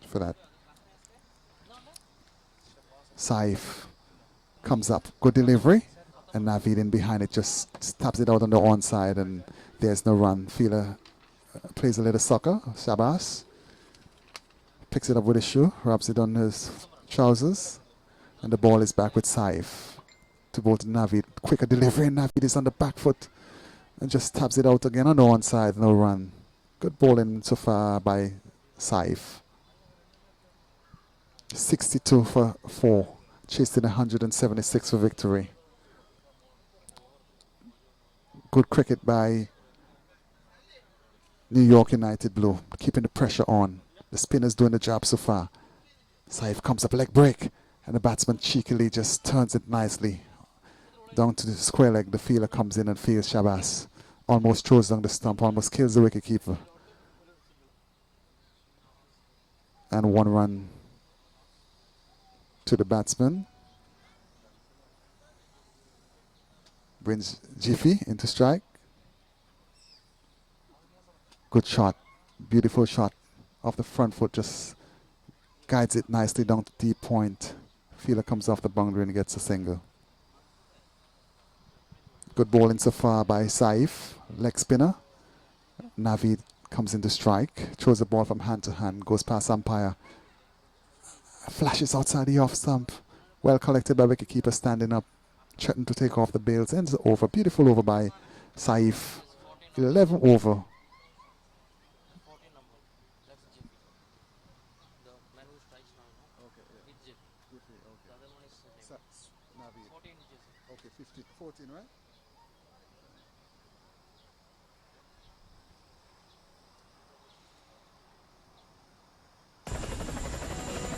for that. Saif comes up, good delivery, and Naveed in behind it just taps it out on the onside, and there's no run. Fielder plays a little soccer, Shabas. Picks it up with his shoe, rubs it on his trousers, and the ball is back with Saif to both Naveed. Quicker delivery, and Naveed is on the back foot and just taps it out again on the onside, no run. Good bowling so far by Saif. 62 for 4, chasing 176 for victory. Good cricket by New York United Blue, keeping the pressure on. The spinner's doing the job so far. Saif comes up, leg break, and the batsman cheekily just turns it nicely down to the square leg. The fielder comes in and fields Shabas. Almost throws down the stump, almost kills the wicketkeeper. And one run to the batsman. Brings Jiffy into strike. Good shot, beautiful shot. Off the front foot, just guides it nicely down to deep point. Fielder comes off the boundary and gets a single. Good bowling so far by Saif, leg spinner. Naveed comes into strike, throws the ball from hand to hand, goes past umpire. Flashes outside the off stump. Well collected by wicketkeeper standing up, threatening to take off the bails. Ends the over. Beautiful over by Saif. 11 over. Okay, 14, right?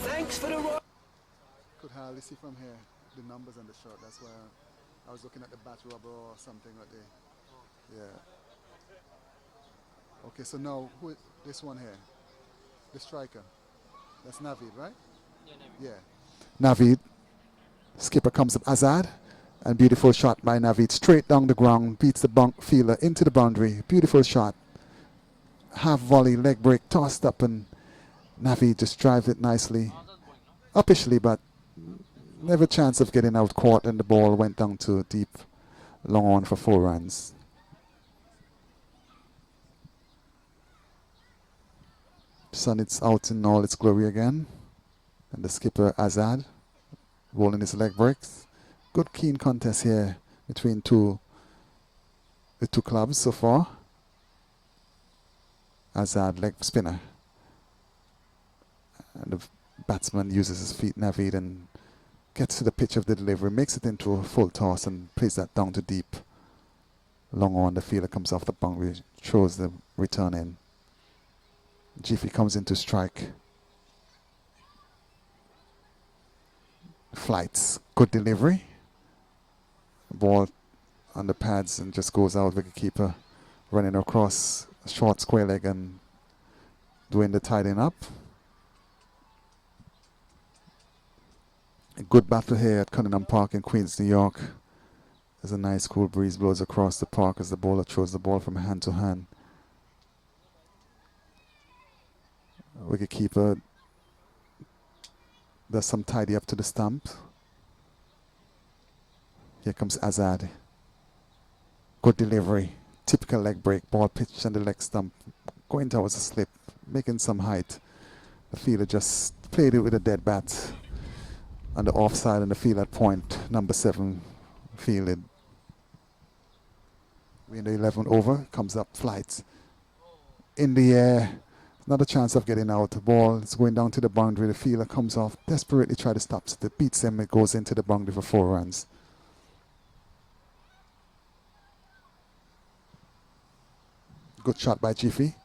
Thanks for the Could hardly see from here the numbers on the shot. That's why I was looking at the bat rubber or something like that. Yeah. Okay, so now this one here, the striker. That's Naveed, right? Yeah, Naveed. Skipper comes up, Azad, and beautiful shot by Naveed. Straight down the ground, beats the fielder into the boundary. Beautiful shot. Half volley, leg break, tossed up, and Naveed just drives it nicely. Uppishly, but never chance of getting out caught, and the ball went down to deep, long on for 4 runs. Sun is out in all its glory again. And the skipper Azad rolling his leg breaks. Good keen contest here between the two clubs so far. Azad leg spinner. And the batsman uses his feet, Naveed, and gets to the pitch of the delivery, makes it into a full toss and plays that down to deep. Long on, the fielder comes off the boundary, throws the return in. Jiffy comes into strike. Flights, good delivery. Ball on the pads and just goes out. Wicketkeeper running across short square leg and doing the tidying up. A good battle here at Cunningham Park in Queens, New York. There's a nice cool breeze blows across the park as the bowler throws the ball from hand to hand. Wicketkeeper does some tidy up to the stump. Here comes Azad. Good delivery. Typical leg break. Ball pitched on the leg stump. Going towards the slip. Making some height. The fielder just played it with a dead bat. On the offside and the field at point. Number 7 fielded. We in the 11th over. Comes up. Flight. In the air. Not a chance of getting out. The ball is going down to the boundary. The fielder comes off. Desperately try to stop it. Beats him. It goes into the boundary for 4 runs. Good shot by Jiffy.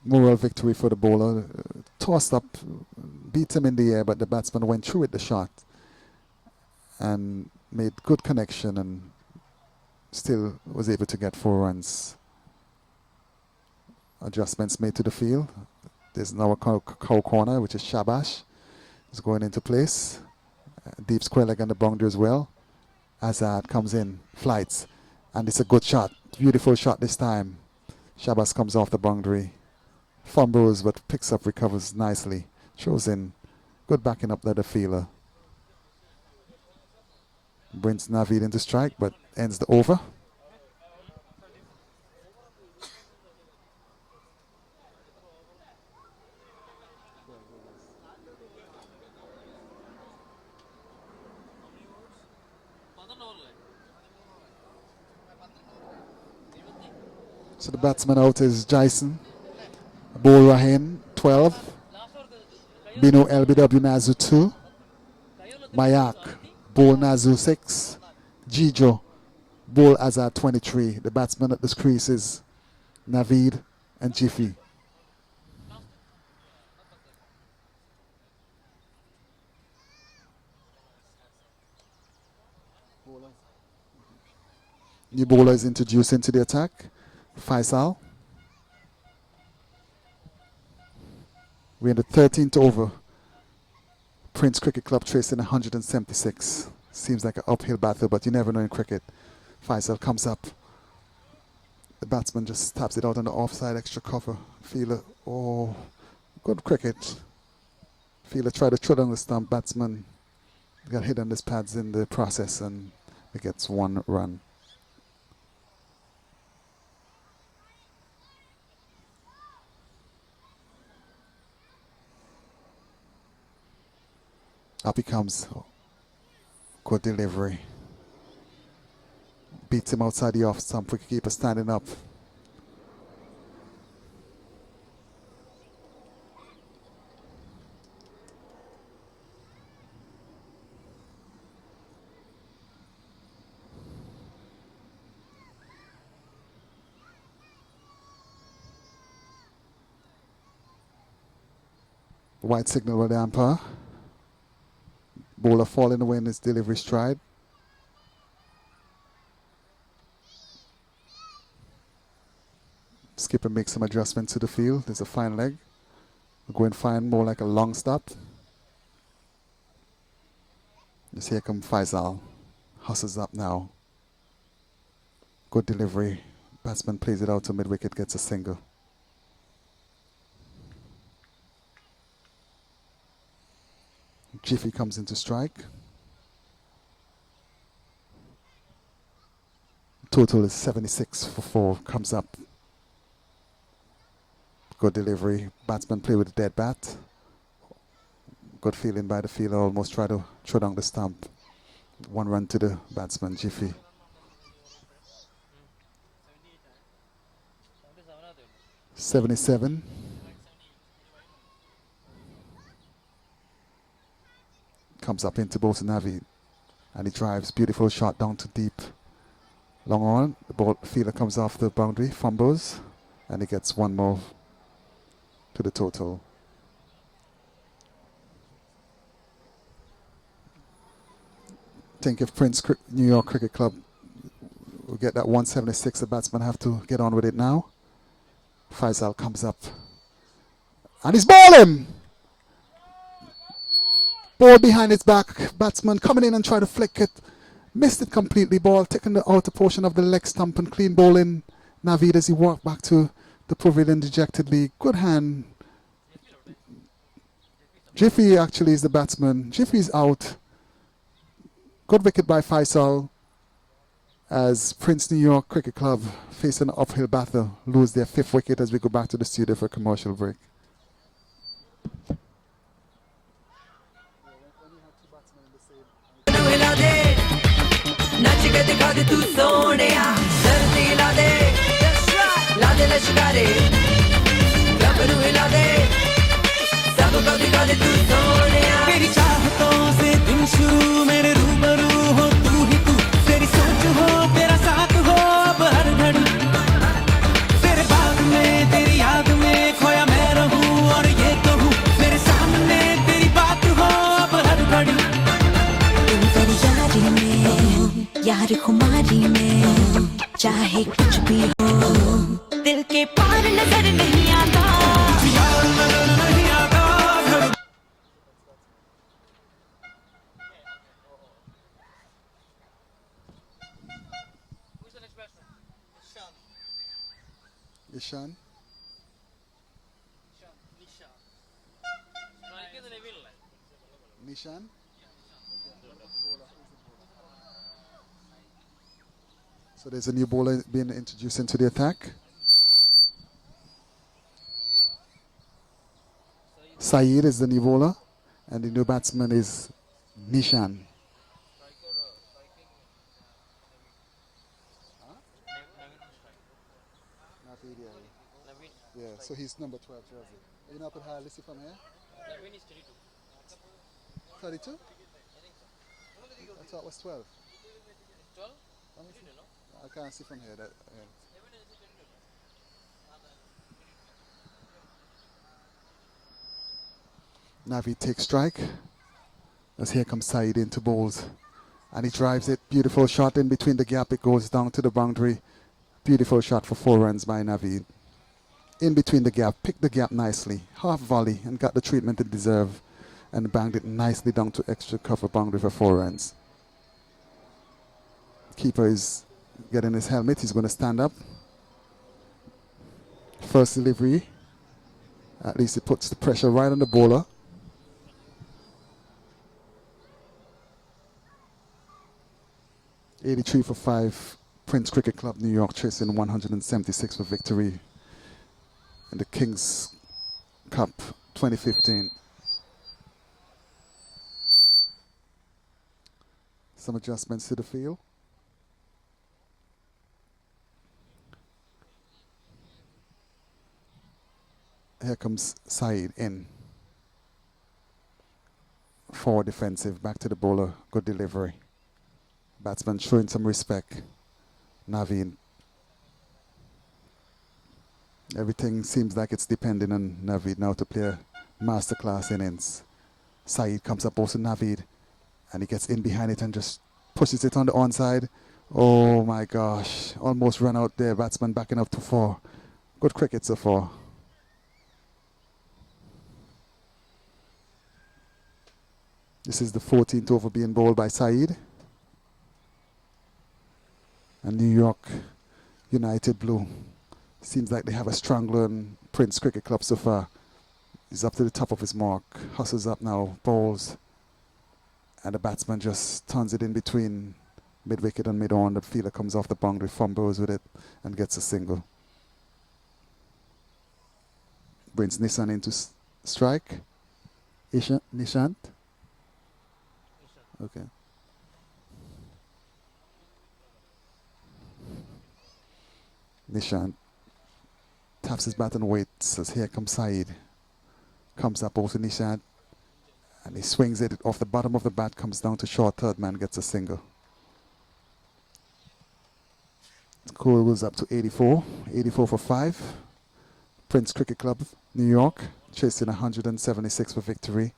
Moral victory for the bowler. Tossed up, beat him in the air, but the batsman went through with the shot and made good connection and still was able to get 4 runs. Adjustments made to the field. There's now a cow corner, which is Shabash. It's going into place. Deep square leg on the boundary as well. Azad comes in, flights, and it's a good shot. Beautiful shot this time. Shabazz comes off the boundary. Fumbles but picks up, recovers nicely. Throws in. Good backing up by the fielder. Brings Naveed into strike but ends the over. So the batsman out is Jason. Bol Rahin, 12. Bino LBW Nazu, 2. Mayak, Bol Nazu, 6. Jijo, Bol Azad, 23. The batsman at the crease is Naveed and Jiffy. New bowler is introduced into the attack. Faisal. We're in the 13th over. Prince Cricket Club tracing 176. Seems like an uphill battle, but you never know in cricket. Faisal comes up. The batsman just taps it out on the offside, extra cover. Fielder, oh, good cricket. Fielder tried to throw down the stump. Batsman got hit on his pads in the process, and he gets 1 run. Up he comes. Good delivery. Beats him outside the off stump. Wicketkeeper standing up. White signal by the umpire. Bowler falling away in his delivery stride. Skipper makes some adjustments to the field. There's a fine leg. We're going fine, more like a long stop. Just here come Faisal. Hustles up now. Good delivery. Batsman plays it out to mid-wicket, gets a single. Jiffy comes into strike. Total is 76 for 4. Comes up. Good delivery. Batsman play with a dead bat. Good feeling by the fielder. Almost try to throw down the stump. 1 run to the batsman, Jiffy. .77. Comes up into Bolton Navi and he drives. Beautiful shot down to deep. Long on. The ball fielder comes off the boundary, fumbles, and he gets 1 more to the total. I think if New York Cricket Club will get that 176, the batsmen have to get on with it now. Faisal comes up and he's balling. Ball behind his back. Batsman coming in and try to flick it. Missed it completely. Ball taking the outer portion of the leg stump and clean ball in. Naveed as he walked back to the pavilion dejectedly. Good hand. Jiffy actually is the batsman. Jiffy's out. Good wicket by Faisal as Prince New York Cricket Club facing an uphill battle lose their 5th wicket as we go back to the studio for a commercial break. तेरी चाहतों से दिन शुरू मेरे रूबरू हो तू ही तू तेरी सोच हो तेरा साथ हो अब हर घड़ी तेरे बाग में तेरी याद में खोया मैं रहूं और ये कहूं मेरे सामने तेरी बात हो अब हर घड़ी तुम तेरी यारी में यार खुमारी में चाहे कुछ भी हो दिल के पार नजर नहीं आता यार नजर नहीं आता Who's the next batsman? Ishan. Nishan. So there's a new bowler being introduced into the attack. Saeed is the new bowler, and the new batsman is Nishan. Yeah, so he's number 12 jersey. You know, I could hardly see from here. 32? I thought it was 12. 12? I can't see from here. That, Navi takes strike as here comes Saeed into bowls. And he drives it. Beautiful shot in between the gap. It goes down to the boundary. Beautiful shot for 4 runs by Navi. In between the gap. Picked the gap nicely. Half volley and got the treatment it deserved. And banged it nicely down to extra cover boundary for 4 runs. Keeper is getting his helmet. He's going to stand up. First delivery. At least it puts the pressure right on the bowler. .83 for 5. Prince Cricket Club, New York, chasing 176 for victory in the Kings Cup 2015. Some adjustments to the field. Here comes Saeed in. Forward defensive, back to the bowler, good delivery. Batsman showing some respect. Naveen. Everything seems like it's depending on Naveed now to play a masterclass innings. Saeed comes up also Naveed and he gets in behind it and just pushes it on the onside. Oh my gosh, almost run out there. Batsman backing up to 4. Good cricket so far. This is the 14th over being bowled by Saeed. And New York United Blue. Seems like they have a strangler in Prince Cricket Club so far. He's up to the top of his mark. Hustles up now, bowls. And the batsman just turns it in between mid-wicket and mid-on. The fielder comes off the boundary, fumbles with it, and gets a single. Brings Nissan into strike. Nishant? Okay. Nishant taps his bat and waits as here comes Saeed. Comes up also Nishant and he swings it off the bottom of the bat, comes down to short, third man gets a single. Score goes up to 84. 84 for 5. Prince Cricket Club, New York, chasing 176 for victory.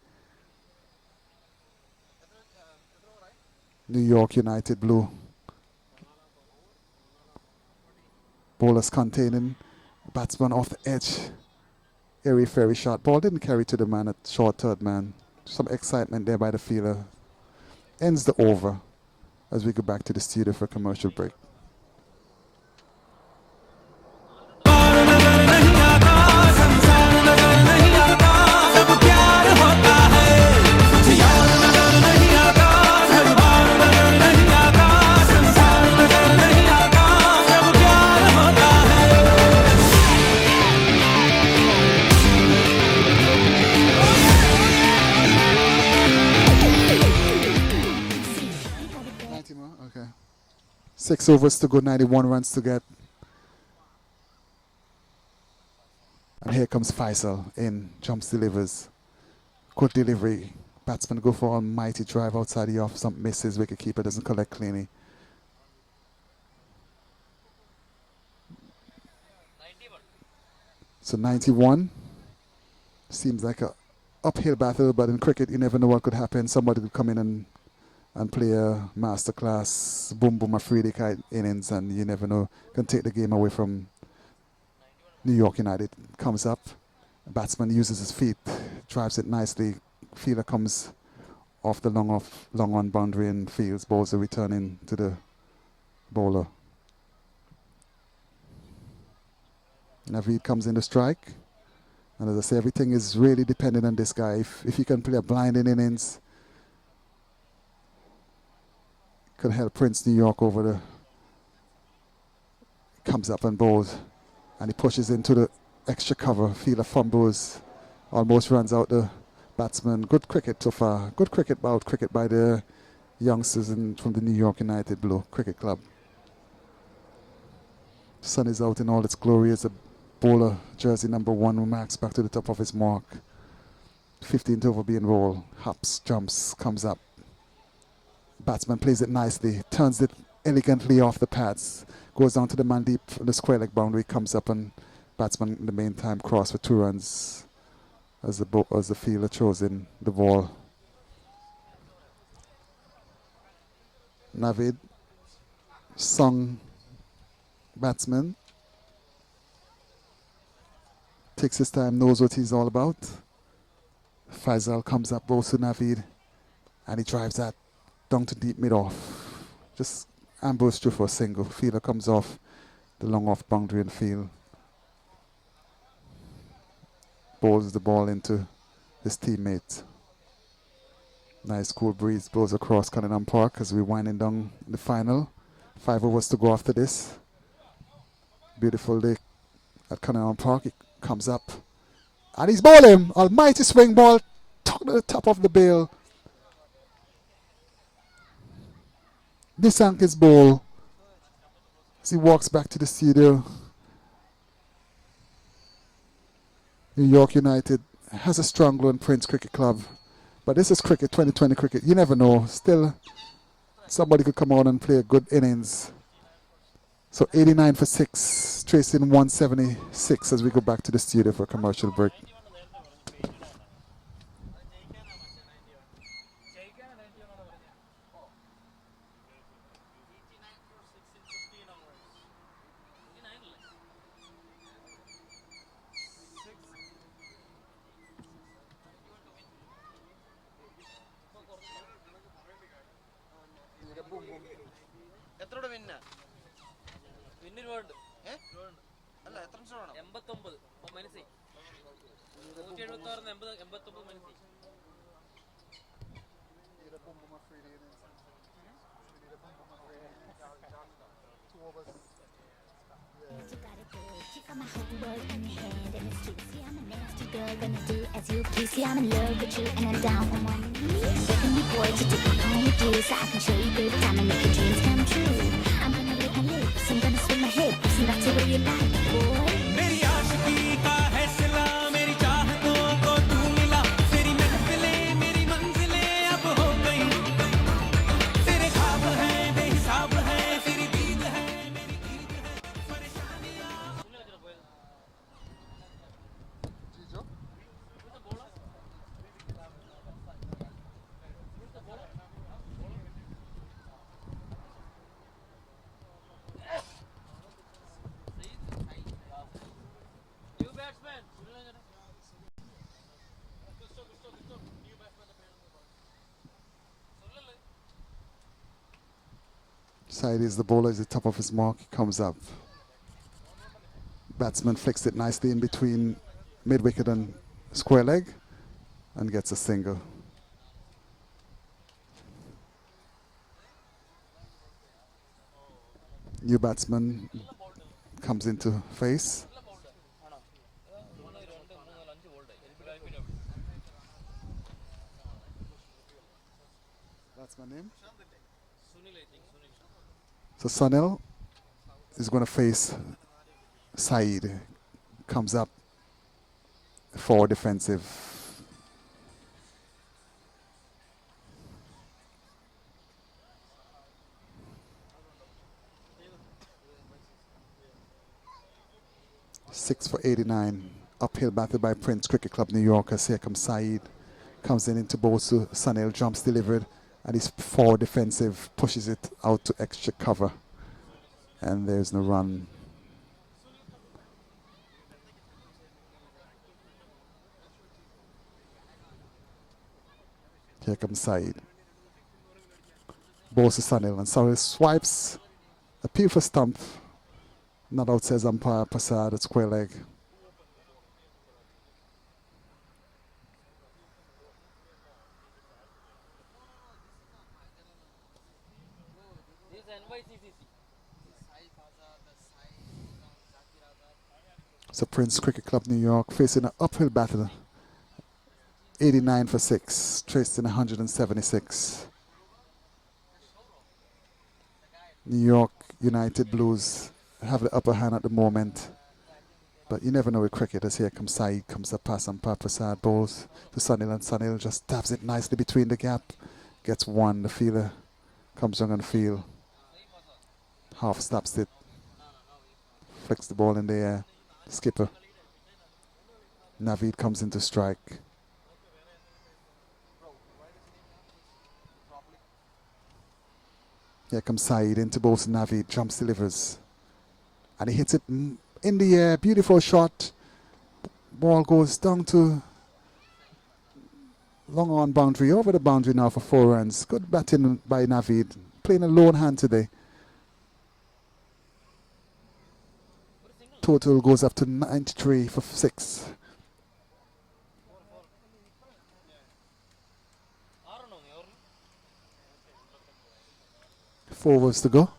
New York United Blue. Bowlers containing batsman off the edge. Airy fairy shot. Ball didn't carry to the man at short third man. Some excitement there by the fielder. Ends the over as we go back to the studio for a commercial break. Okay. 6 overs to go, 91 runs to get. And here comes Faisal in, jumps, delivers. Good delivery. Batsman go for almighty drive outside the off. Some misses. Wicketkeeper doesn't collect cleanly. 91. So 91. Seems like a uphill battle, but in cricket you never know what could happen. Somebody could come in and play a masterclass boom boom Afridi kite innings, and you never know, can take the game away from New York United. Comes up, batsman uses his feet, drives it nicely. Fielder comes off the long on boundary and fields. Balls are returning to the bowler. Naveed comes in to strike, and as I say, everything is really dependent on this guy. If he can play a blinding innings, could help Prince New York over the. Comes up and bowls, and he pushes into the extra cover. Fielder fumbles, almost runs out the batsman. Good cricket so far. Good cricket by the youngsters from the New York United Blue Cricket Club. Sun is out in all its glory as a bowler, jersey number 1, who marks back to the top of his mark. 15th over being rolled. Hops, jumps, comes up. Batsman plays it nicely, turns it elegantly off the pads, goes down to the man deep, the square leg boundary, comes up, and batsman in the meantime cross for 2 runs as the fielder throws in the ball. Naveed, Sung batsman, takes his time, knows what he's all about. Faisal comes up, bowls to Naveed, and he drives that down to deep mid-off. Just ambush through for a single. Fielder comes off the long off boundary and field. Bowls the ball into his teammate. Nice cool breeze blows across Cunningham Park as we're winding down the final. 5 overs to go after this. Beautiful day at Cunningham Park. He comes up and he's bowling. Almighty swing ball, to the top of the bill. Nisank his ball as he walks back to the studio. New York United has a strong glow in Prince Cricket Club, but this is cricket, 2020 cricket. You never know. Still, somebody could come on and play a good innings. So 89 for 6, tracing 176 as we go back to the studio for a commercial break. എത്രയുടെ വിന്ന വിന്നിന് വേണ്ട അല്ല എത്ര runs വേണം 89 മനസ്സിൽ 176 89 മനസ്സിൽ You got my whole world in your hand and it's juicy. I'm a nasty girl, gonna do as you please. See, I'm in love with you and I'm down on one knee. Begging you, boy, to take me home with you so I can show you good time and make your dreams come true. I'm gonna lick my lips, I'm gonna swing my hips, and that's the way you like it, boy. मेरी आशिकी का है सिला मेरी चाहतों को तू मिला तेरी महफिलें मेरी मंजिलें अब हो गई तेरे ख्वाब हैं बेहिसाब हैं तेरी दीद है मेरी दीद है परेशानियां Saeed is the bowler, is the top of his mark, he comes up. Batsman flicks it nicely in between mid-wicket and square leg and gets a single. New batsman comes into face. That's my name. So Sunil is going to face Saeed. Comes up for defensive. Six for 89. Uphill batted by Prince Cricket Club New York. As here comes Saeed. Comes in into both to Sunil. Jumps delivered. And he's forward defensive. Pushes it out to extra cover. And there's no run. Here comes Saeed. Balls to Sunil. And Sunil swipes. Appeal for stump. Not out, says umpire Prasad at square leg. This is NYKC. So Prince Cricket Club New York facing an uphill battle. 89 for 6, traced in 176. New York United Blues have the upper hand at the moment. But you never know with cricket, as here comes Saeed, comes up past umpire Prasad, balls to Sunil, and Sunil just taps it nicely between the gap. Gets one, the fielder comes young on field. Half snaps it. Flicks the ball in the air. Skipper. Naveed comes into strike. Here comes Saeed into both. Naveed jumps, delivers. And he hits it in the air. Beautiful shot. Ball goes down to long on boundary. Over the boundary now for 4 runs. Good batting by Naveed. Playing a lone hand today. Total goes up to 93 for 6. Four overs to go.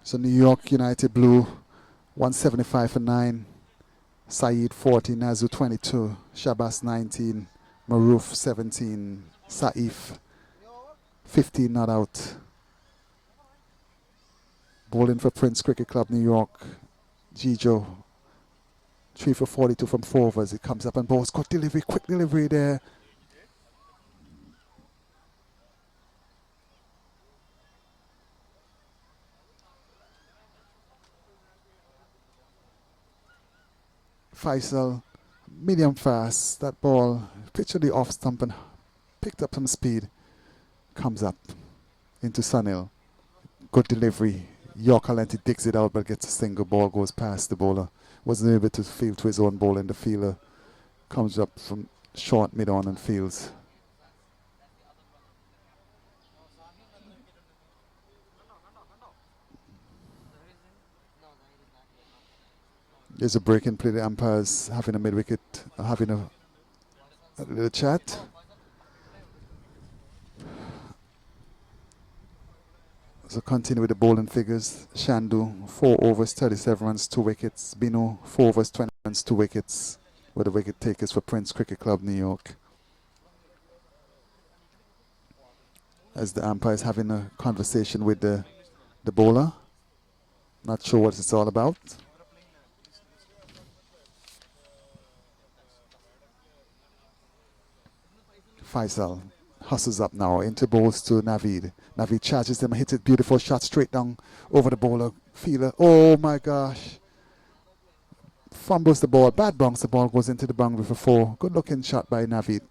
So New York United Blue 175 for 9. Saeed 40, Nazu 22, Shabas 19, Maroof 17, Saif 15 not out. Bowling for Prince Cricket Club New York, Gijo 3 for 42 from 4 overs. It comes up and bowls, got delivery, quick delivery there. Faisal, medium fast, that ball, pitched to the off stump and picked up some speed. Comes up into Sunil. Good delivery. Yorker Lenti digs it out but gets a single. Ball goes past the bowler. Wasn't able to field to his own ball, and the fielder comes up from short mid on and fields. There's a break in play. The umpires having a mid-wicket, having a little chat. So continue with the bowling figures. Shandu, 4 overs, 37 runs, 2 wickets. Bino, 4 overs, 20 runs, 2 wickets. Were the wicket takers for Prince Cricket Club New York. As the umpire is having a conversation with the bowler. Not sure what it's all about. Faisal hustles up now into balls to Naveed. Naveed charges them, hits it, beautiful shot straight down over the bowler. Fielder, oh my gosh. Fumbles the ball, bad bounce, the ball goes into the boundary for 4. Good looking shot by Naveed.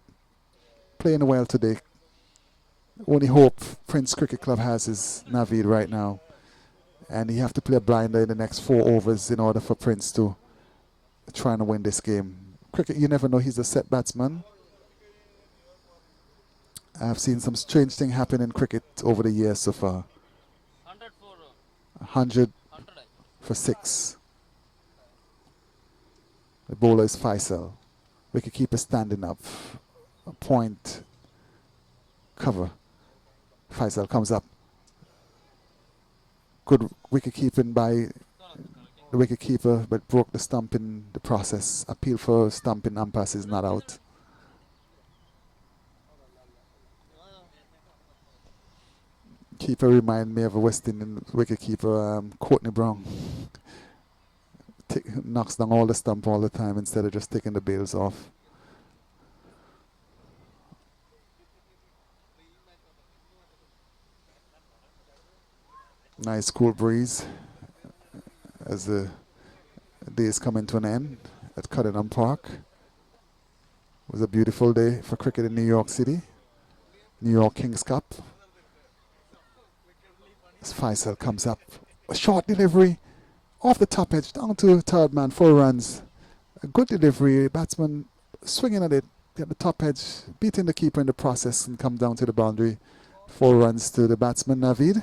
Playing well today. Only hope Prince Cricket Club has is Naveed right now. And he have to play a blinder in the next 4 overs in order for Prince to trying to win this game. Cricket, you never know, he's a set batsman. I've seen some strange thing happen in cricket over the years so far. 100 for 100 100. for 6. The bowler is Faisal. Wicketkeeper standing up. A point cover. Faisal comes up. Good wicket keeping by the wicketkeeper, but broke the stump in the process. Appeal for stumping umpires is not out. Keeper remind me of a West Indian wicketkeeper, Courtney Brown. Knocks down all the stump all the time instead of just taking the bails off. Nice cool breeze as the day is coming to an end at Cunningham Park. It was a beautiful day for cricket in New York City. New York Kings Cup. As Faisal comes up, a short delivery off the top edge down to third man, 4 runs. A good delivery, batsman swinging at it at the top edge, beating the keeper in the process and come down to the boundary. 4 runs to the batsman Naveed.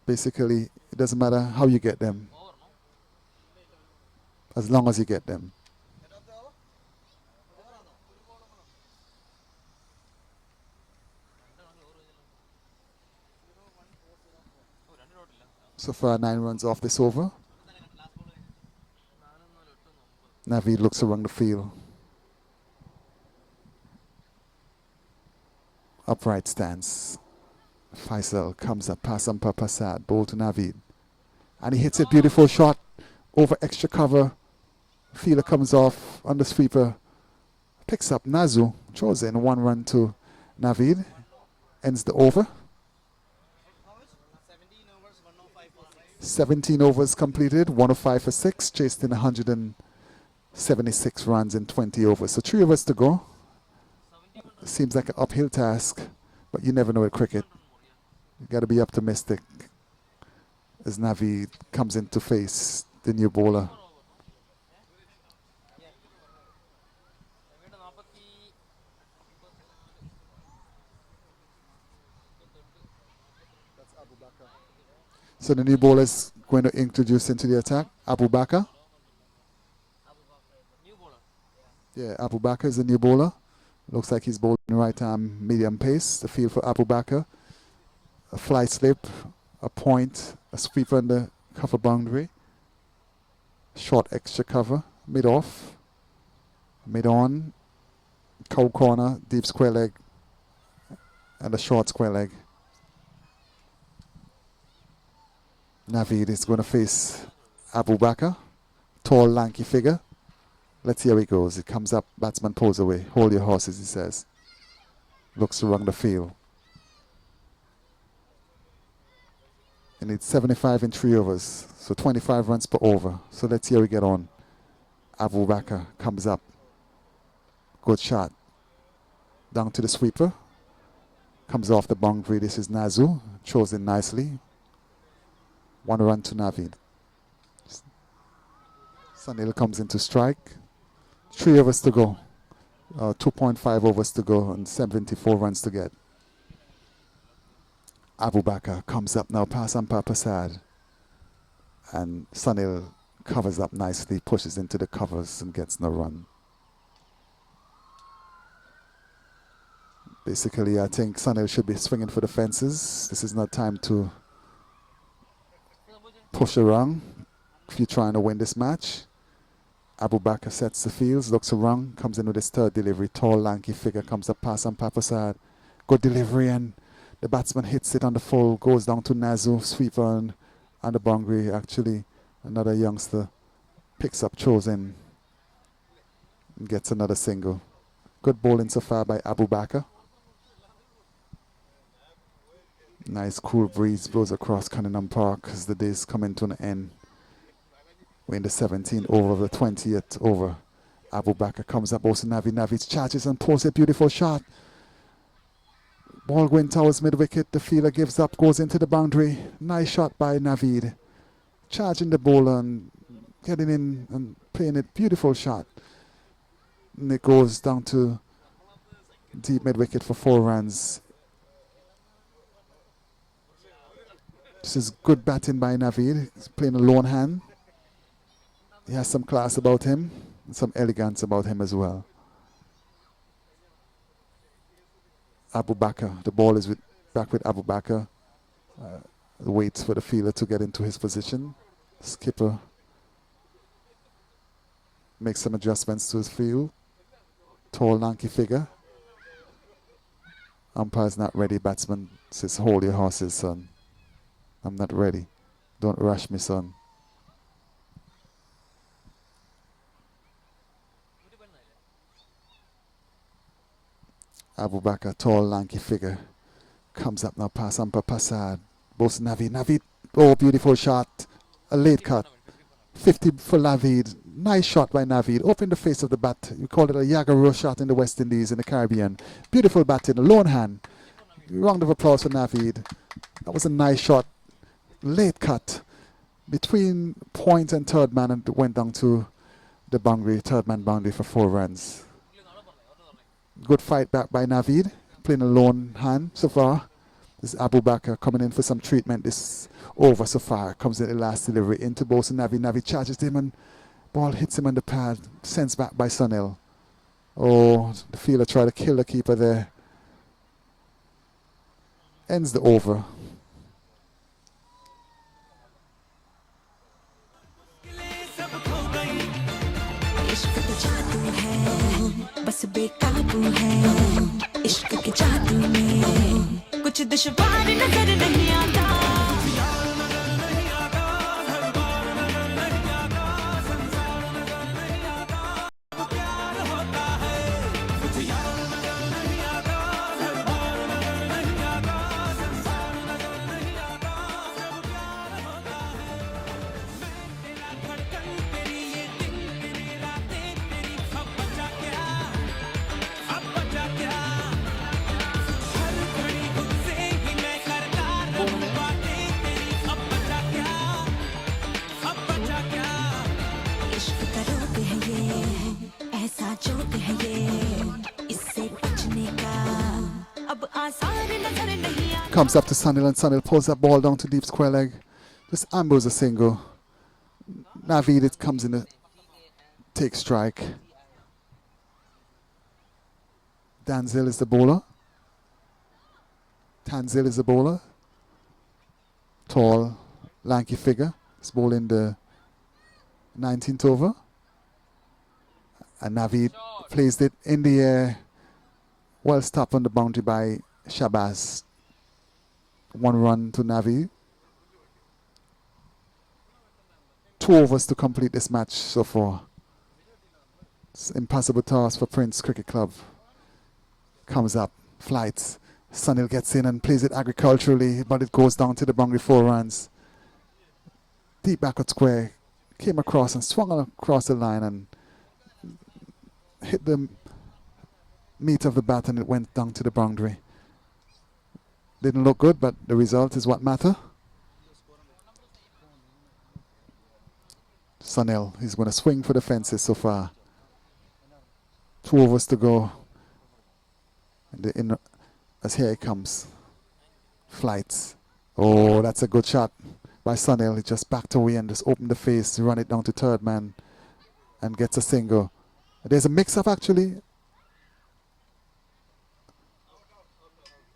Basically, it doesn't matter how you get them, as long as you get them. So far, 9 runs off this over. Naveed looks around the field. Upright stance. Faisal comes up, pass on Prasad, ball to Naveed. And he hits a beautiful shot over extra cover. Fielder comes off on the sweeper. Picks up Nazu, throws in 1 run to Naveed. Ends the over. 17 overs completed, 105 for 6, chased in 176 runs in 20 overs. So 3 overs to go. Seems like an uphill task, but you never know with cricket. You got to be optimistic as Naveed comes in to face the new bowler. So the new bowler is going to introduce into the attack, Abu Bakr. New bowler. Yeah, Abu Bakr is the new bowler. Looks like he's bowling right arm medium pace. The field for Abu Bakr. A fly slip, a point, a sweep on the cover boundary. Short extra cover, mid off, mid on, cow corner, deep square leg, and a short square leg. Naveed is going to face Abu Bakr, tall, lanky figure. Let's see how he goes. He comes up, batsman pulls away. Hold your horses, he says. Looks around the field. He needs 75 in 3 overs, so 25 runs per over. So let's see how we get on. Abu Bakr comes up. Good shot. Down to the sweeper. Comes off the boundary. This is Nazu. Throws in nicely. 1 run to Naveed. Sunil comes into strike. 3 overs to go. 2.5 overs to go and 74 runs to get. Abu Bakr comes up now, pass on Prasad. And Sunil covers up nicely, pushes into the covers and gets no run. Basically, I think Sunil should be swinging for the fences. This is not time to push around if you're trying to win this match. Abu Bakr sets the fields, looks around, comes in with his third delivery. Tall, lanky figure comes up, pass on Prasad. Good delivery, and the batsman hits it on the full, goes down to Nazu, sweeper on the boundary. Actually, another youngster picks up, throws in, and gets another single. Good bowling so far by Abu Bakr. Nice cool breeze blows across Cunningham Park as the day's coming to an end. We're in the 17th over of the 20th over. Abu Bakr comes up, also Naveed charges and pulls a beautiful shot. Ball going towards mid-wicket. The fielder gives up, goes into the boundary. Nice shot by Naveed. charging the bowler and getting in and playing it. Beautiful shot. And it goes down to deep mid wicket for 4 runs. This is good batting by Naveed. He's playing a lone hand. He has some class about him and some elegance about him as well. Abu Bakr, the ball is back with Abu Bakr. Waits for the fielder to get into his position. Skipper makes some adjustments to his field. Tall, lanky figure. Umpire's not ready. Batsman says, hold your horses, son. I'm not ready. Don't rush me, son. Abu Bakr, tall, lanky figure. Comes up now, pass umpire Passad. Both Naveed. Naveed, oh, beautiful shot. A late cut. 50 for Naveed. Nice shot by Naveed. Open the face of the bat. You call it a Yagaro shot in the West Indies, in the Caribbean. Beautiful batting, a lone hand. Round of applause for Naveed. That was a nice shot. Late cut. Between point and third man, and went down to the boundary, third man boundary for 4 runs. Good fight back by Naveed. Playing a lone hand so far. This is Abu Bakr coming in for some treatment this over so far. Comes in the last delivery into Bosun Naveed. Naveed charges him and ball hits him on the pad. Sends back by Sunil. Oh, the fielder tried to kill the keeper there. Ends the over. बस बेकाबू है इश्क के जादू में कुछ दुश्वार नजर नहीं आता Comes up to Sunil and Sunil pulls that ball down to deep square leg. Just ambles a single. Naveed, it comes in a take strike. Tanzil is the bowler. Tanzil is the bowler. Tall, lanky figure. He's bowling the 19th over. And Naveed placed it in the air. Well stopped on the boundary by Shabazz. 1 run to Naveed. 2 overs to complete this match so far. It's impossible task for Prince Cricket Club. Comes up, flights. Sunil gets in and plays it agriculturally, but it goes down to the boundary 4 runs. Deep backward square. Came across and swung across the line and hit the meat of the bat and it went down to the boundary. Didn't look good, but the result is what matters. Sunil, he's going to swing for the fences so far. 2 overs to go. And as here he comes. Flights. Oh, that's a good shot by Sunil. He just backed away and just opened the face to run it down to third man and gets a single. There's a mix-up actually.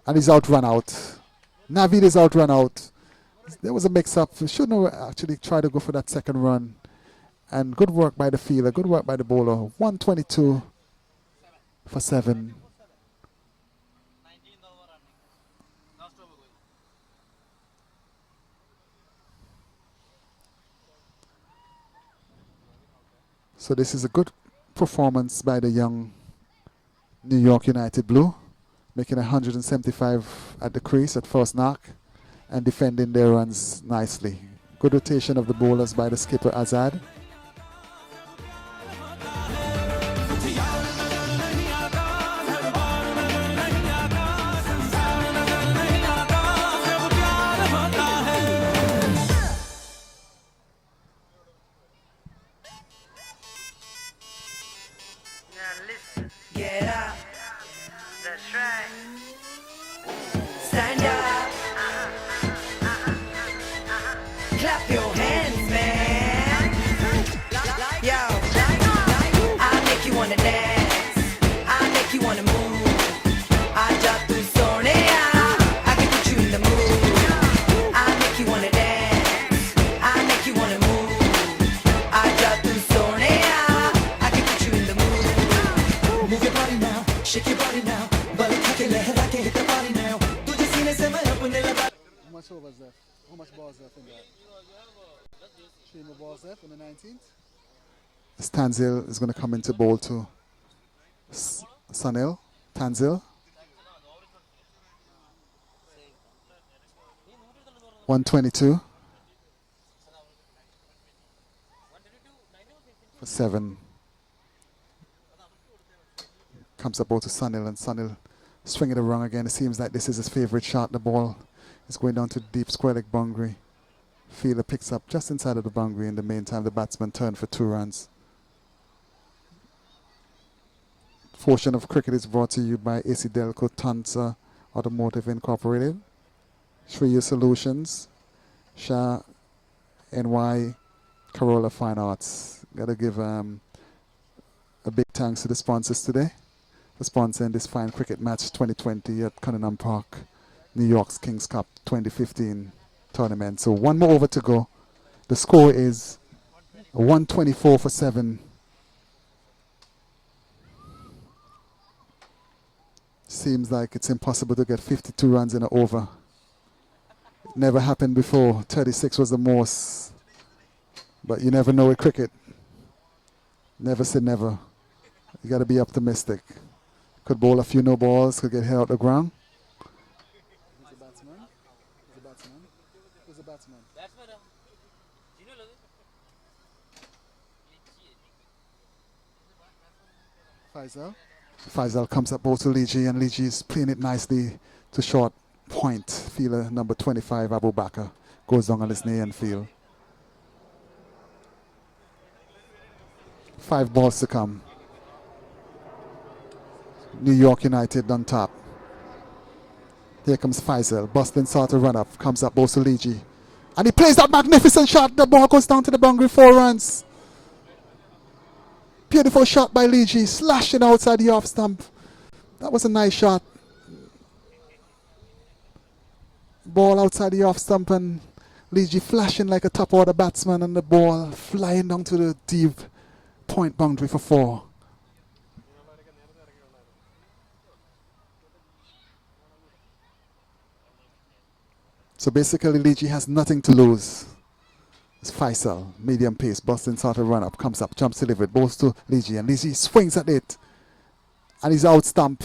And he's outrun out. Naveed is outrun out. There was a mix-up. He shouldn't have actually tried to go for that second run. And good work by the fielder. Good work by the bowler. 122 for 7. So this is a good performance by the young New York United Blue, making 175 at the crease at first knock and defending their runs nicely. Good rotation of the bowlers by the skipper Azad. clap your hands, man. Yo, I make you wanna dance. I make you wanna move. I jump through Sonia. I can put you in the mood. I make you wanna dance. I make you wanna move. I jump through Sonia. I can put you in the mood. Move your body now, shake your body now. Bal khake lehra ke hit the body now. Tujhe seene se main apne laga. How much overs left? How much balls left in that? 3 more balls left in the 19th. Tanzil is going to come into bowl to Sunil. Tanzil. 122 for 7. Comes up bowl to Sunil, and Sunil swinging it wrong again. It seems like this is his favorite shot. The ball is going down to the deep square leg boundary. Fielder picks up just inside of the boundary. In the meantime, the batsman turned for 2 runs. Portion of cricket is brought to you by AC Delco Tansa Automotive Incorporated, Shreya Solutions, Shah, NY Corolla Fine Arts. Gotta give a big thanks to the sponsors today for sponsoring this fine cricket match 2020 at Cunningham Park, New York's Kings Cup 2015 tournament. So 1 more over to go. The score is 124 for 7. Seems like it's impossible to get 52 runs in an over. It never happened before. 36 was the most. But you never know with cricket. Never say never. You got to be optimistic. Could bowl a few no balls, could get hit out the ground. Who's the batsman? Who's the batsman? Who's the batsman? Faisal. Faisal comes up bowl to Liji, and Liji is playing it nicely to short point. Fielder number 25, Abu Bakr, goes down on his knee and field. 5 balls to come. New York United on top. Here comes Faisal. Boston sought to run up. Comes up bowl to Liji. And he plays that magnificent shot. The ball goes down to the boundary. 4 runs. Beautiful shot by Liji, slashing outside the off stump. That was a nice shot. Ball outside the off stump, and Liji flashing like a top order batsman, and the ball flying down to the deep point boundary for 4. So basically Liji has nothing to lose. It's Faisal, medium pace. Boston sort of run up, comes up, jumps delivered, balls to Liji, and Liji swings at it. And he's out stump.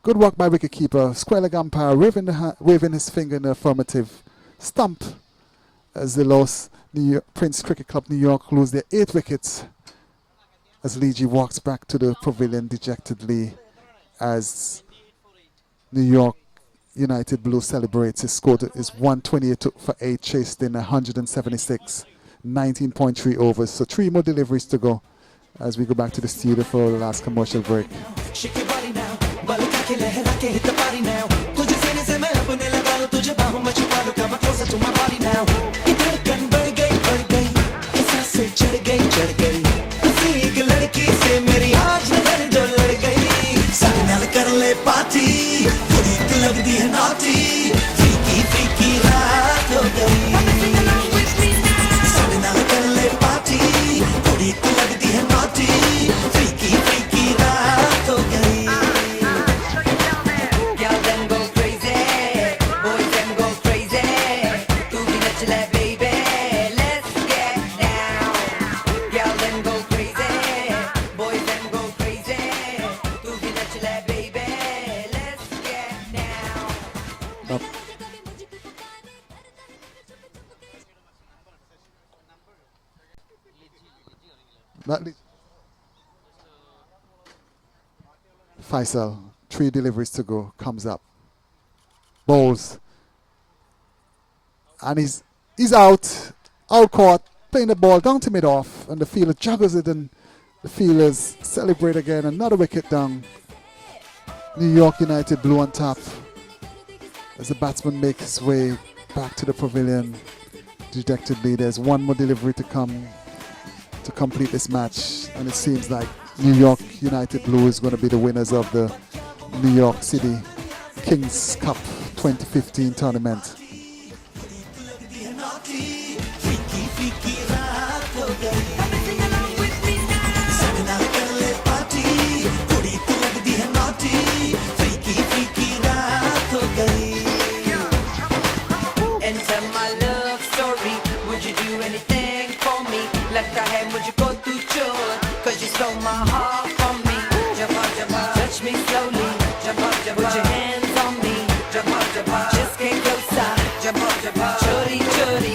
Good work by wicketkeeper. Square leg umpire waving his finger in the affirmative. Stump as they lost Prince Cricket Club New York lose their 8 wickets as Liji walks back to the pavilion dejectedly as New York United Blue celebrates. His score is 128 for 8, chased in 176, 19.3 overs. So 3 more deliveries to go as we go back to the studio for the last commercial break. Shake your body now, bal khake lehra ke hit the body now. Tujhe seene se main apne laga lu, tujhe baahon mein chupa lu, come closer to my body now. Ye dhadkan बढ़ गई, ये सांसें चढ़ गई. किसी एक लड़की से मेरी आज नजर जो लड़ गई. सारे नाल कर ले पार्टी, थोड़ी सी लगती है naughty. फीकी फीकी रात हो गई. सारे नाल कर ले पार्टी, थोड़ी सी लगती है naughty. फीकी फीकी रात हो गई. Girls them go crazy, boys them go crazy. तू भी नच ले baby, let's get down. Girls them go crazy, boys them go crazy. तू भी नच ले baby, let's get down. Up. Faisal, 3 deliveries to go, comes up, bowls, and he's out caught, playing the ball down to mid-off, and the fielder juggles it, and the fielders celebrate again. Another wicket down. New York United Blue on top as the batsman makes his way back to the pavilion dejectedly. There's one more delivery to come to complete this match, and it seems like New York United Blue is going to be the winners of the New York City Kings Cup 2015 tournament. Enter my love story. Would you do anything for me? लगता है मुझको तू चोर, 'cause you stole my heart from me. Jabba jabba, touch me slowly. Jabba jabba, put your hands on me. Jabba jabba, just get closer. Jabba jabba, chori chori.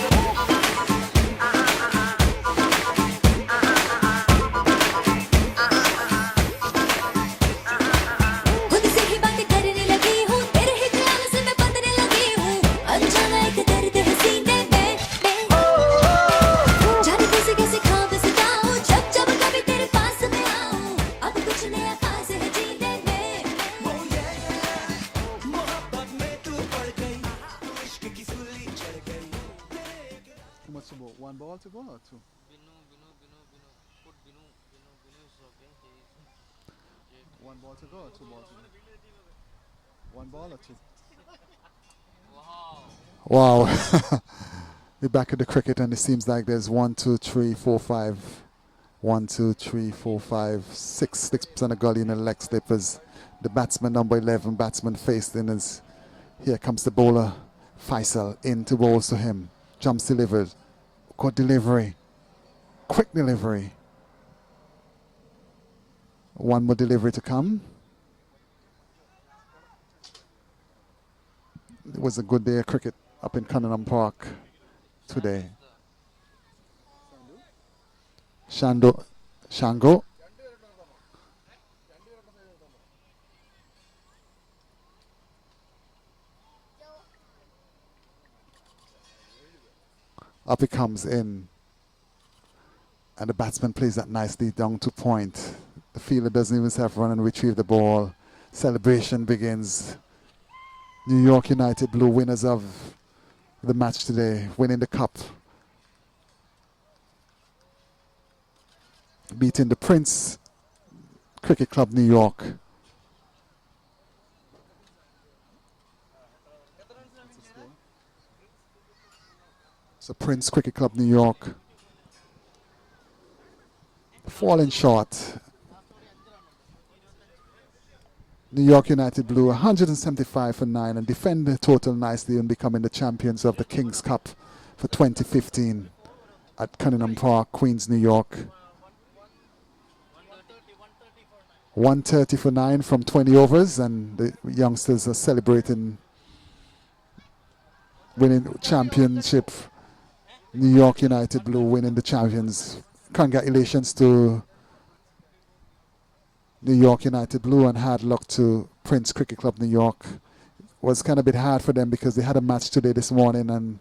खुद से ही बातें करने लगी हूँ, तेरे ही ख्याल से मैं बंधने लगी हूँ। अनजाना एक दर्द है सीने में, जाने कैसे ख्वाब सताऊँ, जब जब कभी तेरे पास मैं आऊँ। अब कुछ नया खास है जीने में। मोहब्बत में तू पड़ गई, इश्क की सूली चढ़ गई. How much more? One ball to go or two? Binu. Put Binu is okay. One ball to go or two balls to go? One ball or two? Wow. We're back at the cricket, and it seems like there's 1, 2, 3, 4, 5. 1, 2, 3, 4, 5, 6 on the gully in the leg slippers. The batsman, number 11, batsman faced in his. Here comes the bowler, Faisal, in to bowls to him. Jumps delivered. Good delivery. Quick delivery. One more delivery to come. It was a good day of cricket up in Cunningham Park today. Shango. Up he comes in, and the batsman plays that nicely down to point. The fielder doesn't even have to run and retrieve the ball. Celebration begins. New York United Blue winners of the match today, winning the cup. Beating the Prince Cricket Club New York. So Prince Cricket Club New York falling short. New York United Blue 175 for 9 and defend the total nicely and becoming the champions of the Kings Cup for 2015 at Cunningham Park, Queens, New York. 130 for 9 from 20 overs, and the youngsters are celebrating winning championship. New York United Blue winning the champions. Congratulations to New York United Blue, and hard luck to Prince Cricket Club New York. It was kind of a bit hard for them because they had a match today this morning, and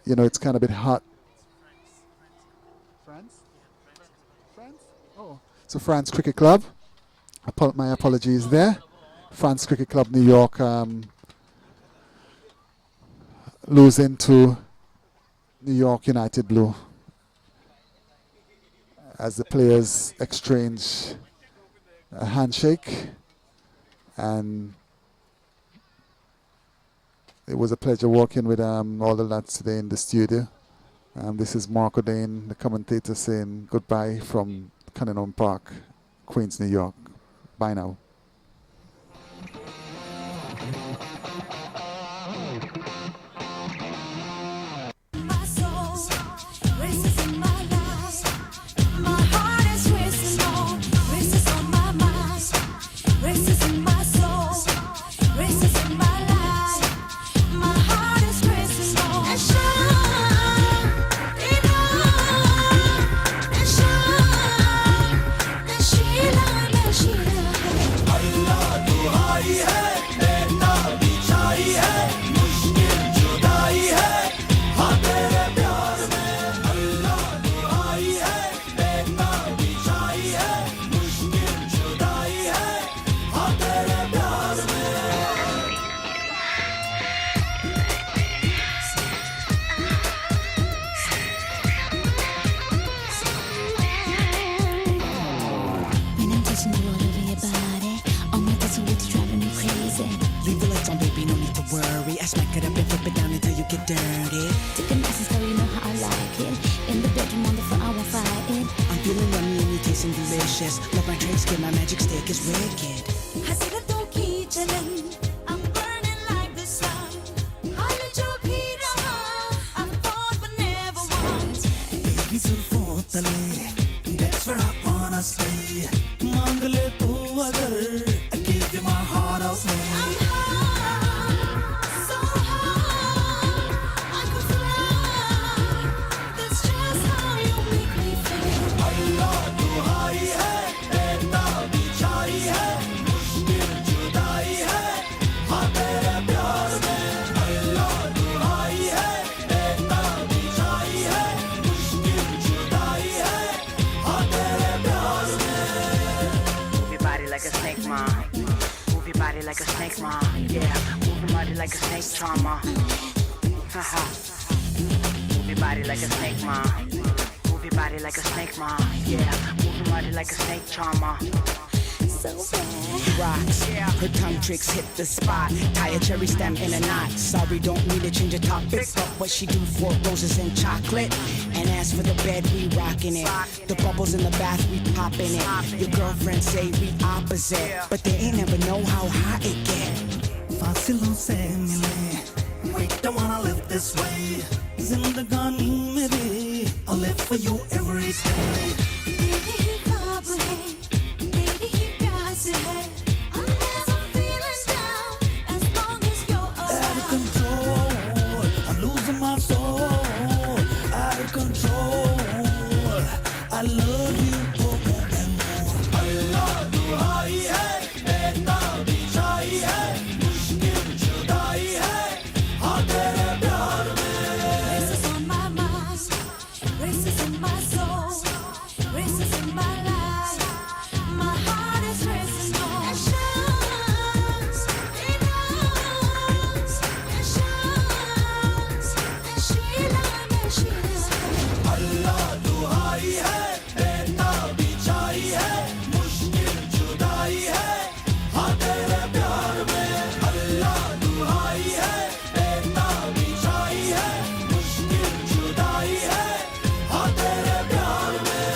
you know it's kind of a bit hot. France? Oh, so France Cricket Club. My apologies there. France Cricket Club New York losing to New York United Blue as the players exchange a handshake, and it was a pleasure working with all the lads today in the studio. This is Mark O'Dane, the commentator, saying goodbye from Cunningham Park, Queens, New York. Bye now. My soul races in my life. My heart is racing on, races on my mind, races in my soul, races in my life. My heart is racing on. And shine, and shine, and Sheila. dirty. Take a nice and slow, you know how I like it. In the bedroom, on the floor, I won't fight it. I'm feeling yummy and you tasting delicious. Love my trade skin, my magic stick is wicked. हसरतों की जलन, I'm burning like the sun. हाल जो भी रहा, I fought but never won. Baby जुल्फों तले, that's where I wanna stay. मांग ले तू अगर, I give you my heart I'll say. I'm high, so high, I could fly. That's just how you make me feel. अल्लाह तू high है, बेता भी छाई है, मुश्किल जुदाई है, हाँ तेरे प्यार में. अल्लाह तू हाई है, बेता भी छाई है, मुश्किल जुदाई है, हाँ तेरे प्यार में. Move your body like a snake, ma. Move your body like a snake, ma. Yeah, move your body like a snake, trauma. Haha. Move your body like a snake, ma. Move your body like a snake, ma. Yeah, move your body like a snake, trauma. So bad. Rocks, her tongue tricks hit the spot. Tie a cherry stem in a knot. Sorry, don't need to change the topic, but what she do for roses and chocolate. And as for the bed, we rocking it. The bubbles in the bath, we popping it. Your girlfriends say we opposite, but they ain't never know how hot it get. फासिलों से मिले, wait, don't wanna live this way. जिंदगानी मेरी, I'll live for you every day. तेरी ही ख्वाब है, तेरी ही प्यास है. I'm never feeling down as long as you're Out of around. control, I'm losing my soul. Out of control, I love you more and more. Allah तू high है, बेता भी छाई है, मुश्किल जुदाई है, हाँ तेरे प्यार में. Races on my mind, races in my soul, races in my life. My heart is racing on. It shines, it runs, it shines, and she lies. Allah तू हाई है, बेता भी छाई है, मुश्किल जुदाई है, हाँ तेरे प्यार में. Allah तू हाई है, बेता भी छाई है, मुश्किल जुदाई है, हाँ तेरे प्यार में.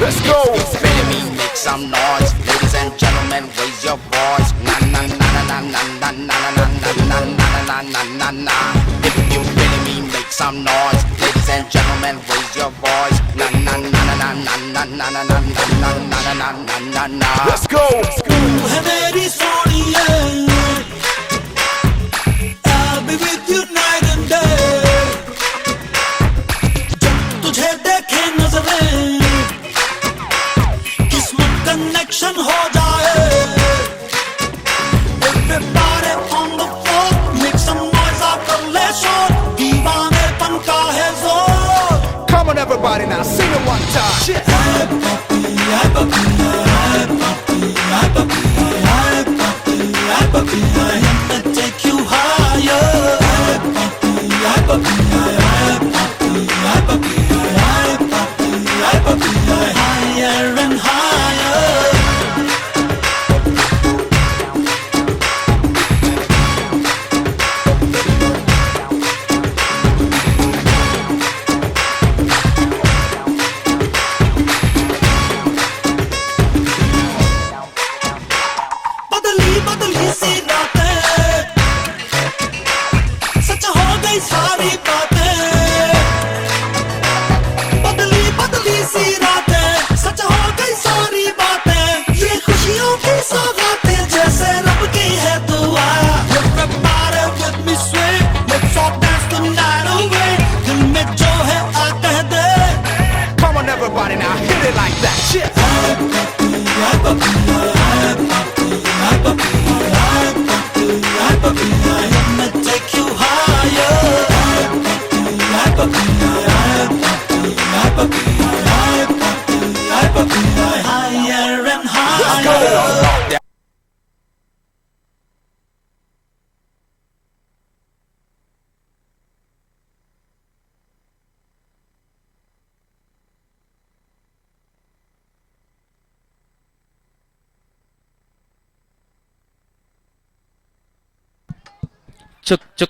Let's go. Baby, make some noise. Ladies and gentlemen, raise your voice. Na na na na na na na na na na na na na na na. If you feeling me, make some noise. Ladies and gentlemen, raise your voice. Na na na na na na na na na na na na na na na. Let's go. तू है मेरी Sonia, I'll be with you night and day. जब तुझे देखे नजरें, किस्मत connection हो जाए. Everybody on the floor, make some noise out the leisure. दीवानेपन का है जोर. Come on, everybody, now sing it one time. Shit. Hey papi, hey papi, hey papi, hey papi, hey papi, hey papi, I'm gonna take you higher. Hey papi, hey papi, hey papi, hey papi, hey papi, hey papi, higher and higher. Take you higher and higher. Chuk chuk.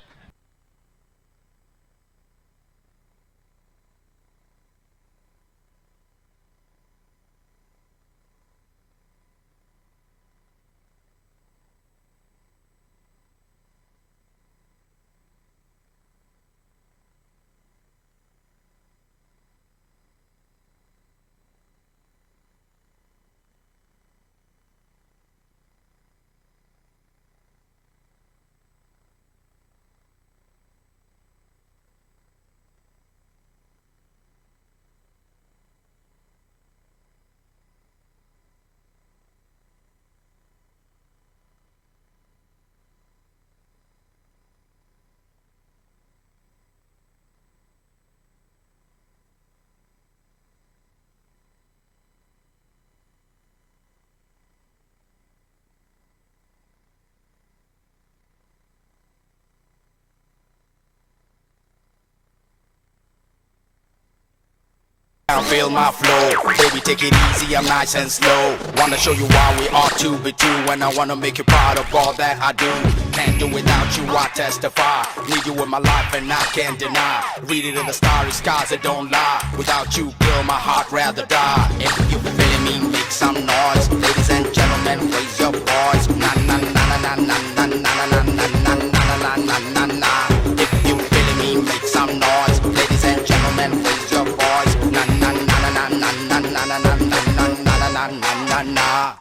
Feel my flow, baby, take it easy, I'm nice and slow. Wanna show you why we ought to be two, and I wanna make you proud of all that I do. Can't do without you, I testify. Need you in my life and I can't deny. Read it in the starry skies that don't lie. Without you, girl, my heart rather die. If you feeling me, make some noise. Ladies and gentlemen, raise your voice. Na na na na na na na na na na na na na na. If you feeling me, make some noise. Ladies and gentlemen, raise your voice. Na na na na na na na na na na na na na na.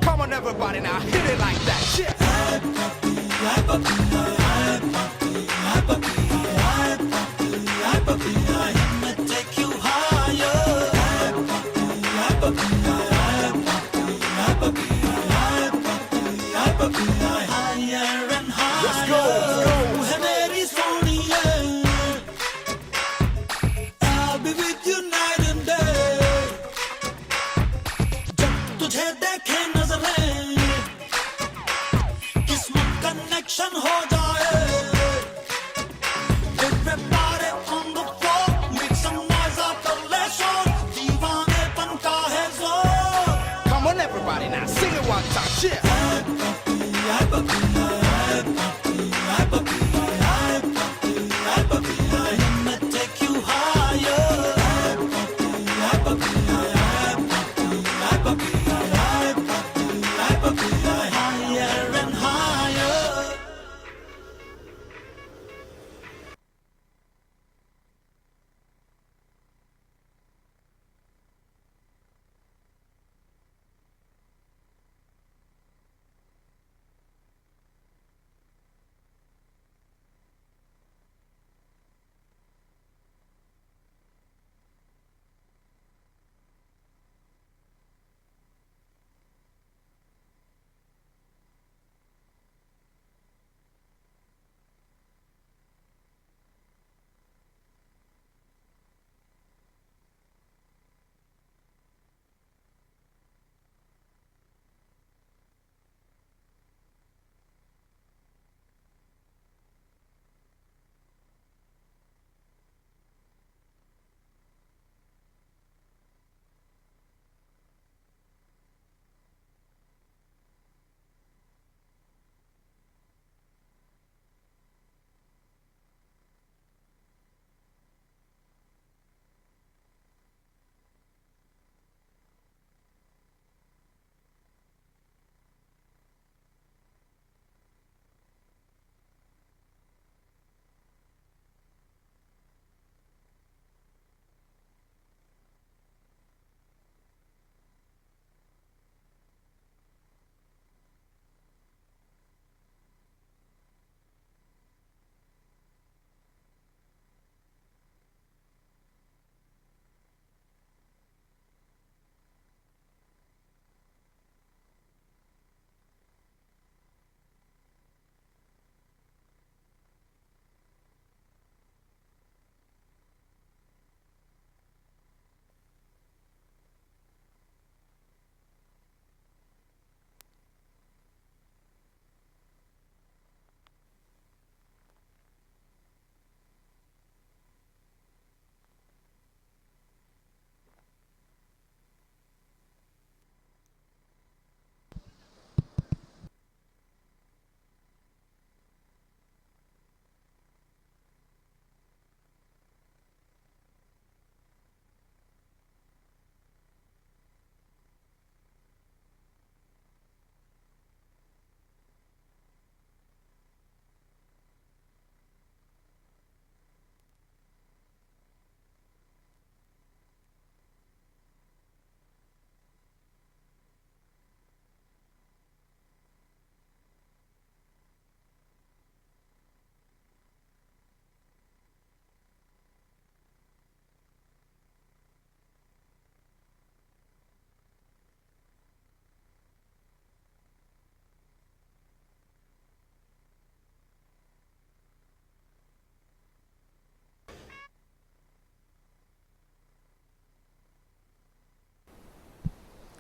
Come on, everybody, now hit it like that. Shit. Take you higher and higher. Let's go. है मेरी सोनिए. I'll be with you night and day. जब तुझे देखे नजरें, किस्मत connection हो जाए. Everybody on the floor, make some noise out the leisure. दीवानेपन का है जोर. Come on, everybody, now sing it one time. Shit. Take you higher. Higher and higher.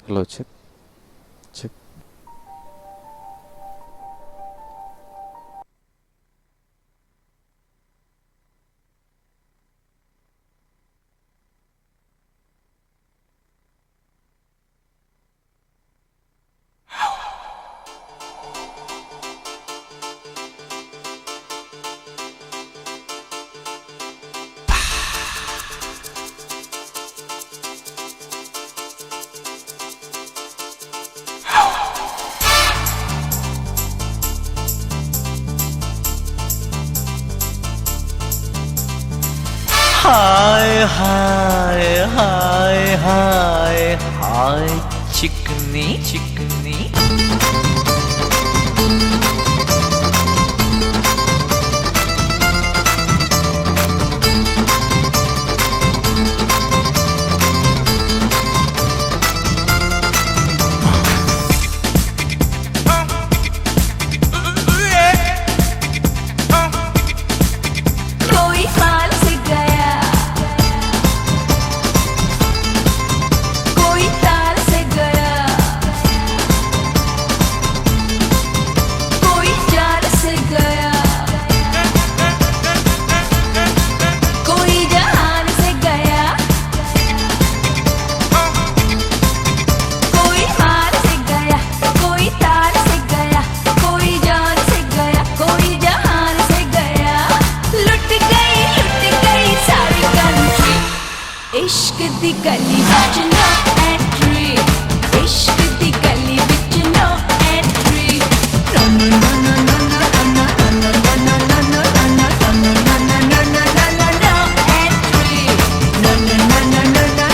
Hello, check. Check. हाय हाय हाय हाय हाय चिकनी चिकनी कोई हाल से गया, कोई ताल से गया, कोई जाल से गया, कोई जहान से गया, कोई हाल से गया, कोई ताल से गया, कोई जाल से गया, कोई जहान से गया। लुट गई सारी कंट्री, इश्क दी गली विच नो एंट्री, इश्क दी गली विच no entry. No no no no no no no no no no no no no entry. No no no no no no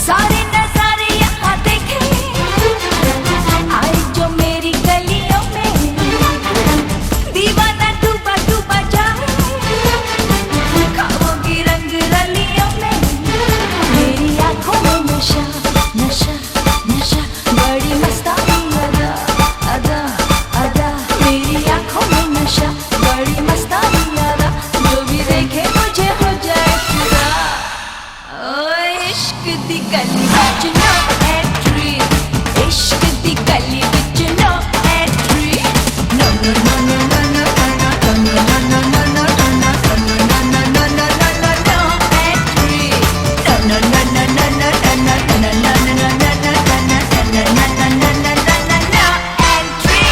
सारे नजारे यहाँ देखे, आए जो मेरी गलियों में, दीवाना डूबा डूबा जाए ख्वाबों की रंग रलियों में। मेरी आंखों में नशा नशा नशा, बड़ी मस्तानी अदा अदा अदा। मेरी आंखों में नशा, बड़ी मस्तानी अदा, जो भी देखे मुझे हो जाए फिदा। ओए इश्क दी गली विच नो एंट्री, इश्क दी गली विच no entry. No no no no no no no no no no no no entry. No no no no no no no entry.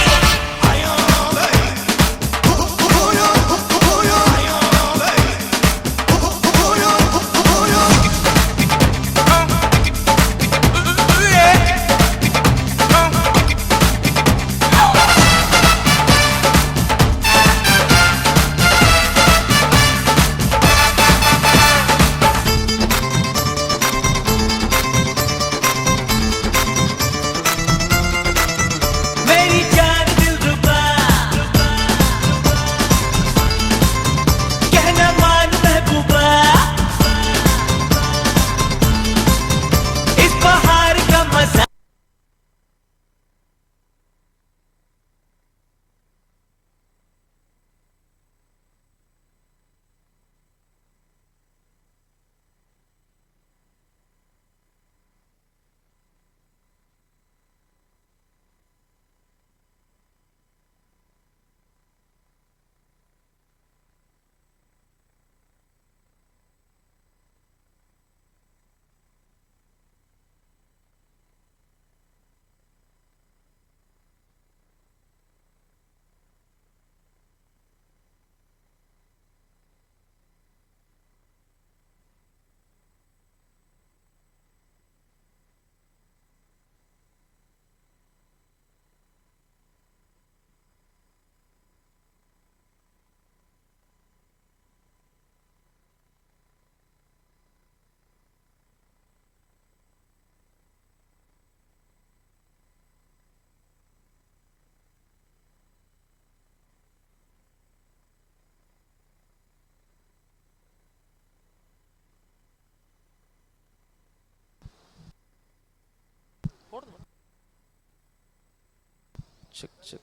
Check, check,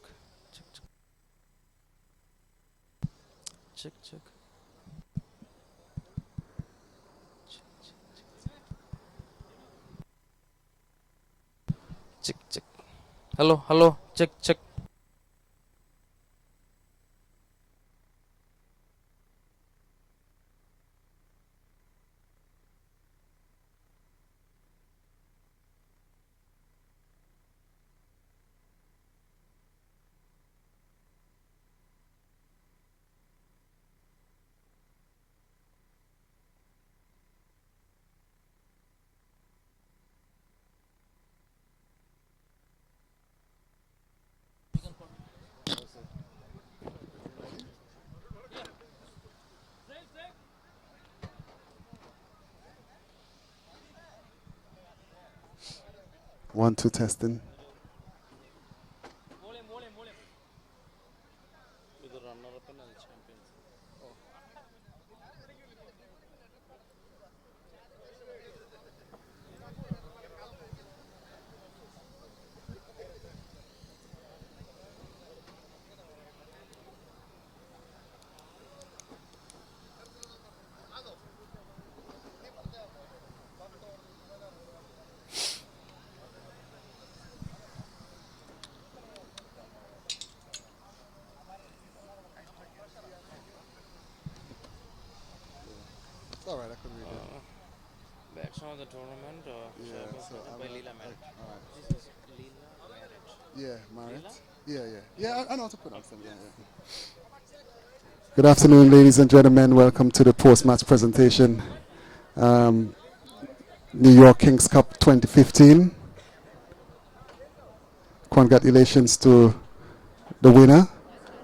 check, check, check, check. Check, check. Hello, hello, check, check. One, two, testing. It's all right, I couldn't read it. That's not the tournament. Yeah, so by I'm Leela all Merritt. right. This is Leela Merritt. Yeah, Marriott. Leela? Yeah, yeah. Yeah, I know how to pronounce them. Yeah, yeah. Good afternoon, ladies and gentlemen. Welcome to the post-match presentation. New York Kings Cup 2015. Congratulations to the winner,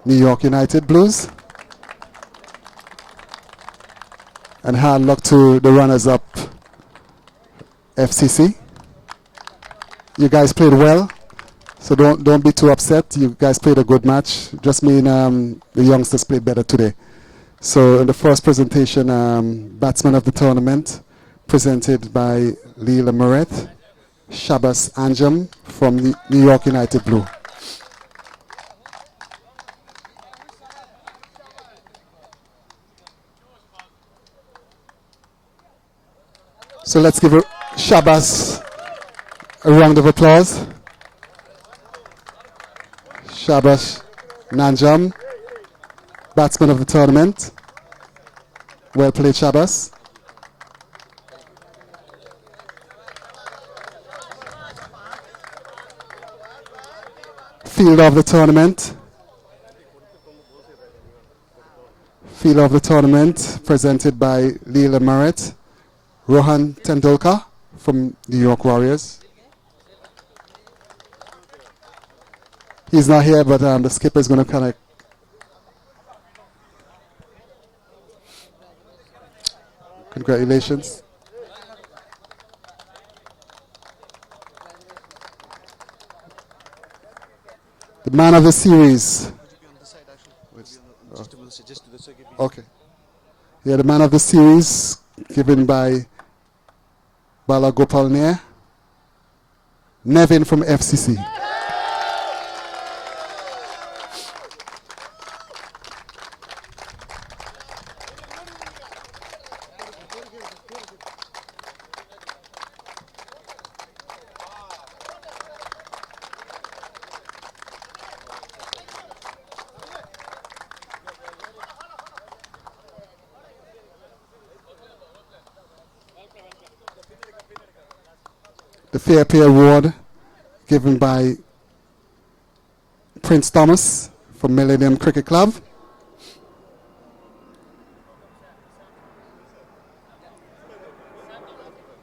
New York United Blues. And hard luck to the runners-up, FCC. You guys played well, so don't be too upset. You guys played a good match. Just mean the youngsters played better today. So in the first presentation, batsman of the tournament, presented by Leela Moret, Shabas Anjam from New York United Blue. So let's give Shabas a round of applause. Shabas Nanjam, batsman of the tournament. Well played, Shabas. Field of the tournament. Field of the tournament presented by Leela Moret, Rohan Tendulkar from New York Warriors. He's not here, but the skipper is going to kind of. Congratulations. The man of the series. Okay. Yeah, the man of the series given by Bala Gopal Nair, Nevin from FCC. The Fair Play Award given by Prince Thomas from Millennium Cricket Club.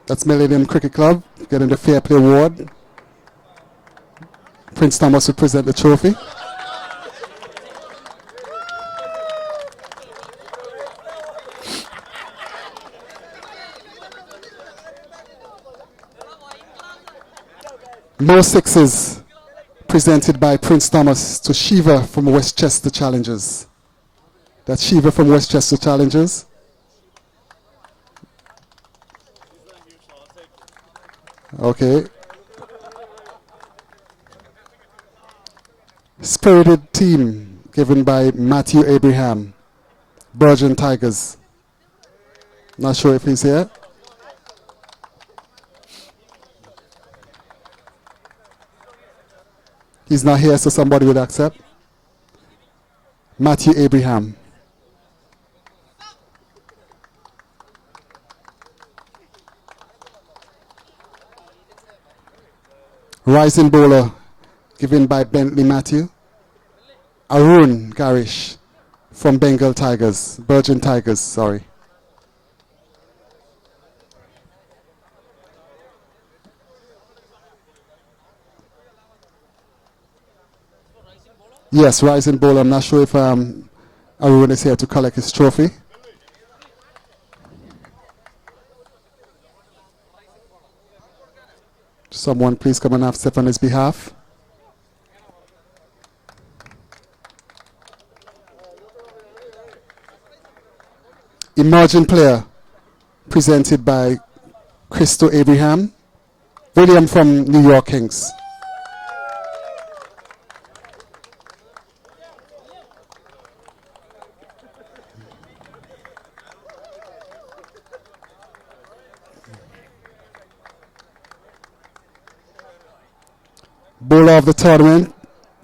That's Millennium Cricket Club getting the Fair Play Award. Prince Thomas will present the trophy. No sixes presented by Prince Thomas to Shiva from Westchester Challengers. That's Shiva from Westchester Challengers. Okay. spirited team given by Matthew Abraham, Virgin Tigers. Not sure if he's here. He's not here, so somebody would accept. Matthew Abraham. Rising bowler given by Bentley Matthew. Arun Garish from Bengal Tigers, Virgin Tigers, sorry. Yes, rising bowler. I'm not sure if Arun is here to collect his trophy. Someone please come and have step on his behalf. Emerging player presented by Christo Abraham, William from New York Kings. Bowler of the tournament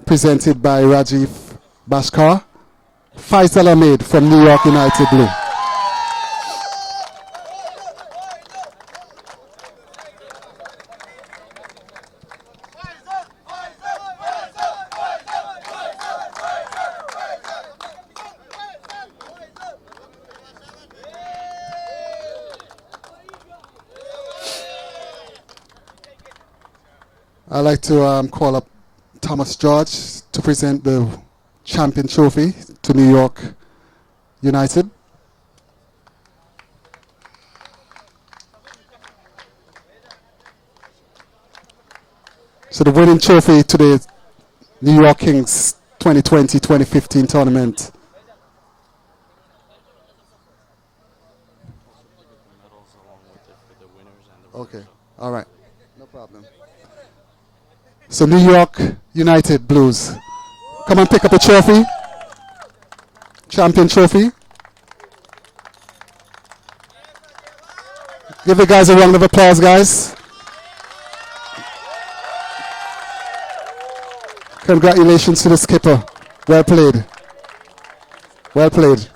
presented by Rajiv Bhaskar, Faisal Ahmed from New York United Blue. I'd like to call up Thomas George to present the champion trophy to New York United. So the winning trophy to the New York Kings 2020-2015 tournament. Okay, all right, no problem. So New York United Blues, come and pick up a trophy, champion trophy. Give the guys a round of applause, guys. Congratulations to the skipper. Well played. Well played.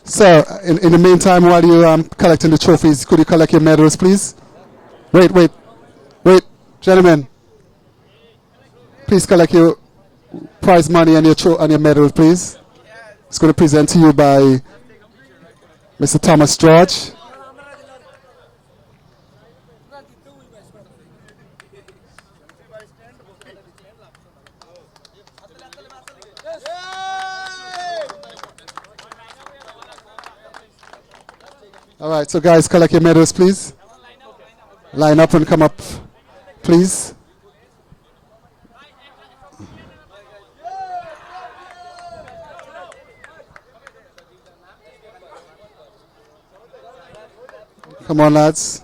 So, in the meantime, while you're collecting the trophies, could you collect your medals, please? Wait, gentlemen. Please collect your prize money and your medals, please. It's going to present to you by Mr. Thomas George. All right, so guys, collect your medals, please. Line up and come up, please. Come on, lads.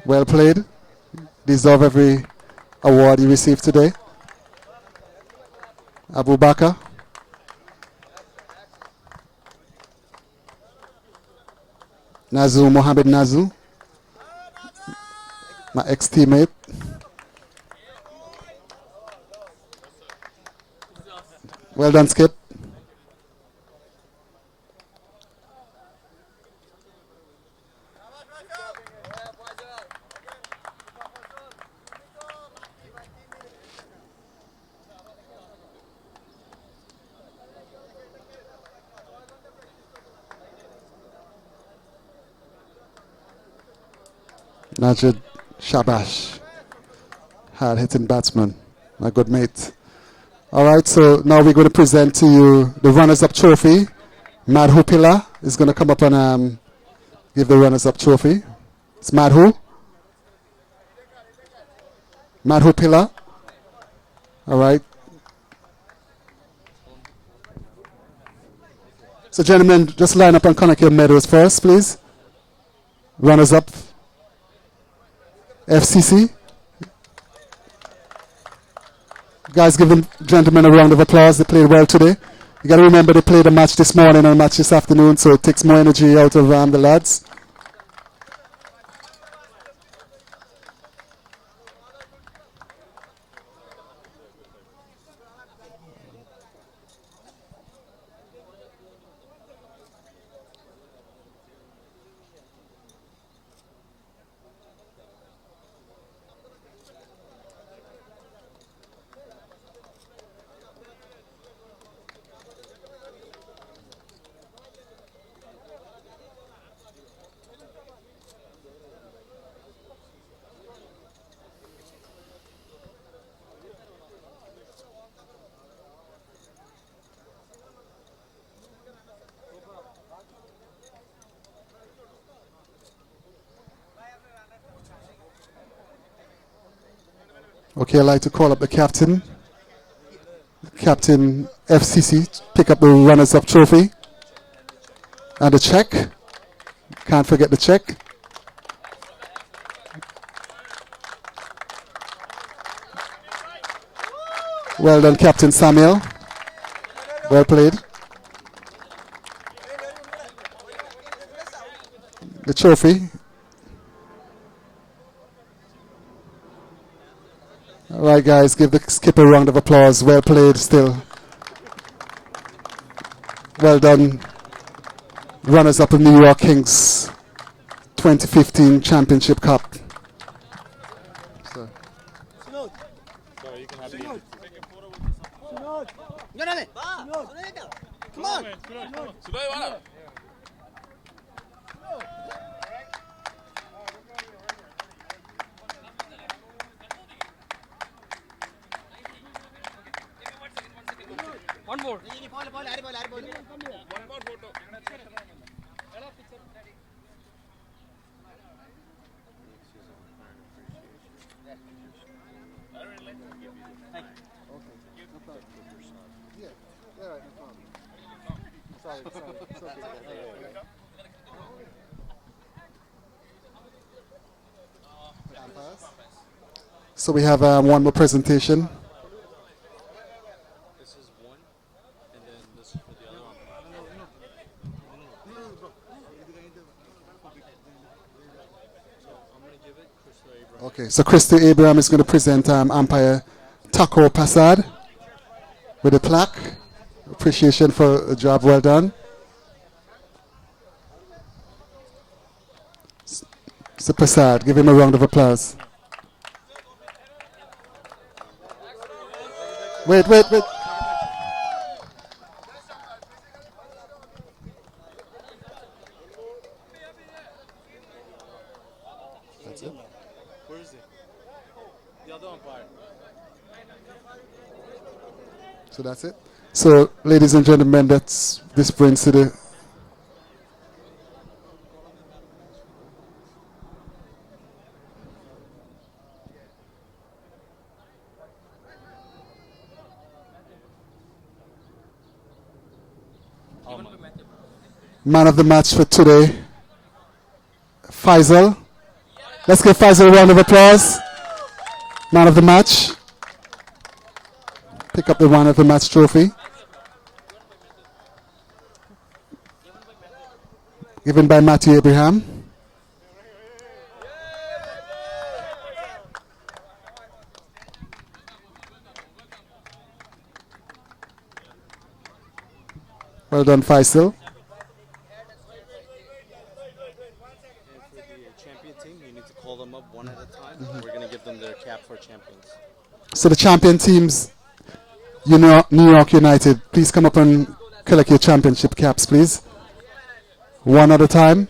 Well played. Deserve every award you received today. Abu Bakr. Nazu, Mohammed Nazu, my ex-teammate. Well done, Skip. Najid Shabash, hard-hitting batsman, my good mate. All right, so now we're going to present to you the runners-up trophy. Madhu Pilla is going to come up and give the runners-up trophy. It's Madhu. Madhu Pillar. All right. So, gentlemen, just line up and connect your medals first, please. Runners up. FCC. Guys, give them gentlemen a round of applause. They played well today. You got to remember they played a match this morning and a match this afternoon, so it takes more energy out of the lads. Okay, I'd like to call up the captain. Captain FCC, pick up the runners-up trophy. And the check. Can't forget the check. Well done, Captain Samuel. Well played. The trophy. All right, guys, give the skipper a round of applause. Well played still. Well done. Runners-up of New York Kings 2015 Championship Cup. So. Come on. One more. One more photo. So we have one more presentation. This is one, and then this is for the other one. So I'm going to give it Crystal Abraham. Okay, so Crystal Abraham is going to present umpire Taco Passad with a plaque. Appreciation for a job well done. So Passad, give him a round of applause. Wait. That's it. Where is it? The other umpire. So that's it. So, ladies and gentlemen, this brings to the man of the match for today, Faisal. Let's give Faisal a round of applause. Man of the match. Pick up the man of the match trophy. Given by Matthew Abraham. Well done, Faisal. Champion team, you need to call them up one at a time. We're going to give them their cap for champions. So the champion teams, New York United, please come up and collect your championship caps, please. One at a time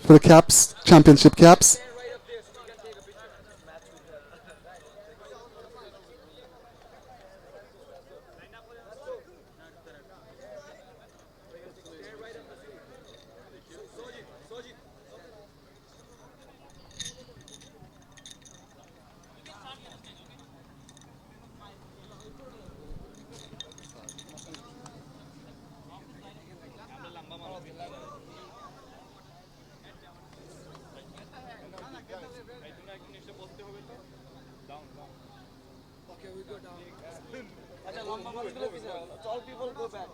for the caps, championship caps. All people go back.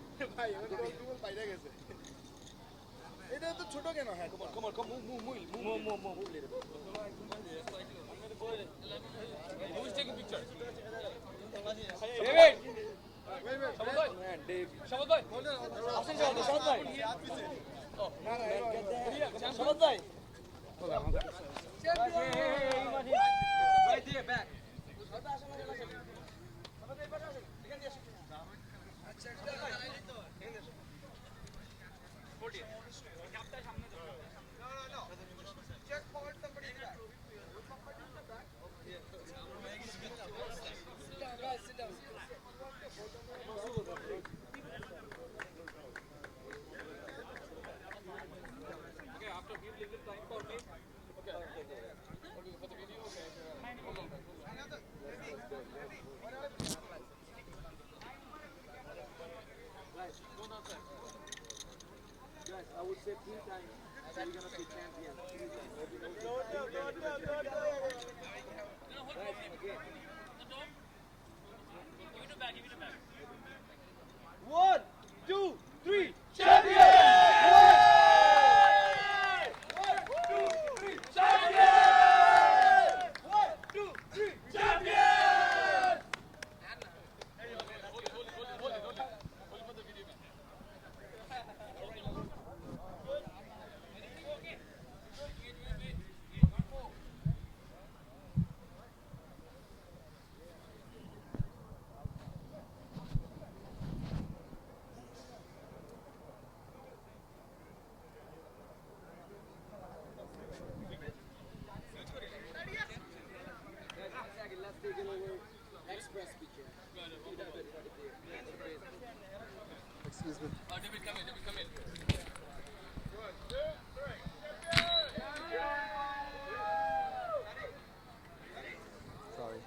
এটা তো ছোট কেন হ্যাঁ Come on, move. Who's taking picture? David. Shabad bhai. Asan jao, Shabad bhai. Oh, Shabad bhai. Right there, back. I would say 3 times. So you're gonna be champion. One, two, three, champion! One, two, three, champion! One, two, three, champion! Let's take it over. Express picture. Excuse me. David, come in. Sorry.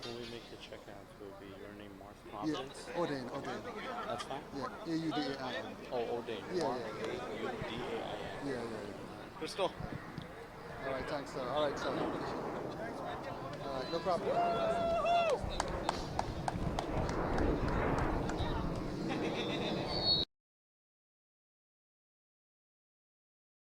When we make the checkouts, will be your name Mark Yeah, Providence? Odain. That's fine. Yeah, Audain. Oh, Odain. Yeah, Mark yeah. Udain. Yeah. Crystal. All right, thanks, sir. All right, sir. All right, no problem.